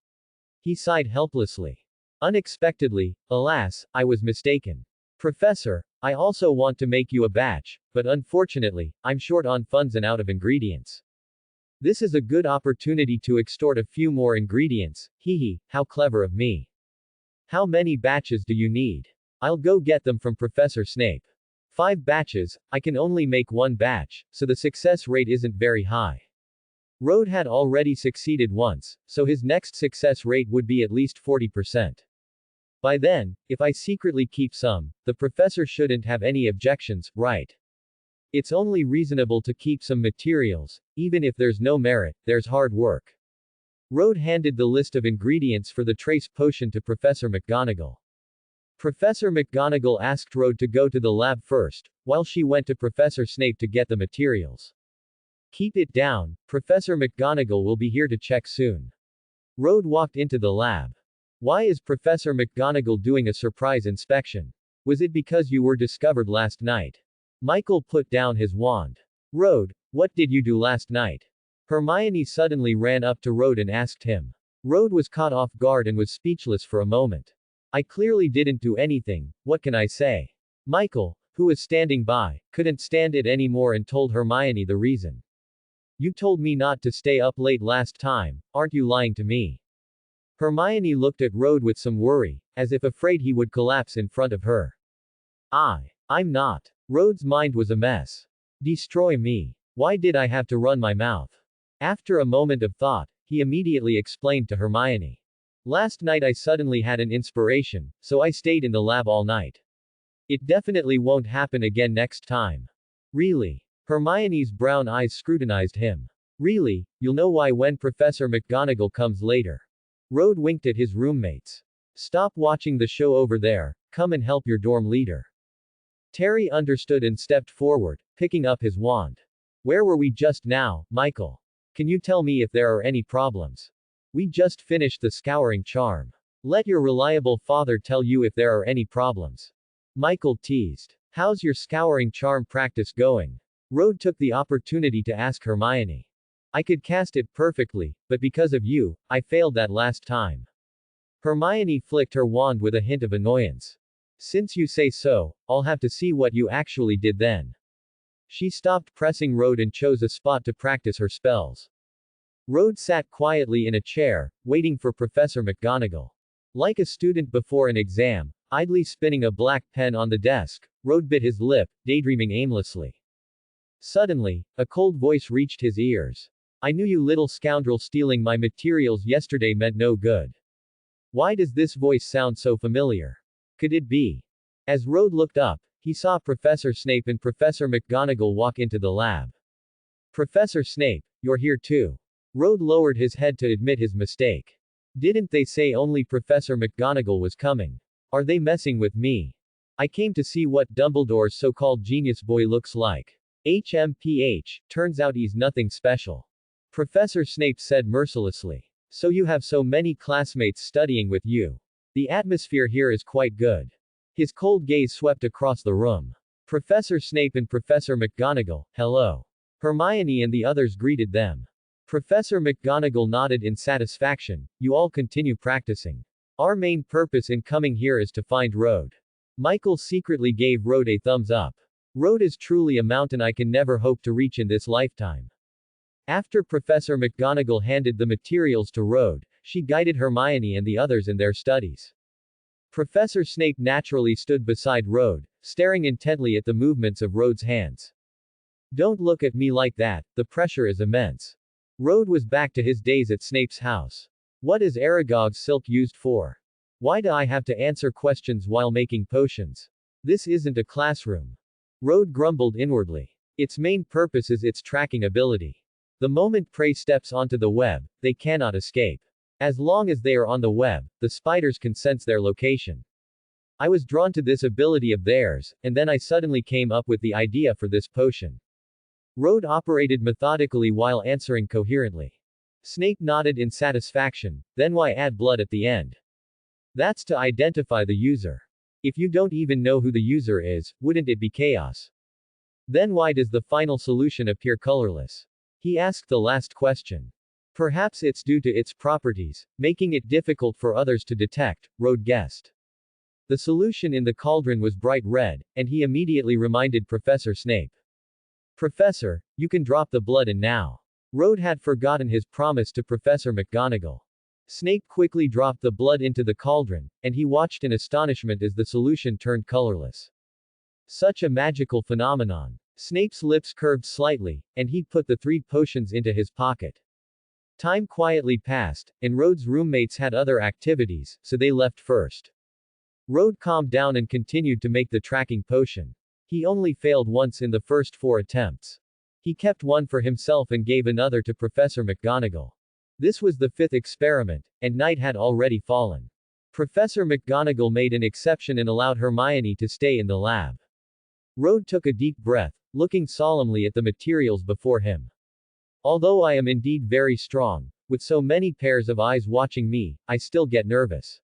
He sighed helplessly. Unexpectedly, alas, I was mistaken. Professor, I also want to make you a batch, but unfortunately, I'm short on funds and out of ingredients. This is a good opportunity to extort a few more ingredients, hee, how clever of me. How many batches do you need? I'll go get them from Professor Snape. 5 batches, I can only make 1 batch, so the success rate isn't very high. Rhodes had already succeeded once, so his next success rate would be at least 40%. By then, if I secretly keep some, the professor shouldn't have any objections, right? It's only reasonable to keep some materials, even if there's no merit, there's hard work. Rhodes handed the list of ingredients for the trace potion to Professor McGonagall. Professor McGonagall asked Rhodes to go to the lab first, while she went to Professor Snape to get the materials. Keep it down, Professor McGonagall will be here to check soon. Rhodes walked into the lab. Why is Professor McGonagall doing a surprise inspection? Was it because you were discovered last night? Michael put down his wand. Rhodes, what did you do last night? Hermione suddenly ran up to Rhodes and asked him. Rhodes was caught off guard and was speechless for a moment. I clearly didn't do anything, what can I say? Michael, who was standing by, couldn't stand it anymore and told Hermione the reason. You told me not to stay up late last time, aren't you lying to me? Hermione looked at Rhodes with some worry, as if afraid he would collapse in front of her. I'm not. Rhodes' mind was a mess. Destroy me. Why did I have to run my mouth? After a moment of thought, he immediately explained to Hermione. Last night I suddenly had an inspiration, so I stayed in the lab all night. It definitely won't happen again next time. Really? Hermione's brown eyes scrutinized him. Really, you'll know why when Professor McGonagall comes later. Rhodes winked at his roommates. Stop watching the show over there, come and help your dorm leader. Terry understood and stepped forward, picking up his wand. Where were we just now, Michael? Can you tell me if there are any problems? We just finished the scouring charm. Let your reliable father tell you if there are any problems. Michael teased. How's your scouring charm practice going? Rhodes took the opportunity to ask Hermione. I could cast it perfectly, but because of you, I failed that last time. Hermione flicked her wand with a hint of annoyance. Since you say so, I'll have to see what you actually did then. She stopped pressing Rhodes and chose a spot to practice her spells. Rhodes sat quietly in a chair, waiting for Professor McGonagall. Like a student before an exam, idly spinning a black pen on the desk, Rhodes bit his lip, daydreaming aimlessly. Suddenly, a cold voice reached his ears. I knew you little scoundrel, stealing my materials yesterday meant no good. Why does this voice sound so familiar? Could it be? As Rhodes looked up, he saw Professor Snape and Professor McGonagall walk into the lab. Professor Snape, you're here too. Rhodes lowered his head to admit his mistake. Didn't they say only Professor McGonagall was coming? Are they messing with me? I came to see what Dumbledore's so-called genius boy looks like. HMPH, turns out he's nothing special. Professor Snape said mercilessly. So you have so many classmates studying with you. The atmosphere here is quite good. His cold gaze swept across the room. Professor Snape and Professor McGonagall, hello. Hermione and the others greeted them. Professor McGonagall nodded in satisfaction. You all continue practicing. Our main purpose in coming here is to find Rhodes. Michael secretly gave Rhodes a thumbs up. Rhodes is truly a mountain I can never hope to reach in this lifetime. After Professor McGonagall handed the materials to Rhodes, she guided Hermione and the others in their studies. Professor Snape naturally stood beside Rhodes, staring intently at the movements of Rhodes' hands. Don't look at me like that, the pressure is immense. Rhodes was back to his days at Snape's house. What is Aragog's silk used for? Why do I have to answer questions while making potions? This isn't a classroom. Rhodes grumbled inwardly. Its main purpose is its tracking ability. The moment prey steps onto the web, they cannot escape. As long as they are on the web, the spiders can sense their location. I was drawn to this ability of theirs, and then I suddenly came up with the idea for this potion. Road operated methodically while answering coherently. Snape nodded in satisfaction, then why add blood at the end? That's to identify the user. If you don't even know who the user is, wouldn't it be chaos? Then why does the final solution appear colorless? He asked the last question. Perhaps it's due to its properties, making it difficult for others to detect, Road guessed. The solution in the cauldron was bright red, and he immediately reminded Professor Snape. Professor, you can drop the blood in now. Road had forgotten his promise to Professor McGonagall. Snape quickly dropped the blood into the cauldron, and he watched in astonishment as the solution turned colorless. Such a magical phenomenon. Snape's lips curved slightly, and he put the 3 potions into his pocket. Time quietly passed, and Road's roommates had other activities, so they left first. Road calmed down and continued to make the tracking potion. He only failed once in the first 4 attempts. He kept one for himself and gave another to Professor McGonagall. This was the 5th experiment, and night had already fallen. Professor McGonagall made an exception and allowed Hermione to stay in the lab. Road took a deep breath, looking solemnly at the materials before him. Although I am indeed very strong, with so many pairs of eyes watching me, I still get nervous.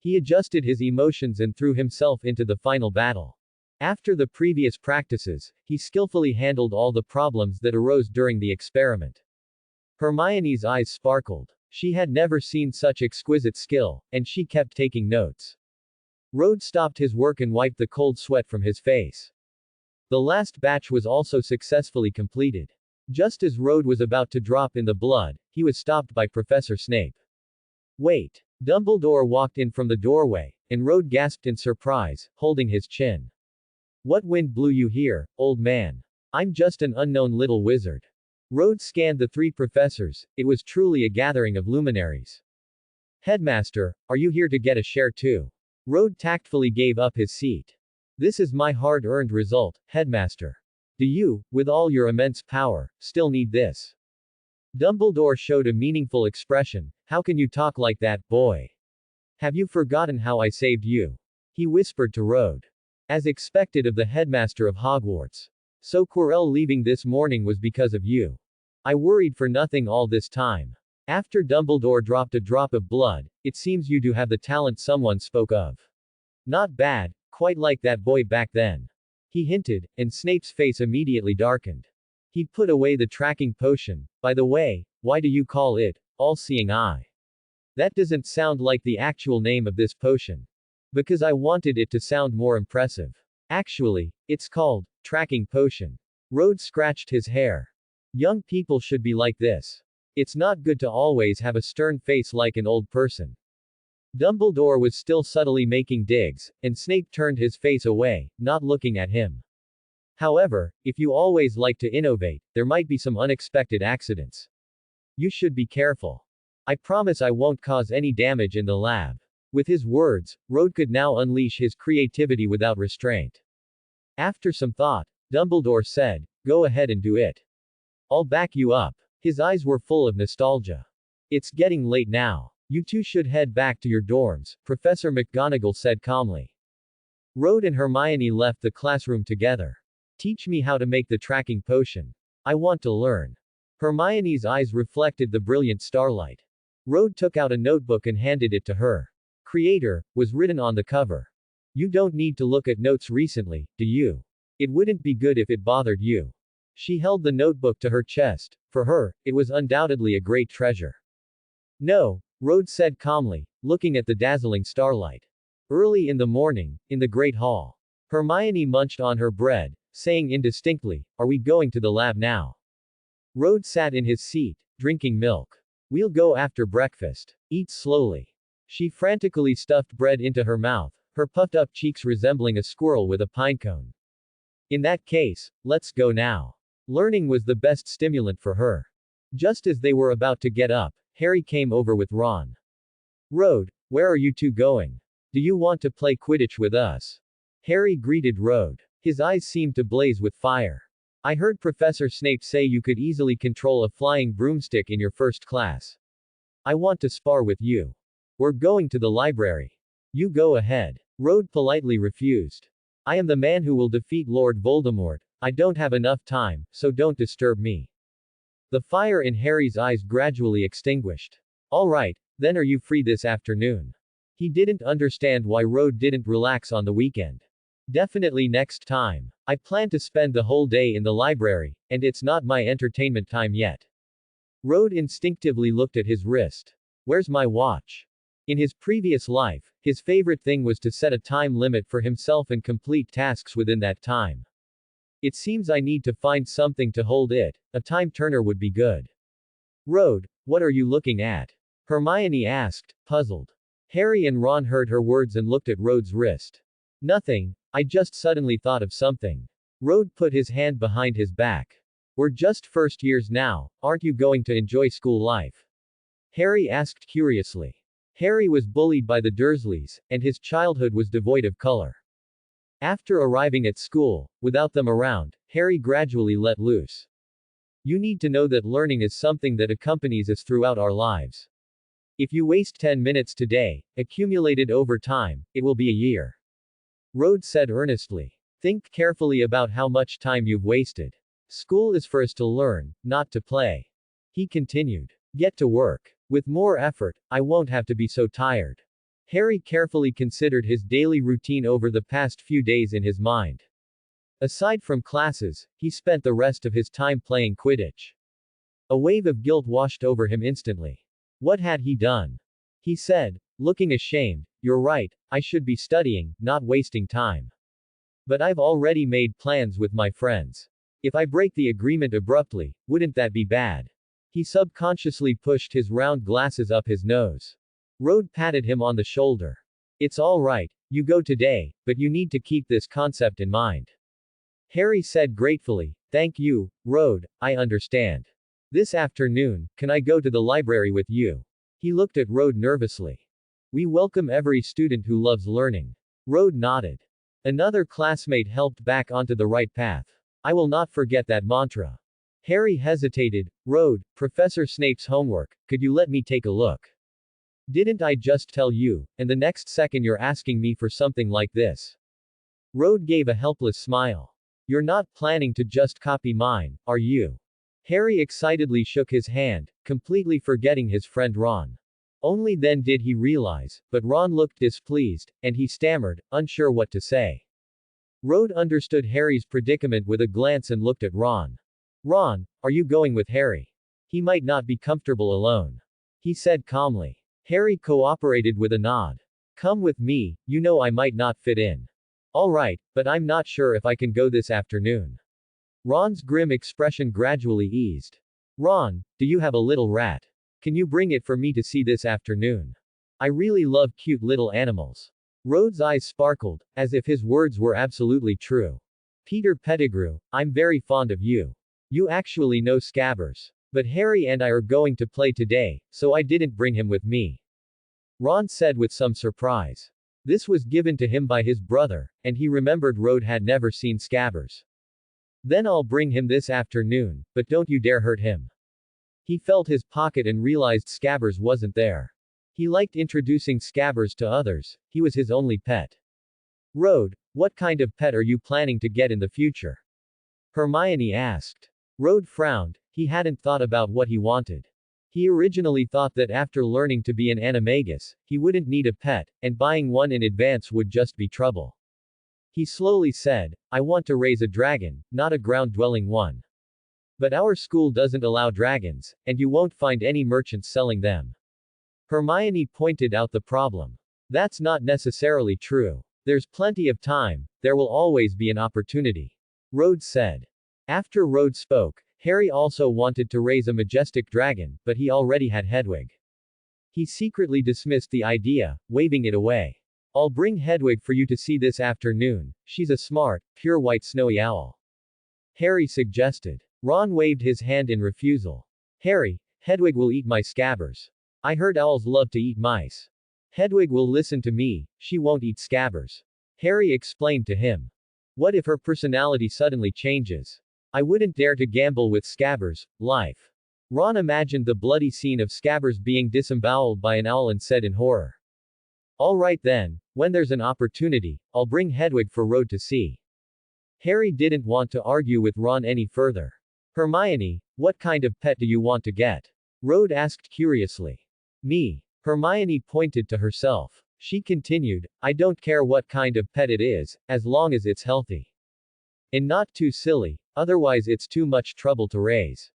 He adjusted his emotions and threw himself into the final battle. After the previous practices, he skillfully handled all the problems that arose during the experiment. Hermione's eyes sparkled. She had never seen such exquisite skill, and she kept taking notes. Road stopped his work and wiped the cold sweat from his face. The last batch was also successfully completed. Just as Road was about to drop in the blood, he was stopped by Professor Snape. Wait. Dumbledore walked in from the doorway, and Road gasped in surprise, holding his chin. What wind blew you here, old man? I'm just an unknown little wizard. Road scanned the 3 professors. It was truly a gathering of luminaries. Headmaster, are you here to get a share too? Road tactfully gave up his seat. This is my hard-earned result, Headmaster. Do you, with all your immense power, still need this? Dumbledore showed a meaningful expression. How can you talk like that, boy? Have you forgotten how I saved you? He whispered to Road. As expected of the headmaster of Hogwarts. So Quirrell leaving this morning was because of you. I worried for nothing all this time. After Dumbledore dropped a drop of blood, it seems you do have the talent someone spoke of. Not bad, quite like that boy back then. He hinted, and Snape's face immediately darkened. He put away the tracking potion. By the way, why do you call it, All-Seeing Eye? That doesn't sound like the actual name of this potion. Because I wanted it to sound more impressive. Actually, it's called, Tracking Potion. Road scratched his hair. Young people should be like this. It's not good to always have a stern face like an old person. Dumbledore was still subtly making digs, and Snape turned his face away, not looking at him. However, if you always like to innovate, there might be some unexpected accidents. You should be careful. I promise I won't cause any damage in the lab. With his words, Road could now unleash his creativity without restraint. After some thought, Dumbledore said, go ahead and do it. I'll back you up. His eyes were full of nostalgia. It's getting late now. You two should head back to your dorms, Professor McGonagall said calmly. Road and Hermione left the classroom together. Teach me how to make the tracking potion. I want to learn. Hermione's eyes reflected the brilliant starlight. Road took out a notebook and handed it to her. Creator, was written on the cover. You don't need to look at notes recently, do you? It wouldn't be good if it bothered you. She held the notebook to her chest. For her, it was undoubtedly a great treasure. No, Road said calmly, looking at the dazzling starlight. Early in the morning, in the Great Hall. Hermione munched on her bread, saying indistinctly, are we going to the lab now? Road sat in his seat, drinking milk. We'll go after breakfast. Eat slowly. She frantically stuffed bread into her mouth, her puffed-up cheeks resembling a squirrel with a pinecone. In that case, let's go now. Learning was the best stimulant for her. Just as they were about to get up, Harry came over with Ron. Road, where are you two going? Do you want to play Quidditch with us? Harry greeted Road. His eyes seemed to blaze with fire. I heard Professor Snape say you could easily control a flying broomstick in your first class. I want to spar with you. We're going to the library. You go ahead. Road politely refused. I am the man who will defeat Lord Voldemort. I don't have enough time, so don't disturb me. The fire in Harry's eyes gradually extinguished. All right, then are you free this afternoon? He didn't understand why Rode didn't relax on the weekend. Definitely next time. I plan to spend the whole day in the library, and it's not my entertainment time yet. Rode instinctively looked at his wrist. Where's my watch? In his previous life, his favorite thing was to set a time limit for himself and complete tasks within that time. It seems I need to find something to hold it. A time turner would be good. Rode, what are you looking at? Hermione asked, puzzled. Harry and Ron heard her words and looked at Rode's wrist. Nothing, I just suddenly thought of something. Rode put his hand behind his back. We're just first years now, aren't you going to enjoy school life? Harry asked curiously. Harry was bullied by the Dursleys, and his childhood was devoid of color. After arriving at school, without them around, Harry gradually let loose. You need to know that learning is something that accompanies us throughout our lives. If you waste 10 minutes today, accumulated over time, it will be a year. Rode said earnestly. Think carefully about how much time you've wasted. School is for us to learn, not to play. He continued. Get to work. With more effort, I won't have to be so tired. Harry carefully considered his daily routine over the past few days in his mind. Aside from classes, he spent the rest of his time playing Quidditch. A wave of guilt washed over him instantly. What had he done? He said, looking ashamed, you're right, I should be studying, not wasting time. But I've already made plans with my friends. If I break the agreement abruptly, wouldn't that be bad? He subconsciously pushed his round glasses up his nose. Rode patted him on the shoulder. It's all right, you go today, but you need to keep this concept in mind. Harry said gratefully, thank you, Rode, I understand. This afternoon, can I go to the library with you? He looked at Rode nervously. We welcome every student who loves learning. Rode nodded. Another classmate helped back onto the right path. I will not forget that mantra. Harry hesitated. Rode, Professor Snape's homework, could you let me take a look? Didn't I just tell you, and the next second you're asking me for something like this? Rode gave a helpless smile. You're not planning to just copy mine, are you? Harry excitedly shook his hand, completely forgetting his friend Ron. Only then did he realize, but Ron looked displeased, and he stammered, unsure what to say. Rode understood Harry's predicament with a glance and looked at Ron. Ron, are you going with Harry? He might not be comfortable alone. He said calmly. Harry cooperated with a nod. Come with me, you know I might not fit in. All right, but I'm not sure if I can go this afternoon. Ron's grim expression gradually eased. Ron, do you have a little rat? Can you bring it for me to see this afternoon? I really love cute little animals. Rode's eyes sparkled, as if his words were absolutely true. Peter Pettigrew, I'm very fond of you. You actually know Scabbers. But Harry and I are going to play today, so I didn't bring him with me. Ron said with some surprise. This was given to him by his brother, and he remembered Rode had never seen Scabbers. Then I'll bring him this afternoon, but don't you dare hurt him. He felt his pocket and realized Scabbers wasn't there. He liked introducing Scabbers to others, he was his only pet. Rode, what kind of pet are you planning to get in the future? Hermione asked. Rode frowned, he hadn't thought about what he wanted. He originally thought that after learning to be an animagus, he wouldn't need a pet, and buying one in advance would just be trouble. He slowly said, I want to raise a dragon, not a ground-dwelling one. But our school doesn't allow dragons, and you won't find any merchants selling them. Hermione pointed out the problem. That's not necessarily true. There's plenty of time, there will always be an opportunity. Rode said. After Rode spoke, Harry also wanted to raise a majestic dragon, but he already had Hedwig. He secretly dismissed the idea, waving it away. I'll bring Hedwig for you to see this afternoon, she's a smart, pure white snowy owl. Harry suggested. Ron waved his hand in refusal. Harry, Hedwig will eat my Scabbers. I heard owls love to eat mice. Hedwig will listen to me, she won't eat Scabbers. Harry explained to him. What if her personality suddenly changes? I wouldn't dare to gamble with Scabbers, life. Ron imagined the bloody scene of Scabbers being disemboweled by an owl and said in horror. All right then, when there's an opportunity, I'll bring Hedwig for Rode to see. Harry didn't want to argue with Ron any further. Hermione, what kind of pet do you want to get? Rhoda asked curiously. Me. Hermione pointed to herself. She continued, I don't care what kind of pet it is, as long as it's healthy. And not too silly, otherwise it's too much trouble to raise.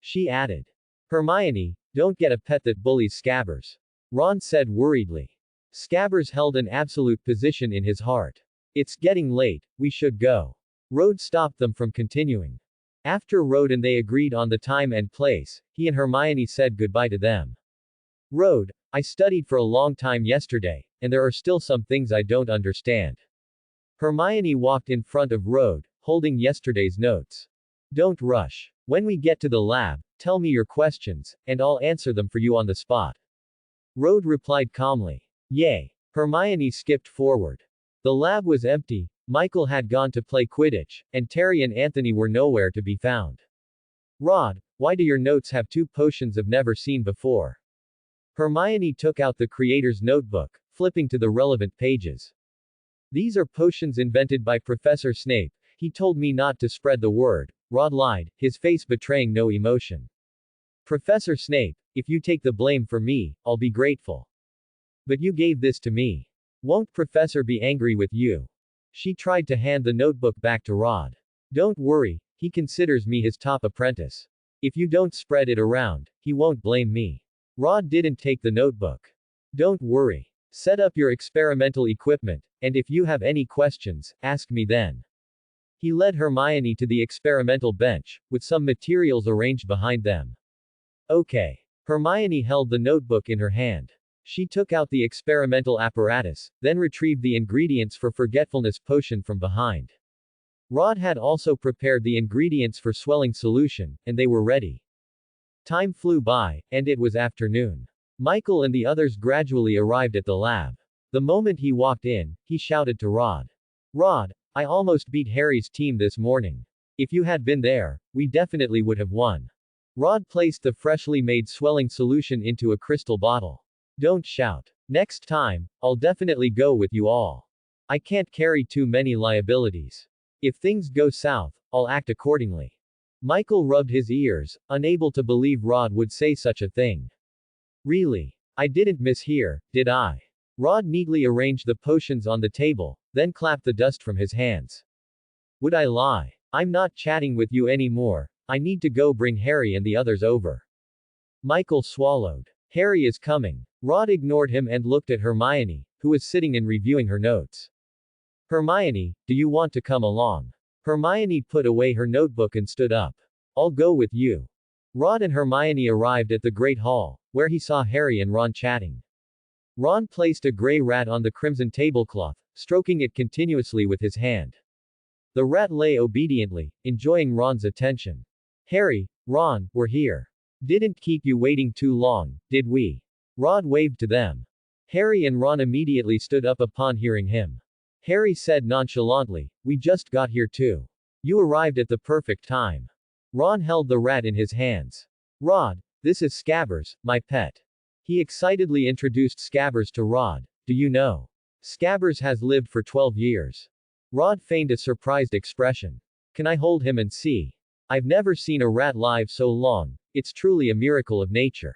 She added. Hermione, don't get a pet that bullies Scabbers. Ron said worriedly. Scabbers held an absolute position in his heart. It's getting late, we should go. Rhoda stopped them from continuing. After Rhoda and they agreed on the time and place, he and Hermione said goodbye to them. Rhoda, I studied for a long time yesterday, and there are still some things I don't understand. Hermione walked in front of Rhoda, holding yesterday's notes. Don't rush. When we get to the lab, tell me your questions, and I'll answer them for you on the spot. Rhoda replied calmly. Yay. Hermione skipped forward. The lab was empty, Michael had gone to play Quidditch, and Terry and Anthony were nowhere to be found. Rod, why do your notes have 2 potions I've never seen before? Hermione took out the creator's notebook, flipping to the relevant pages. These are potions invented by Professor Snape. He told me not to spread the word. Rod lied, his face betraying no emotion. Professor Snape, if you take the blame for me, I'll be grateful. But you gave this to me. Won't Professor be angry with you? She tried to hand the notebook back to Rod. Don't worry, he considers me his top apprentice. If you don't spread it around, he won't blame me. Rod didn't take the notebook. Don't worry. Set up your experimental equipment, and if you have any questions, ask me then. He led Hermione to the experimental bench, with some materials arranged behind them. Okay. Hermione held the notebook in her hand. She took out the experimental apparatus, then retrieved the ingredients for forgetfulness potion from behind. Rod had also prepared the ingredients for swelling solution, and they were ready. Time flew by, and it was afternoon. Michael and the others gradually arrived at the lab. The moment he walked in, he shouted to Rod. Rod, I almost beat Harry's team this morning. If you had been there, we definitely would have won. Rod placed the freshly made swelling solution into a crystal bottle. Don't shout. Next time, I'll definitely go with you all. I can't carry too many liabilities. If things go south, I'll act accordingly. Michael rubbed his ears, unable to believe Rod would say such a thing. Really? I didn't mishear, did I? Rod neatly arranged the potions on the table, then clapped the dust from his hands. Would I lie? I'm not chatting with you anymore, I need to go bring Harry and the others over. Michael swallowed. Harry is coming. Rod ignored him and looked at Hermione, who was sitting and reviewing her notes. Hermione, do you want to come along? Hermione put away her notebook and stood up. I'll go with you. Rod and Hermione arrived at the Great Hall, where he saw Harry and Ron chatting. Ron placed a gray rat on the crimson tablecloth, stroking it continuously with his hand. The rat lay obediently, enjoying Ron's attention. Harry, Ron, we're here. Didn't keep you waiting too long, did we? Rod waved to them. Harry and Ron immediately stood up upon hearing him. Harry said nonchalantly, we just got here too. You arrived at the perfect time. Ron held the rat in his hands. Rod, this is Scabbers, my pet. He excitedly introduced Scabbers to Rod. Do you know? Scabbers has lived for 12 years. Rod feigned a surprised expression. Can I hold him and see? I've never seen a rat live so long, it's truly a miracle of nature.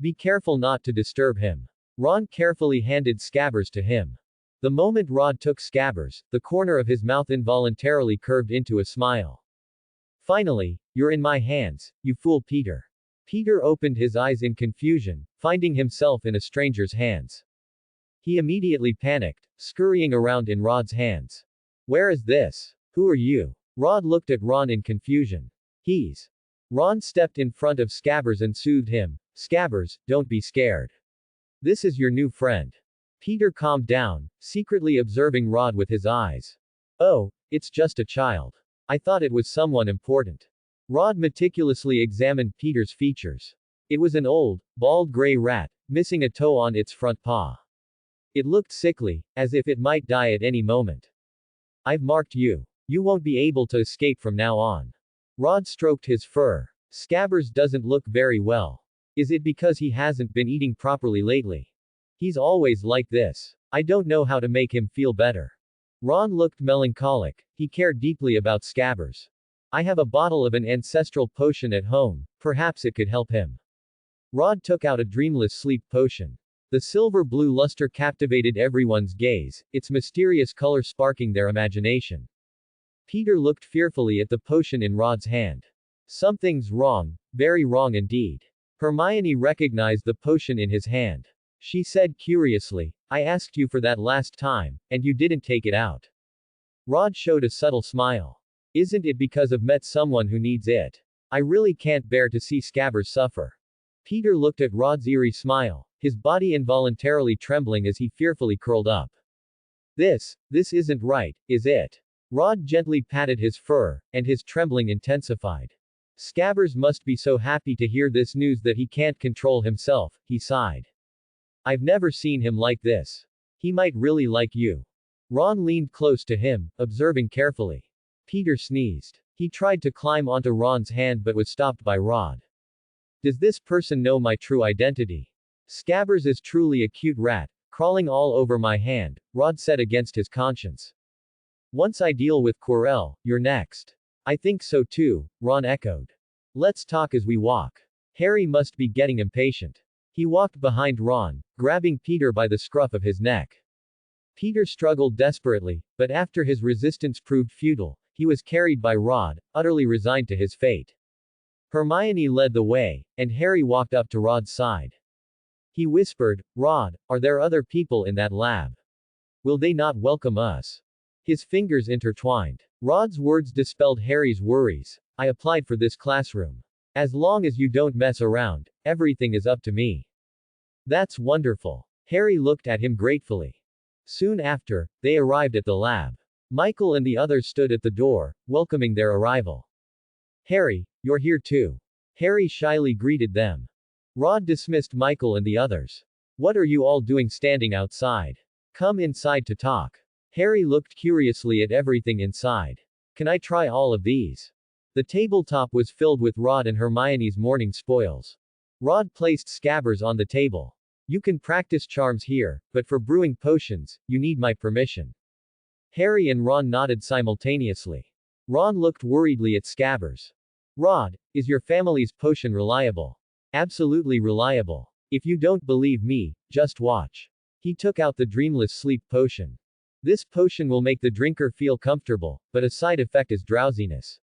Be careful not to disturb him. Ron carefully handed Scabbers to him. The moment Rod took Scabbers, the corner of his mouth involuntarily curved into a smile. Finally, you're in my hands, you fool Peter. Peter opened his eyes in confusion, finding himself in a stranger's hands. He immediately panicked, scurrying around in Rod's hands. Where is this? Who are you? Rod looked at Ron in confusion. He's. Ron stepped in front of Scabbers and soothed him. Scabbers, don't be scared. This is your new friend. Peter calmed down, secretly observing Rod with his eyes. Oh, it's just a child. I thought it was someone important. Rod meticulously examined Peter's features. It was an old, bald gray rat, missing a toe on its front paw. It looked sickly, as if it might die at any moment. I've marked you. You won't be able to escape from now on. Rod stroked his fur. Scabbers doesn't look very well. Is it because he hasn't been eating properly lately? He's always like this. I don't know how to make him feel better. Ron looked melancholic. He cared deeply about Scabbers. I have a bottle of an ancestral potion at home. Perhaps it could help him. Rod took out a dreamless sleep potion. The silver-blue luster captivated everyone's gaze, its mysterious color sparking their imagination. Peter looked fearfully at the potion in Rod's hand. Something's wrong, very wrong indeed. Hermione recognized the potion in his hand. She said curiously, I asked you for that last time, and you didn't take it out. Rod showed a subtle smile. Isn't it because I've met someone who needs it? I really can't bear to see Scabbers suffer. Peter looked at Rod's eerie smile, his body involuntarily trembling as he fearfully curled up. This isn't right, is it? Rod gently patted his fur, and his trembling intensified. Scabbers must be so happy to hear this news that he can't control himself, he sighed. I've never seen him like this. He might really like you. Ron leaned close to him, observing carefully. Peter sneezed. He tried to climb onto Ron's hand but was stopped by Rod. Does this person know my true identity? Scabbers is truly a cute rat, crawling all over my hand, Rod said against his conscience. Once I deal with Quirrell, you're next. I think so too, Ron echoed. Let's talk as we walk. Harry must be getting impatient. He walked behind Ron, grabbing Peter by the scruff of his neck. Peter struggled desperately, but after his resistance proved futile, he was carried by Rod, utterly resigned to his fate. Hermione led the way, and Harry walked up to Rod's side. He whispered, Rod, are there other people in that lab? Will they not welcome us? His fingers intertwined. Rod's words dispelled Harry's worries. I applied for this classroom. As long as you don't mess around, everything is up to me. That's wonderful. Harry looked at him gratefully. Soon after, they arrived at the lab. Michael and the others stood at the door, welcoming their arrival. Harry, you're here too. Harry shyly greeted them. Rod dismissed Michael and the others. What are you all doing standing outside? Come inside to talk. Harry looked curiously at everything inside. Can I try all of these? The tabletop was filled with Rod and Hermione's morning spoils. Rod placed Scabbers on the table. You can practice charms here, but for brewing potions, you need my permission. Harry and Ron nodded simultaneously. Ron looked worriedly at Scabbers. Rod, is your family's potion reliable? Absolutely reliable. If you don't believe me, just watch. He took out the dreamless sleep potion. This potion will make the drinker feel comfortable, but a side effect is drowsiness.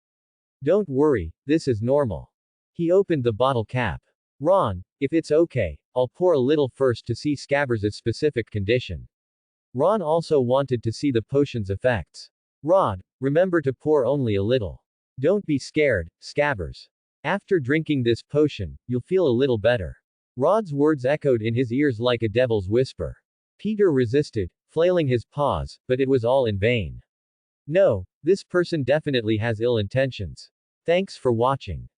Don't worry, this is normal. He opened the bottle cap. Ron, if it's okay, I'll pour a little first to see Scabbers' specific condition. Ron also wanted to see the potion's effects. Rod, remember to pour only a little. Don't be scared, Scabbers. After drinking this potion, you'll feel a little better. Rod's words echoed in his ears like a devil's whisper. Peter resisted, flailing his paws, but it was all in vain. No, this person definitely has ill intentions. Thanks for watching.